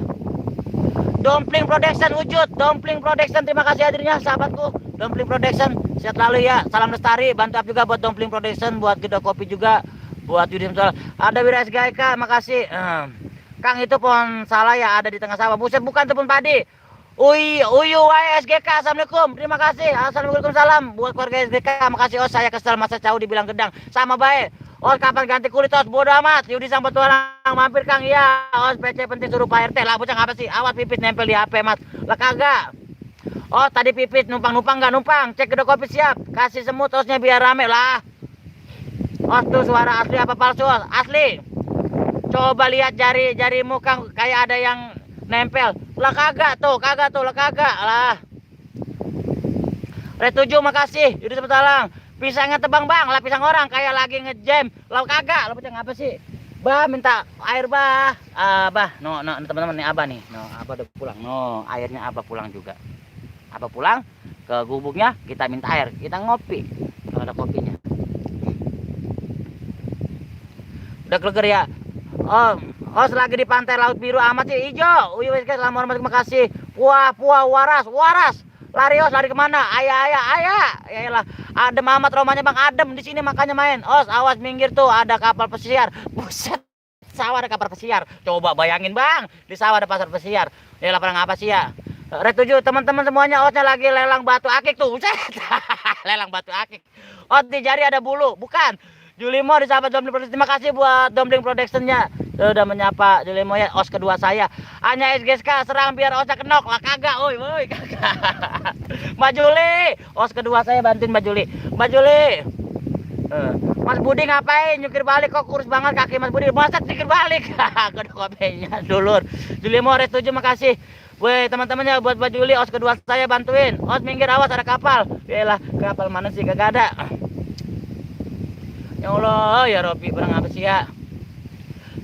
Dumpling Production wujud, Dumpling Production, terima kasih hadirnya sahabatku. Dumpling Production, sehat lalu ya. Salam lestari, bantu up juga buat Dumpling Production, buat kedai kopi juga, buat Yudi Sang Petualang. Ada Wira SGK, makasih. Kang itu pohon salah ya, ada di tengah sawah. Buset, bukan tepung padi. Uyu SGK, assalamualaikum, terima kasih. Assalamualaikum salam buat keluarga SGK, makasih. Oh saya kesel masa jauh dibilang gedang, sama baik. Oh kapan ganti kulit os, bodo amat. Yudi Sang Petualang mampir Kang, iya. Os PC penting suruh Pak RT lah, bocah apa sih? Awas pipit nempel di HP mas, lah kagak. Oh tadi pipit numpang nggak numpang, cek kedai kopi siap. Kasih semut osnya biar rame lah. Os tuh suara asli apa palsu os? Asli. Coba lihat jarimu Kang, kayak ada yang nempel. Lah kagak tuh, lah kagak lah. Red 7 makasih. Yudi Sang Petualang. Pisangnya tebang bang, lah pisang orang kayak lagi ngejam. Lah kagak, lah bocah ngapa sih? Bah minta air bah. Bah, no teman-teman nih Abah nih. No, Abah udah pulang. No, airnya Abah pulang juga. Abah pulang ke gubuknya, kita minta air, kita ngopi. Kalau ada kopinya. Udah kleger ya. Oh, lagi di pantai Laut Biru amat sih hijau. Uyu guys, selamat terima kasih. Puah, waras. Lari kemana? Ayah. Yaelah, adem amat rumahnya Bang, adem di sini makanya main. Os, awas minggir tuh, ada kapal pesiar. Buset, sawah ada kapal pesiar. Coba bayangin Bang, di sawah ada pasar pesiar. Ya lapangan apa sih ya? Red 7 teman-teman semuanya, Osnya lagi lelang batu akik tuh. Buset. Lelang batu akik. Os di jari ada bulu, bukan. Julimo di sahabat Dumpling Production, terima kasih buat Dumpling Production-nya. Udah menyapa Julimo ya, os kedua saya. Hanya SGK serang biar osnya kenok. Lah kagak, woi kagak. Mbak Juli, os kedua saya bantuin Mbak Juli. Mas Budi ngapain nyukir balik kok kurus banget kaki Mas Budi? Masa nyukir balik? Kedua kopenya dulur. Julimo Red 7 makasih. Woi teman-temannya buat Mbak Juli, os kedua saya bantuin. Os minggir awas ada kapal. Yaelah, kapal mana sih kagak ada. Ya Allah, ya Robi, barang apa sih ya?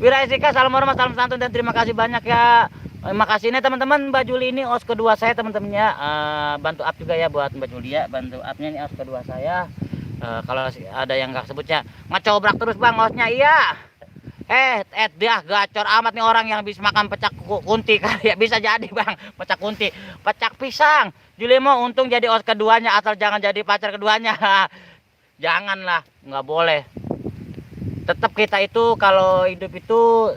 Wira SGK, salam hormat, salam santun dan terima kasih banyak ya. Terima kasih nih teman-teman, Mbak Juli ini os kedua saya teman-temannya. Bantu up juga ya buat Mbak Juli ya, bantu upnya nih os kedua saya. Kalau ada yang nggak sebutnya, ngecobrak terus Bang osnya, iya. Dia gacor amat nih orang yang bisa makan pecak kunti kayak bisa jadi Bang, pecak kunti, pecak pisang. Juli mau untung jadi os keduanya, asal jangan jadi pacar keduanya. Janganlah, nggak boleh. Tetap kita itu kalau hidup itu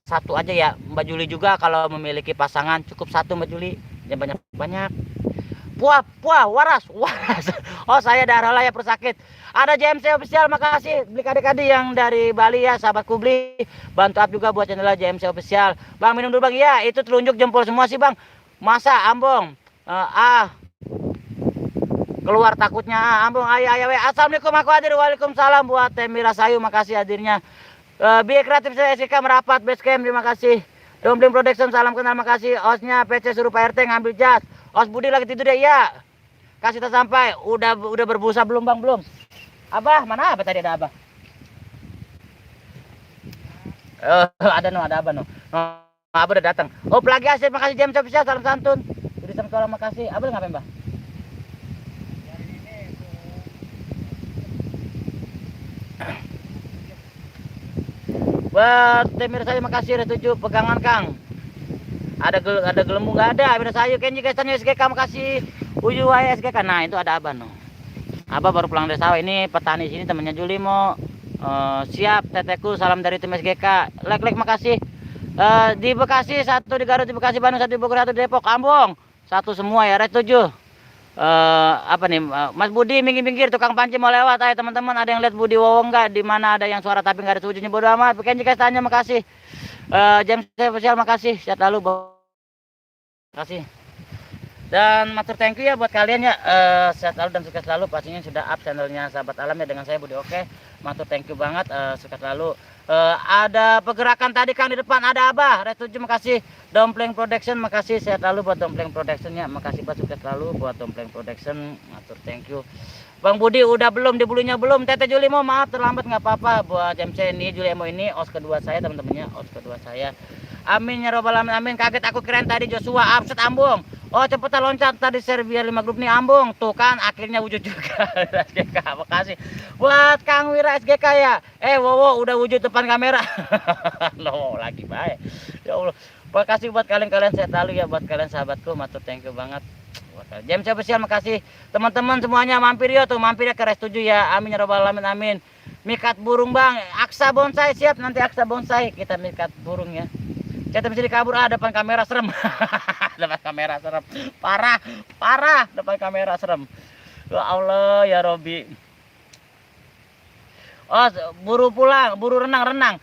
satu aja ya. Mbak Juli juga kalau memiliki pasangan cukup satu Mbak Juli, jangan banyak-banyak. Puah, waras. Oh saya darah layak persakit. Ada JMC official, makasih. Beli adik-adik yang dari Bali ya, sahabatku beli. Bantu up juga buat channel JMC official. Bang minum dulu Bang, ya itu telunjuk jempol semua sih Bang. Masa ambong. Keluar takutnya ambung ayah. Assalamualaikum, aku hadir. Waalaikumsalam buat Temira Sayu, makasih hadirnya. Biar kreatif saya SK merapat basecamp, terima kasih. Dumpling Production, salam kenal, makasih. Osnya PC suruh Pak RT ngambil jas. Os Budi lagi tidur deh, iya. Kasih tas sampai. Udah berbusa belum Bang? Belum. Abah mana? Abah tadi ada Abah. Ada Abah no. Abah udah datang. Oh pelagi asyik, makasih James Official, salam santun. Jadi sama tolong makasih. Abah ngapain Mbah? Buat Temir saya makasih Red 7 pegangan Kang. Ada gelembung nggak ada. Amir Sayu Kenji Kastanyo SGK makasih. Uyu SGK. Nah itu ada Abah no. Abah baru pulang dari sawah, ini petani sini temannya Juli mau siap teteku, salam dari tim SGK. Like makasih. Di Bekasi satu, di Garut, di Bekasi Bandung satu, di Bogor satu, Depok Ambong satu semua ya. Red 7 apa nih Mas Budi minggir tukang panci mau lewat. Ayo teman-teman, ada yang lihat Budi Wowo nggak? Di mana ada yang suara tapi nggak ada wujudnya, bodo amat. Kenji Kastanyo makasih. James Official makasih. Sehat lalu, makasih. Dan matur thank you ya buat kalian ya, sehat selalu dan sukses selalu. Pastinya sudah up channelnya Sahabat Alam ya dengan saya Budi Oke. Matur thank you banget, sukses selalu. Ada pergerakan tadi Kang di depan, ada Abah Red 7, makasih. Dompleng Production, makasih, sehat selalu buat Dompleng Production ya. Makasih buat sukses selalu buat Dompleng Production. Matur thank you. Bang Budi udah belum, di bulunya belum. Tete Juli mau maaf terlambat, nggak apa-apa. Buat MC ini Juli Emo ini os kedua saya teman-temannya, os kedua saya. Amin ya robbal alamin, amin. Kaget aku, keren tadi Joshua upset ambung. Oh cepetan loncat tadi share biar 5 grup nih ambung. Tuh kan akhirnya wujud juga. SGK, makasih. Buat Kang Wira SGK ya. Wowo udah wujud depan kamera. Loh lagi baik. Ya Allah. Makasih buat kalian sehat selalu ya, buat kalian sahabatku. Matur thank you banget. Jam spesial makasih teman-teman semuanya, mampir ya tuh, mampir ya ke Res 7 ya. Amin ya robbal alamin, amin. Mikat burung Bang, aksa bonsai siap, nanti aksa bonsai kita mikat burung ya. Kita bisa dikabur, depan kamera serem. Depan kamera serem. Parah depan kamera serem. Ya Allah ya Robi. Oh, buru pulang, buru renang.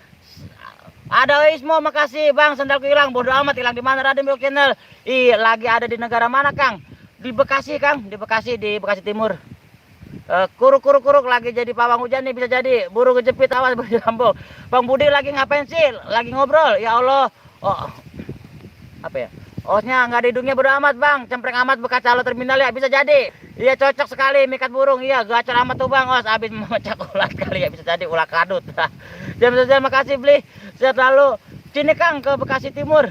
Ada Ismo, makasih Bang, sendalku hilang, bodo amat, hilang di mana Raden Blog Channel? Lagi ada di negara mana Kang? Di Bekasi Kang, di Bekasi Timur. Kuruk lagi jadi pawang hujan nih, bisa jadi buru kejepit, awas berjambung. Bang Budi lagi ngapain sih? Lagi ngobrol. Ya Allah. Oh, apa ya? Osnya nggak ada hidungnya, bodo amat Bang. Cempreng amat bekas calo terminal ya, bisa jadi. Iya cocok sekali mikat burung. Iya gacor amat tuh Bang. Os habis memecah ulat kali ya, bisa jadi ulat kadut. Jam makasih beli. Sehat lalu. Sini Kang ke Bekasi Timur.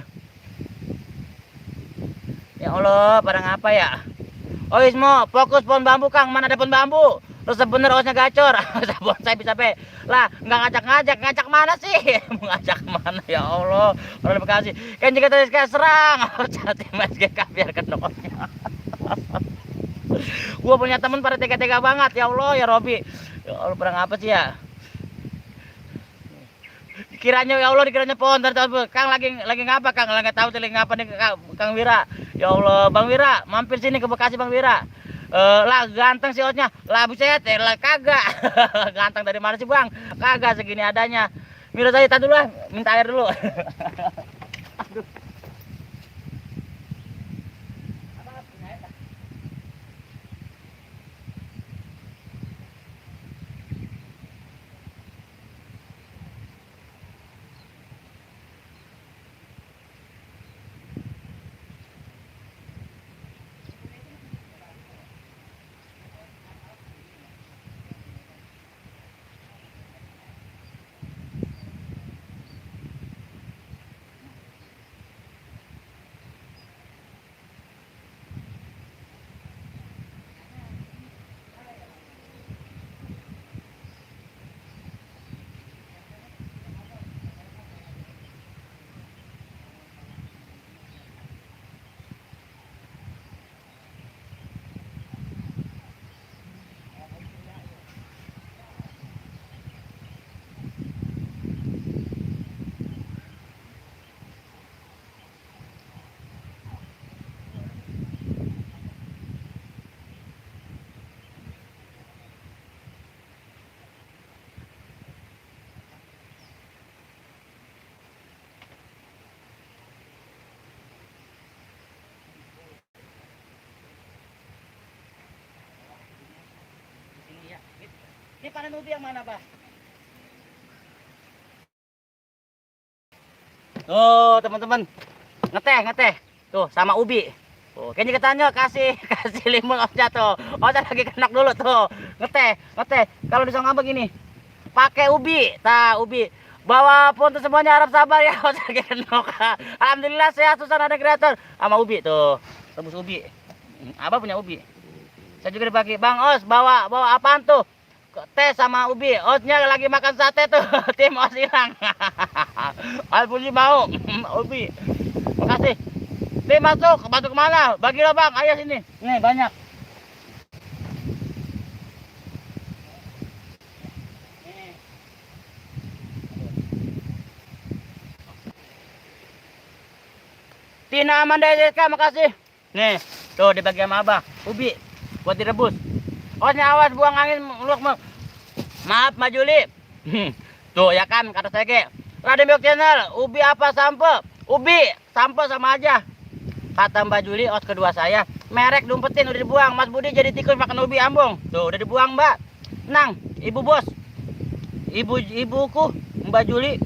Ya Allah, pada ngapa ya? Oh Ismo, fokus pohon bambu Kang. Mana ada pohon bambu? Terus bener osnya gacor. Bonsai bisa pe. Lah, nggak ngajak mana sih? Mau ngajak mana ya Allah? Orang Bekasi. Kan jika tadi kayak serang, cari SGK biar kedoknya. Gua punya temen pada tega-tega banget ya Allah ya Robi. Ya Allah, perang apa sih ya? Kiranya ya Allah, dikiranya pohon Kang lagi ngapa Kang? Lagi tahu lagi ngapa nih Kang Wira. Ya Allah, Bang Wira, mampir sini ke Bekasi Bang Wira. Lah ganteng sih osnya. Lah buset, lah kagak. Ganteng dari mana sih Bang? Kagak, segini adanya. Mira saya tadi dulu lah, minta air dulu. Aduh. Ini panen ubi yang mana, Pak? Tuh, teman-teman. Ngeteh. Tuh, sama ubi. Tuh, kayaknya katanya kasih limun osnya tuh. Osnya lagi kenak dulu tuh. Ngeteh. Kalau di Songambek ini pakai ubi. Ubi. Bawa pun tuh semuanya harap sabar ya. Osnya lagi kenak. Alhamdulillah sehat, susah ada kreator. Sama ubi tuh. Rebus ubi. Abah punya ubi. Saya juga dibagi. Bang Os, bawa apaan tuh? Teh sama ubi. Osnya lagi makan sate tuh. Tim Os hilang. Alpuji mau ubi. Makasih. Tim masuk kemana? Bagilah Bang, ayo sini. Nih banyak. Tina Amanda SK, makasih. Nih, tuh dibagi sama Abah. Ubi buat direbus. Osnya awas buang angin meluk. Maaf Mbak Juli. Tuh ya kan kata saya ke Raden Blog Channel, ubi apa sampo? Ubi sampo sama aja. Kata Mbak Juli os kedua saya. Merek diumpetin udah dibuang. Mas Budi jadi tikus makan ubi ambung. Tuh udah dibuang Mbak. Tenang, Ibu Bos. Ibuku Mbak Juli,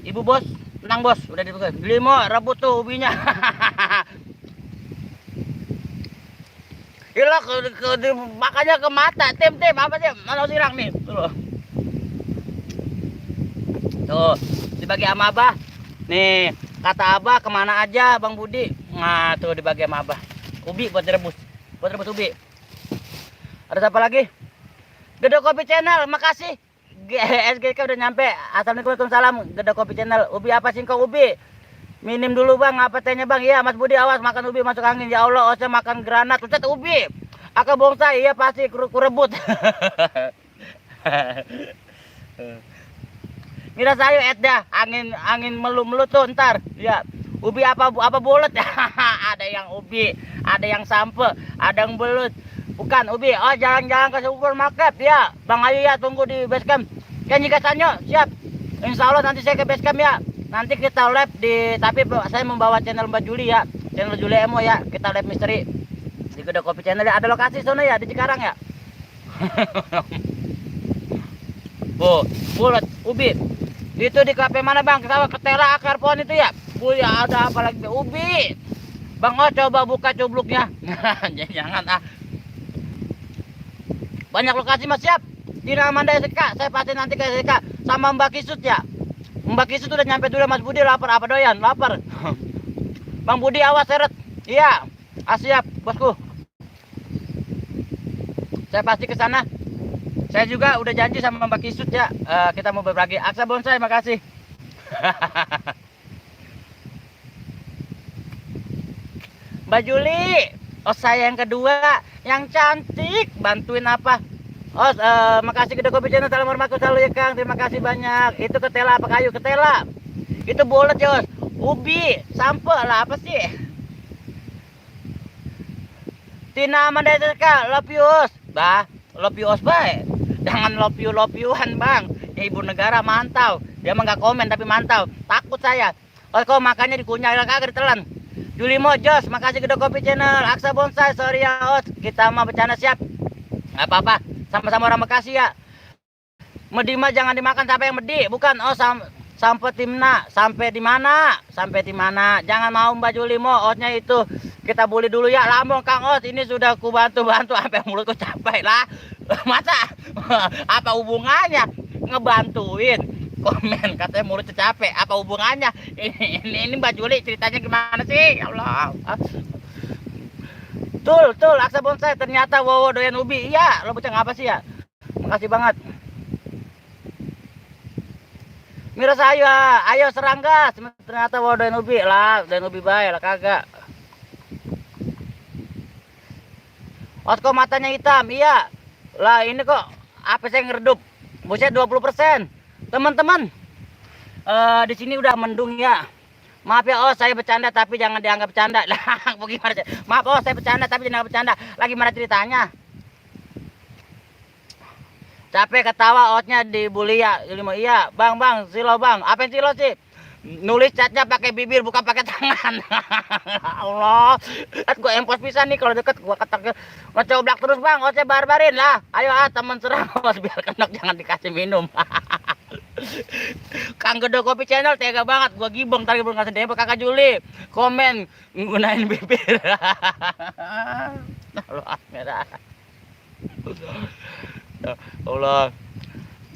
Ibu Bos, tenang Bos, udah dibuang. Limo rebut tuh ubinya. Gila makanya ke mata. Tim apa sih? Mana sirang nih? Tuh dibagi sama Abah. Nih kata Abah kemana aja Bang Budi. Nah tuh dibagi sama Abah. Ubi buat direbus ubi. Ada apa lagi? Gede Kopi Channel, makasih. SGK udah nyampe. Assalamualaikum, waalaikumsalam. Gede Kopi Channel. Ubi apa singkong ubi? Minim dulu Bang, apa tehnya Bang? Iya Mas Budi awas makan ubi masuk angin. Ya Allah, osnya makan granat. Ucet ubi. Aka bonsai, iya pasti kurebut. Mira sayu dah, angin melut tuh ntar. Ya. Ubi apa bulat? Ada yang ubi, ada yang sampe, ada yang belut. Bukan ubi. Oh, jalan-jalan ke supermarket ya. Bang Ayu ya, tunggu di base camp. Kan jika Sanyo, siap. Insya Allah nanti saya ke base camp ya. Nanti kita live tapi saya membawa channel Mbak Juli ya. Channel Juli Emo ya. Kita live misteri di Gede Kopi Channel ya. Ada lokasi sana ya, di Cikarang ya. Oh, bulat ubi. Itu di kafe mana Bang? Kita ketela akar pohon itu ya. Ya ada apa lagi? Ubi. Bang Oh coba buka cubluknya. Jangan ah. Banyak lokasi Mas siap. Di Ramanda SK, saya pasti nanti ke SK sama Mbak Kisut ya. Mbak Kisut udah nyampe dulu Mas Budi lapar apa doyan? Lapar. Bang Budi awas seret. Iya. Siap, Bosku. Saya pasti ke sana. Saya juga udah janji sama Mbak Kisut ya. Kita mau berbagi. Aksa Bonsai makasih. Mbak Juli, saya yang kedua, yang cantik, bantuin apa? Makasih Gede Kopi Channel, salam hormat selalu ya Kang, terima kasih banyak. Itu ketela apa kayu? Ketela. Itu bulat ya, ubi, sampe lah apa sih? Tina Mandaseka, lopius, bah, lopius baik. Jangan lopiuan Bang. Ibu negara mantau, dia mah nggak komen tapi mantau. Takut saya. Kok makannya dikunyah kagak ditelan. Juli Mojos, makasih Gede Kopi Channel. Aksa Bonsai, sorry ya Os, kita mau bercanda siap. Nggak apa-apa, sama-sama orang Bekasi ya. Medi mah jangan dimakan sampai yang medi, bukan. Sampai timna, sampai di mana? Sampai di mana? Jangan mau Mbak Juli mo, Osnya itu kita bully dulu ya. Lambung Kang Os, ini sudah ku bantu sampai mulutku capek lah. Masa? Apa hubungannya ngebantuin? Komen katanya mulut capek, apa hubungannya ini Mbak Juli ceritanya gimana sih ya Allah. Tul Aksa Bonsai ternyata wow doyan ubi. Iya lo bocah ngapa sih ya, makasih banget. Mira saya ayo serangga ternyata wow doyan ubi lah, doyan ubi baik lah kagak. Osko matanya hitam, iya lah ini kok apa saya ngeredup buset 20%. Teman-teman, di sini udah mendung ya. Maaf ya, saya bercanda tapi jangan dianggap bercanda. Lah, bagaimana? Maaf, saya bercanda tapi jangan bercanda. Lagi mana ceritanya? Capek ketawa, Osnya dibully ya. Iya, Bang, silo Bang. Apa yang silo sih? Nulis chatnya pakai bibir bukan pakai tangan. Allah, gue empos pisan nih kalau deket gue ketak ngecoblak terus Bang. Osnya barbarin lah. Ayo teman serang Os biar kenok jangan dikasih minum. Kang Gede Kopi Channel tega banget gua gibeng tadi belum ngasih DM Kakak Juli komen nggunain bibir. Allah merah. Allah.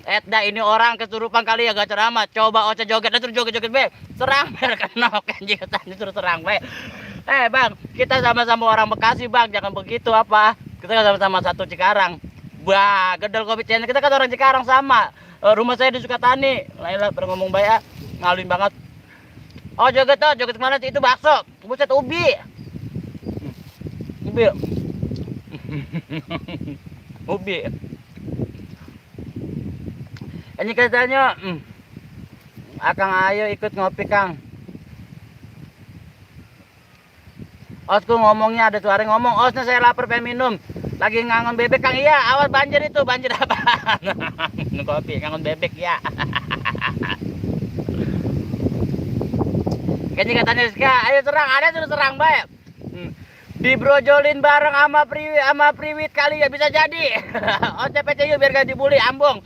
Dah ini orang kesurupan kali ya gak ceramah. Coba Oce joget terus joget be. Serang biar kenok anjing tadi terus serang be. Bang, kita sama-sama orang Bekasi Bang, jangan begitu apa. Kita sama-sama satu Cikarang. Bah, Gede Kopi Channel kita kan orang Cikarang sama. Rumah saya di Sukatani. Lah pernah ngomong baik ngaluin banget. Oh joget kemana sih itu bakso. Buset ubi. Ubi. Ini katanya Akang ayo ikut ngopi Kang. Osku ngomongnya ada suara ngomong. Osnya saya lapar pengen minum. Lagi ngangon bebek Kang. Iya awas banjir itu. Banjir apa? Kopi ngangon bebek ya. Kayaknya katanya Rizka ayo serang. Ada sudah serang baik. Dibrojolin bareng sama Priwit kali ya, bisa jadi. OCP yuk biar gak dibully Ambung.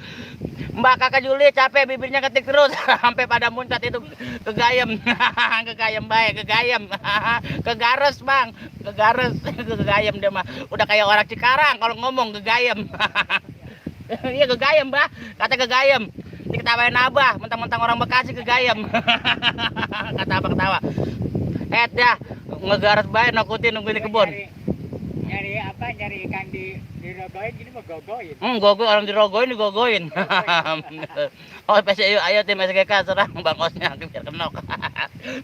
Mbak Kakak Juli capek bibirnya ketik terus sampai pada muncrat itu kegayem. Kegayem baik, kegayem. Kegares, Bang. Kegares, kegayem dia mah. Udah kayak orang Cikarang kalau ngomong kegayem. Iya kegayem, Mbak. Kata kegayem. Diketawain Abah, mentang-mentang orang Bekasi kegayem. Kata Abah ketawa. Dah, ngegares baik nakutin nungguin di kebun. Nyari apa? Nyari ikan dirogoin gini mau gogoin. Gogo orang dirogoin digogoin. Oh, PSI ayo tim SGK serang Bang Osnya biar kenok.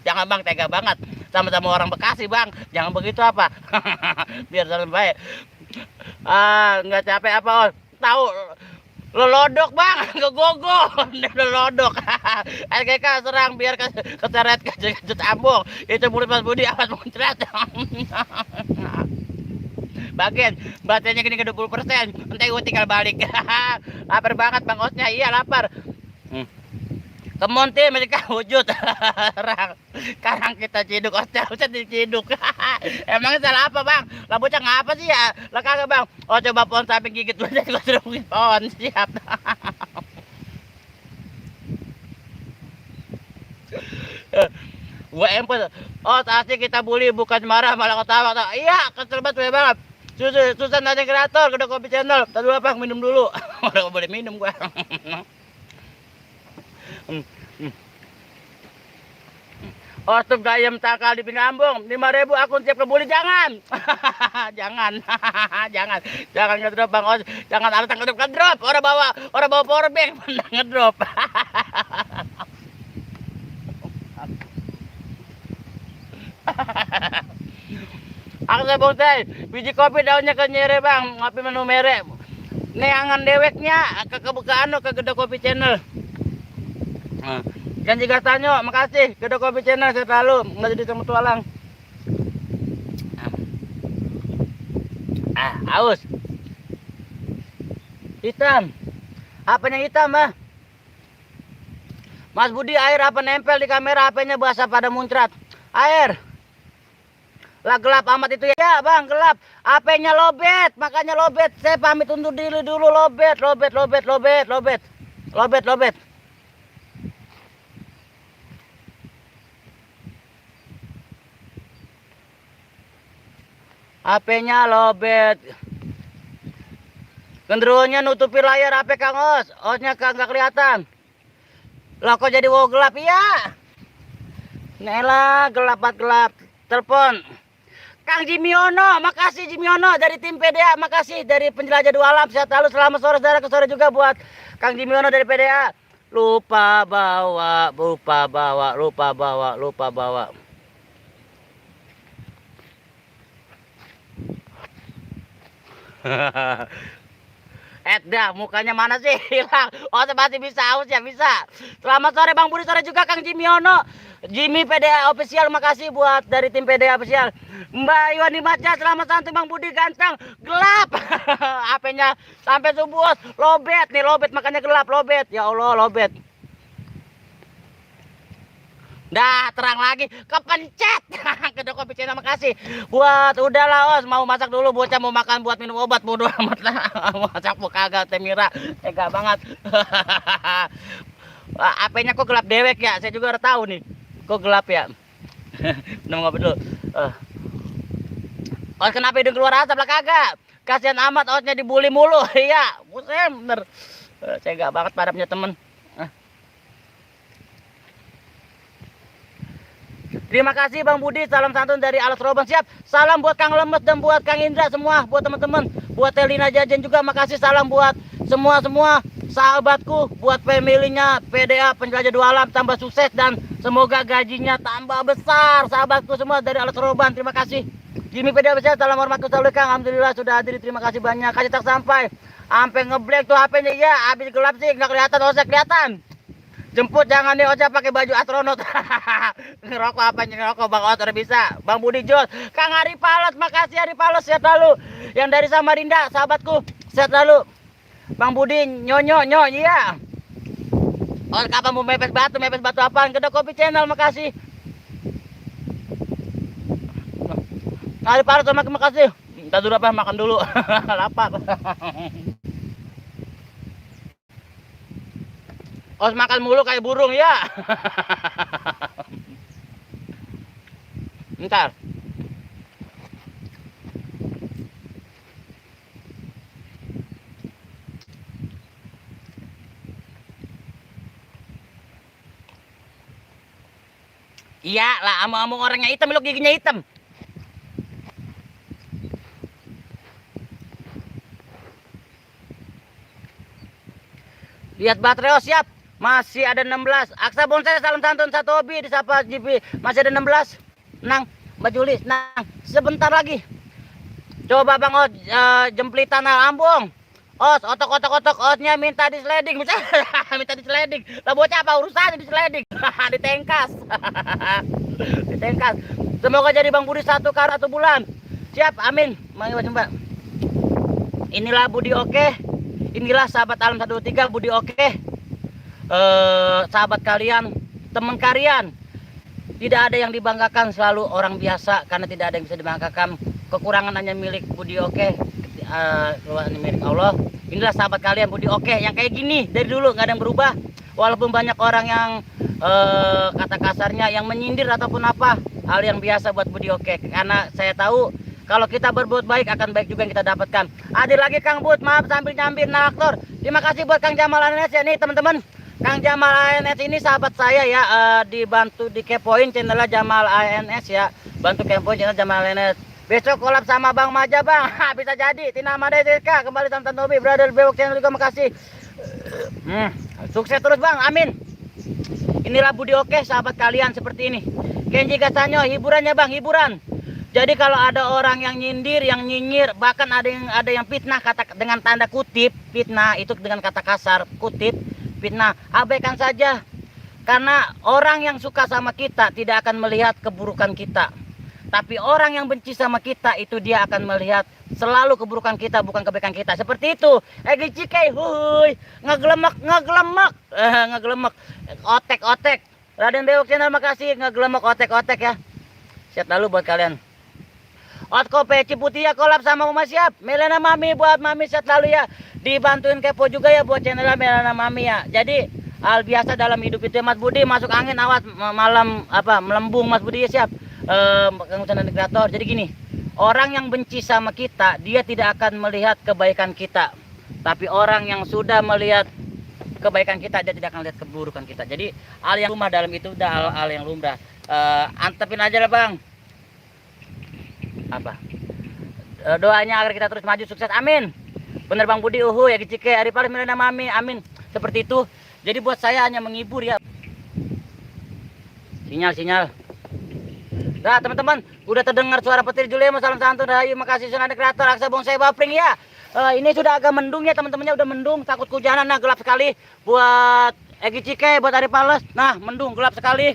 Jangan Bang, tega banget. Sama-sama orang Bekasi, Bang. Jangan begitu apa. Biar saling baik. Enggak capek apa, Os? Tahu lolodok Bang, kegogo. Lolodok. SGK serang biar keseret kejet Ambung. Itu mulut Mas Budi awas muncrat. Bagian baterainya gini ke 20%. Nanti gue tinggal balik. Lapar banget Bang Osnya. Iya lapar. Kemonti mereka wujud. Sekarang kita ciduk Osnya usah diciduk. Emangnya salah apa Bang? Lah bocah ngapa sih ya? Lah kagak Bang. Oh coba pohon samping gigit gue suruh pohon. Siap. Gue empet. Oh asik kita bully bukan marah malah ketawa. Iya kesel banget. Susah nanya kreator, kedai kopi channel. Tadi dulu Bang, minum dulu. Udah gak boleh minum gua. Oh, tuh gayam takal di Pinambung. 5.000 akun siap kebuli jangan. Jangan. Jangan ngedrop Bang Os. Jangan alasan ngedrop. Orang bawa power bank ngedrop. Aksa bonsai, biji kopi daunnya kenyere Bang, ngopi menu merek. Neangan deweknya ke Gede Kopi Channel. Janji Gastanyo, makasih Gede Kopi Channel saya selalu nggak jadi sama tualang. Aus. Hitam. Apanya hitam, Bah? Mas Budi air apa nempel di kamera, HP-nya basah pada muncrat. Air. Lah gelap amat itu ya Bang, gelap. HP-nya lobet, makanya lobet. Saya pamit undur diri dulu, lobet. HP-nya lobet. Genderuwonya nutupi layar HP Kang Os. Osnya kagak kelihatan. Lah kok jadi wow gelap ya? Nela gelap. Telepon. Kang Jimiono, makasih Jimiono dari tim PDA, makasih dari penjelajah dua alam. Sehat selalu, selamat sore saudara, ke sore juga buat Kang Jimiono dari PDA. Lupa bawa. Dah mukanya mana sih hilang? Oh masih bisa aus ya bisa. Selamat sore Bang Budi, sore juga Kang Jimiono. Jimmy PDA official, makasih buat dari tim PDA official. Mbak Iwani Maja, selamat santai Bang Budi ganteng. Gelap. HP-nya sampai subuh lobet nih, lobet makanya gelap, lobet. Ya Allah lobet. Dah terang lagi, kepencet. Kedai Kopi Channel makasih. Buat udahlah Os, mau masak dulu bocah mau makan buat minum obat bodo amat lah. Masak mau kagak Temira. Tega banget. HP-nya kok gelap dewek ya? Saya juga udah tahu nih. Kok gelap ya? Minum ngopi dulu. Os kenapa hidung keluar asap lah kagak? Kasihan amat Osnya dibully mulu. Iya, buset bener. Tega banget pada punya temen. Terima kasih Bang Budi, salam santun dari Alas Roban. Siap, salam buat Kang Lemes dan buat Kang Indra semua, buat teman-teman, buat Telina Jajan juga makasih, salam buat semua sahabatku, buat family-nya PDA Penjelajah Dua Alam tambah sukses dan semoga gajinya tambah besar sahabatku semua dari Alas Roban. Terima kasih. Jimmy PDA besar, salam hormatku selalu Kang. Alhamdulillah sudah hadir, terima kasih banyak. Kasih tak sampai ngeblank tuh HP-nya ya, habis gelap sih nggak kelihatan, Osek kelihatan. Jemput jangan nih Ocha pakai baju astronot. Ngerokok apanya ngerokok Bang Os udah bisa. Bang Budi Jos, Kang Ari Palos, makasih Ari Palos, sehat selalu. Yang dari Samarinda sahabatku, sehat selalu. Bang Budi nyonyo iya. Oh kapan mau mepes batu apaan? Kedai Kopi Channel makasih. Ari Palas terima kasih. Kita dulu apa makan dulu. Lapar. Os makan mulu kayak burung ya. Ntar. Iya lah, amung-amung orangnya hitam, lo giginya hitam. Lihat baterai, oh siap. Masih ada 16. Aksa Bonsai salam santun satu hobi disapa GP. Masih ada 16. Nang, Mbak Juli, nang. Sebentar lagi. Coba Bang Os jemplitan Ambung. Os, otok, osnya minta di sliding. Minta di sliding. Lah bocah apa urusannya di sliding? Ditengkas. Ditengkas. Semoga jadi Bang Budi 1 kali 1 bulan. Siap, amin. Mbak. Inilah Budi Oke. Inilah sahabat Alam 123 Budi Oke. Sahabat kalian, teman kalian. Tidak ada yang dibanggakan, selalu orang biasa karena tidak ada yang bisa dibanggakan. Kekurangan hanya milik Budi Oke, keluaran milik Allah. Inilah sahabat kalian Budi Oke yang kayak gini dari dulu nggak ada yang berubah. Walaupun banyak orang yang kata kasarnya yang menyindir ataupun apa, hal yang biasa buat Budi Oke. Karena saya tahu kalau kita berbuat baik akan baik juga yang kita dapatkan. Hadir lagi Kang Bud, maaf sambil nyambir aktor. Terima kasih buat Kang Jamal ANS ya nih teman-teman. Kang Jamal ANS ini sahabat saya ya, dibantu dikepoin channelnya Jamal ANS ya. Bantu kepoin channel Jamal ANS. Besok kolab sama Bang Maja Bang. Bisa jadi. Tina Madeseka kembali tonton Tobi Brother Bewok channel juga makasih. Sukses terus Bang. Amin. Inilah Budi Oke sahabat kalian seperti ini. Kenji Gasanyo hiburannya Bang, hiburan. Jadi kalau ada orang yang nyindir, yang nyinyir, bahkan ada yang fitnah kata dengan tanda kutip, fitnah itu dengan kata kasar, kutip, fitnah, abaikan saja. Karena orang yang suka sama kita tidak akan melihat keburukan kita. Tapi orang yang benci sama kita itu dia akan melihat selalu keburukan kita, bukan kebaikan kita. Seperti itu. Egi Cikei, huy, ngegelemek, otek. Raden Bewok channel makasih, ngegelemek, otek ya. Sehat lalu buat kalian. Otko Peci Putih ya kolab sama Mama siap. Melena Mami buat Mami sehat lalu ya. Dibantuin kepo juga ya buat channel Melena Mami ya. Jadi hal biasa dalam hidup itu Mas Budi masuk angin awas malam apa melembung Mas Budi ya siap. Channel kreator. Jadi gini, orang yang benci sama kita dia tidak akan melihat kebaikan kita. Tapi orang yang sudah melihat kebaikan kita dia tidak akan lihat keburukan kita. Jadi hal yang lumrah dalam itu udah hal yang lumrah. Antepin aja lah Bang. Apa doanya agar kita terus maju sukses amin. Bener Bang Budi ya Gicike Ari Paling Milena Mami amin. Seperti itu. Jadi buat saya hanya menghibur ya. Sinyal. Nah teman-teman udah terdengar suara petir Julema salam santun rahayu makasih senada kreator Aksa Bonsai Bapring ya. Ini sudah agak mendung ya teman-temannya udah mendung takut kehujanan nah gelap sekali buat Egi Cike buat Ari Pales. Nah mendung gelap sekali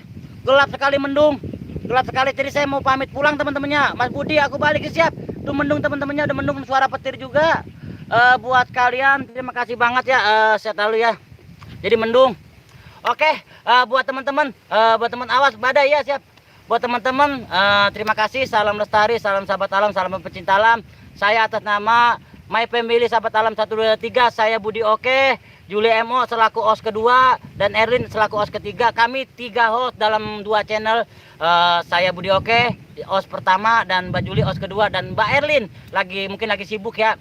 mendung. Gelap sekali jadi saya mau pamit pulang teman-temannya. Mas Budi aku balik siap. Tuh mendung teman-temannya udah mendung suara petir juga. Buat kalian terima kasih banget ya sehat lalu ya. Jadi mendung. Oke, buat teman-teman awas badai ya siap. Buat teman-teman terima kasih salam lestari, salam sahabat alam, salam pecinta alam. Saya atas nama My Family Sahabat Alam 123 saya Budi Oke. Juli MO selaku host kedua dan Erlin selaku host ketiga. Kami 3 host dalam 2 channel. Saya Budi Oke host pertama dan Mbak Juli host kedua dan Mbak Erlin mungkin lagi sibuk ya.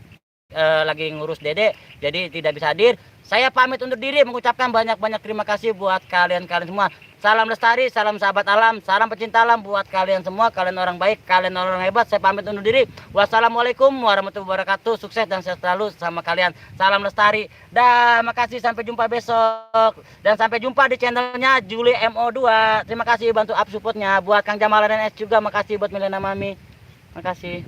Lagi ngurus Dede jadi tidak bisa hadir. Saya pamit undur diri mengucapkan banyak-banyak terima kasih buat kalian semua. Salam lestari, salam sahabat alam, salam pecinta alam buat kalian semua. Kalian orang baik, kalian orang hebat. Saya pamit undur diri. Wassalamualaikum warahmatullahi wabarakatuh. Sukses dan sehat selalu sama kalian. Salam lestari. Dan makasih sampai jumpa besok. Dan sampai jumpa di channelnya Juli MO2. Terima kasih bantu up supportnya. Buat Kang Jamal NS juga makasih buat Milena Mami. Makasih.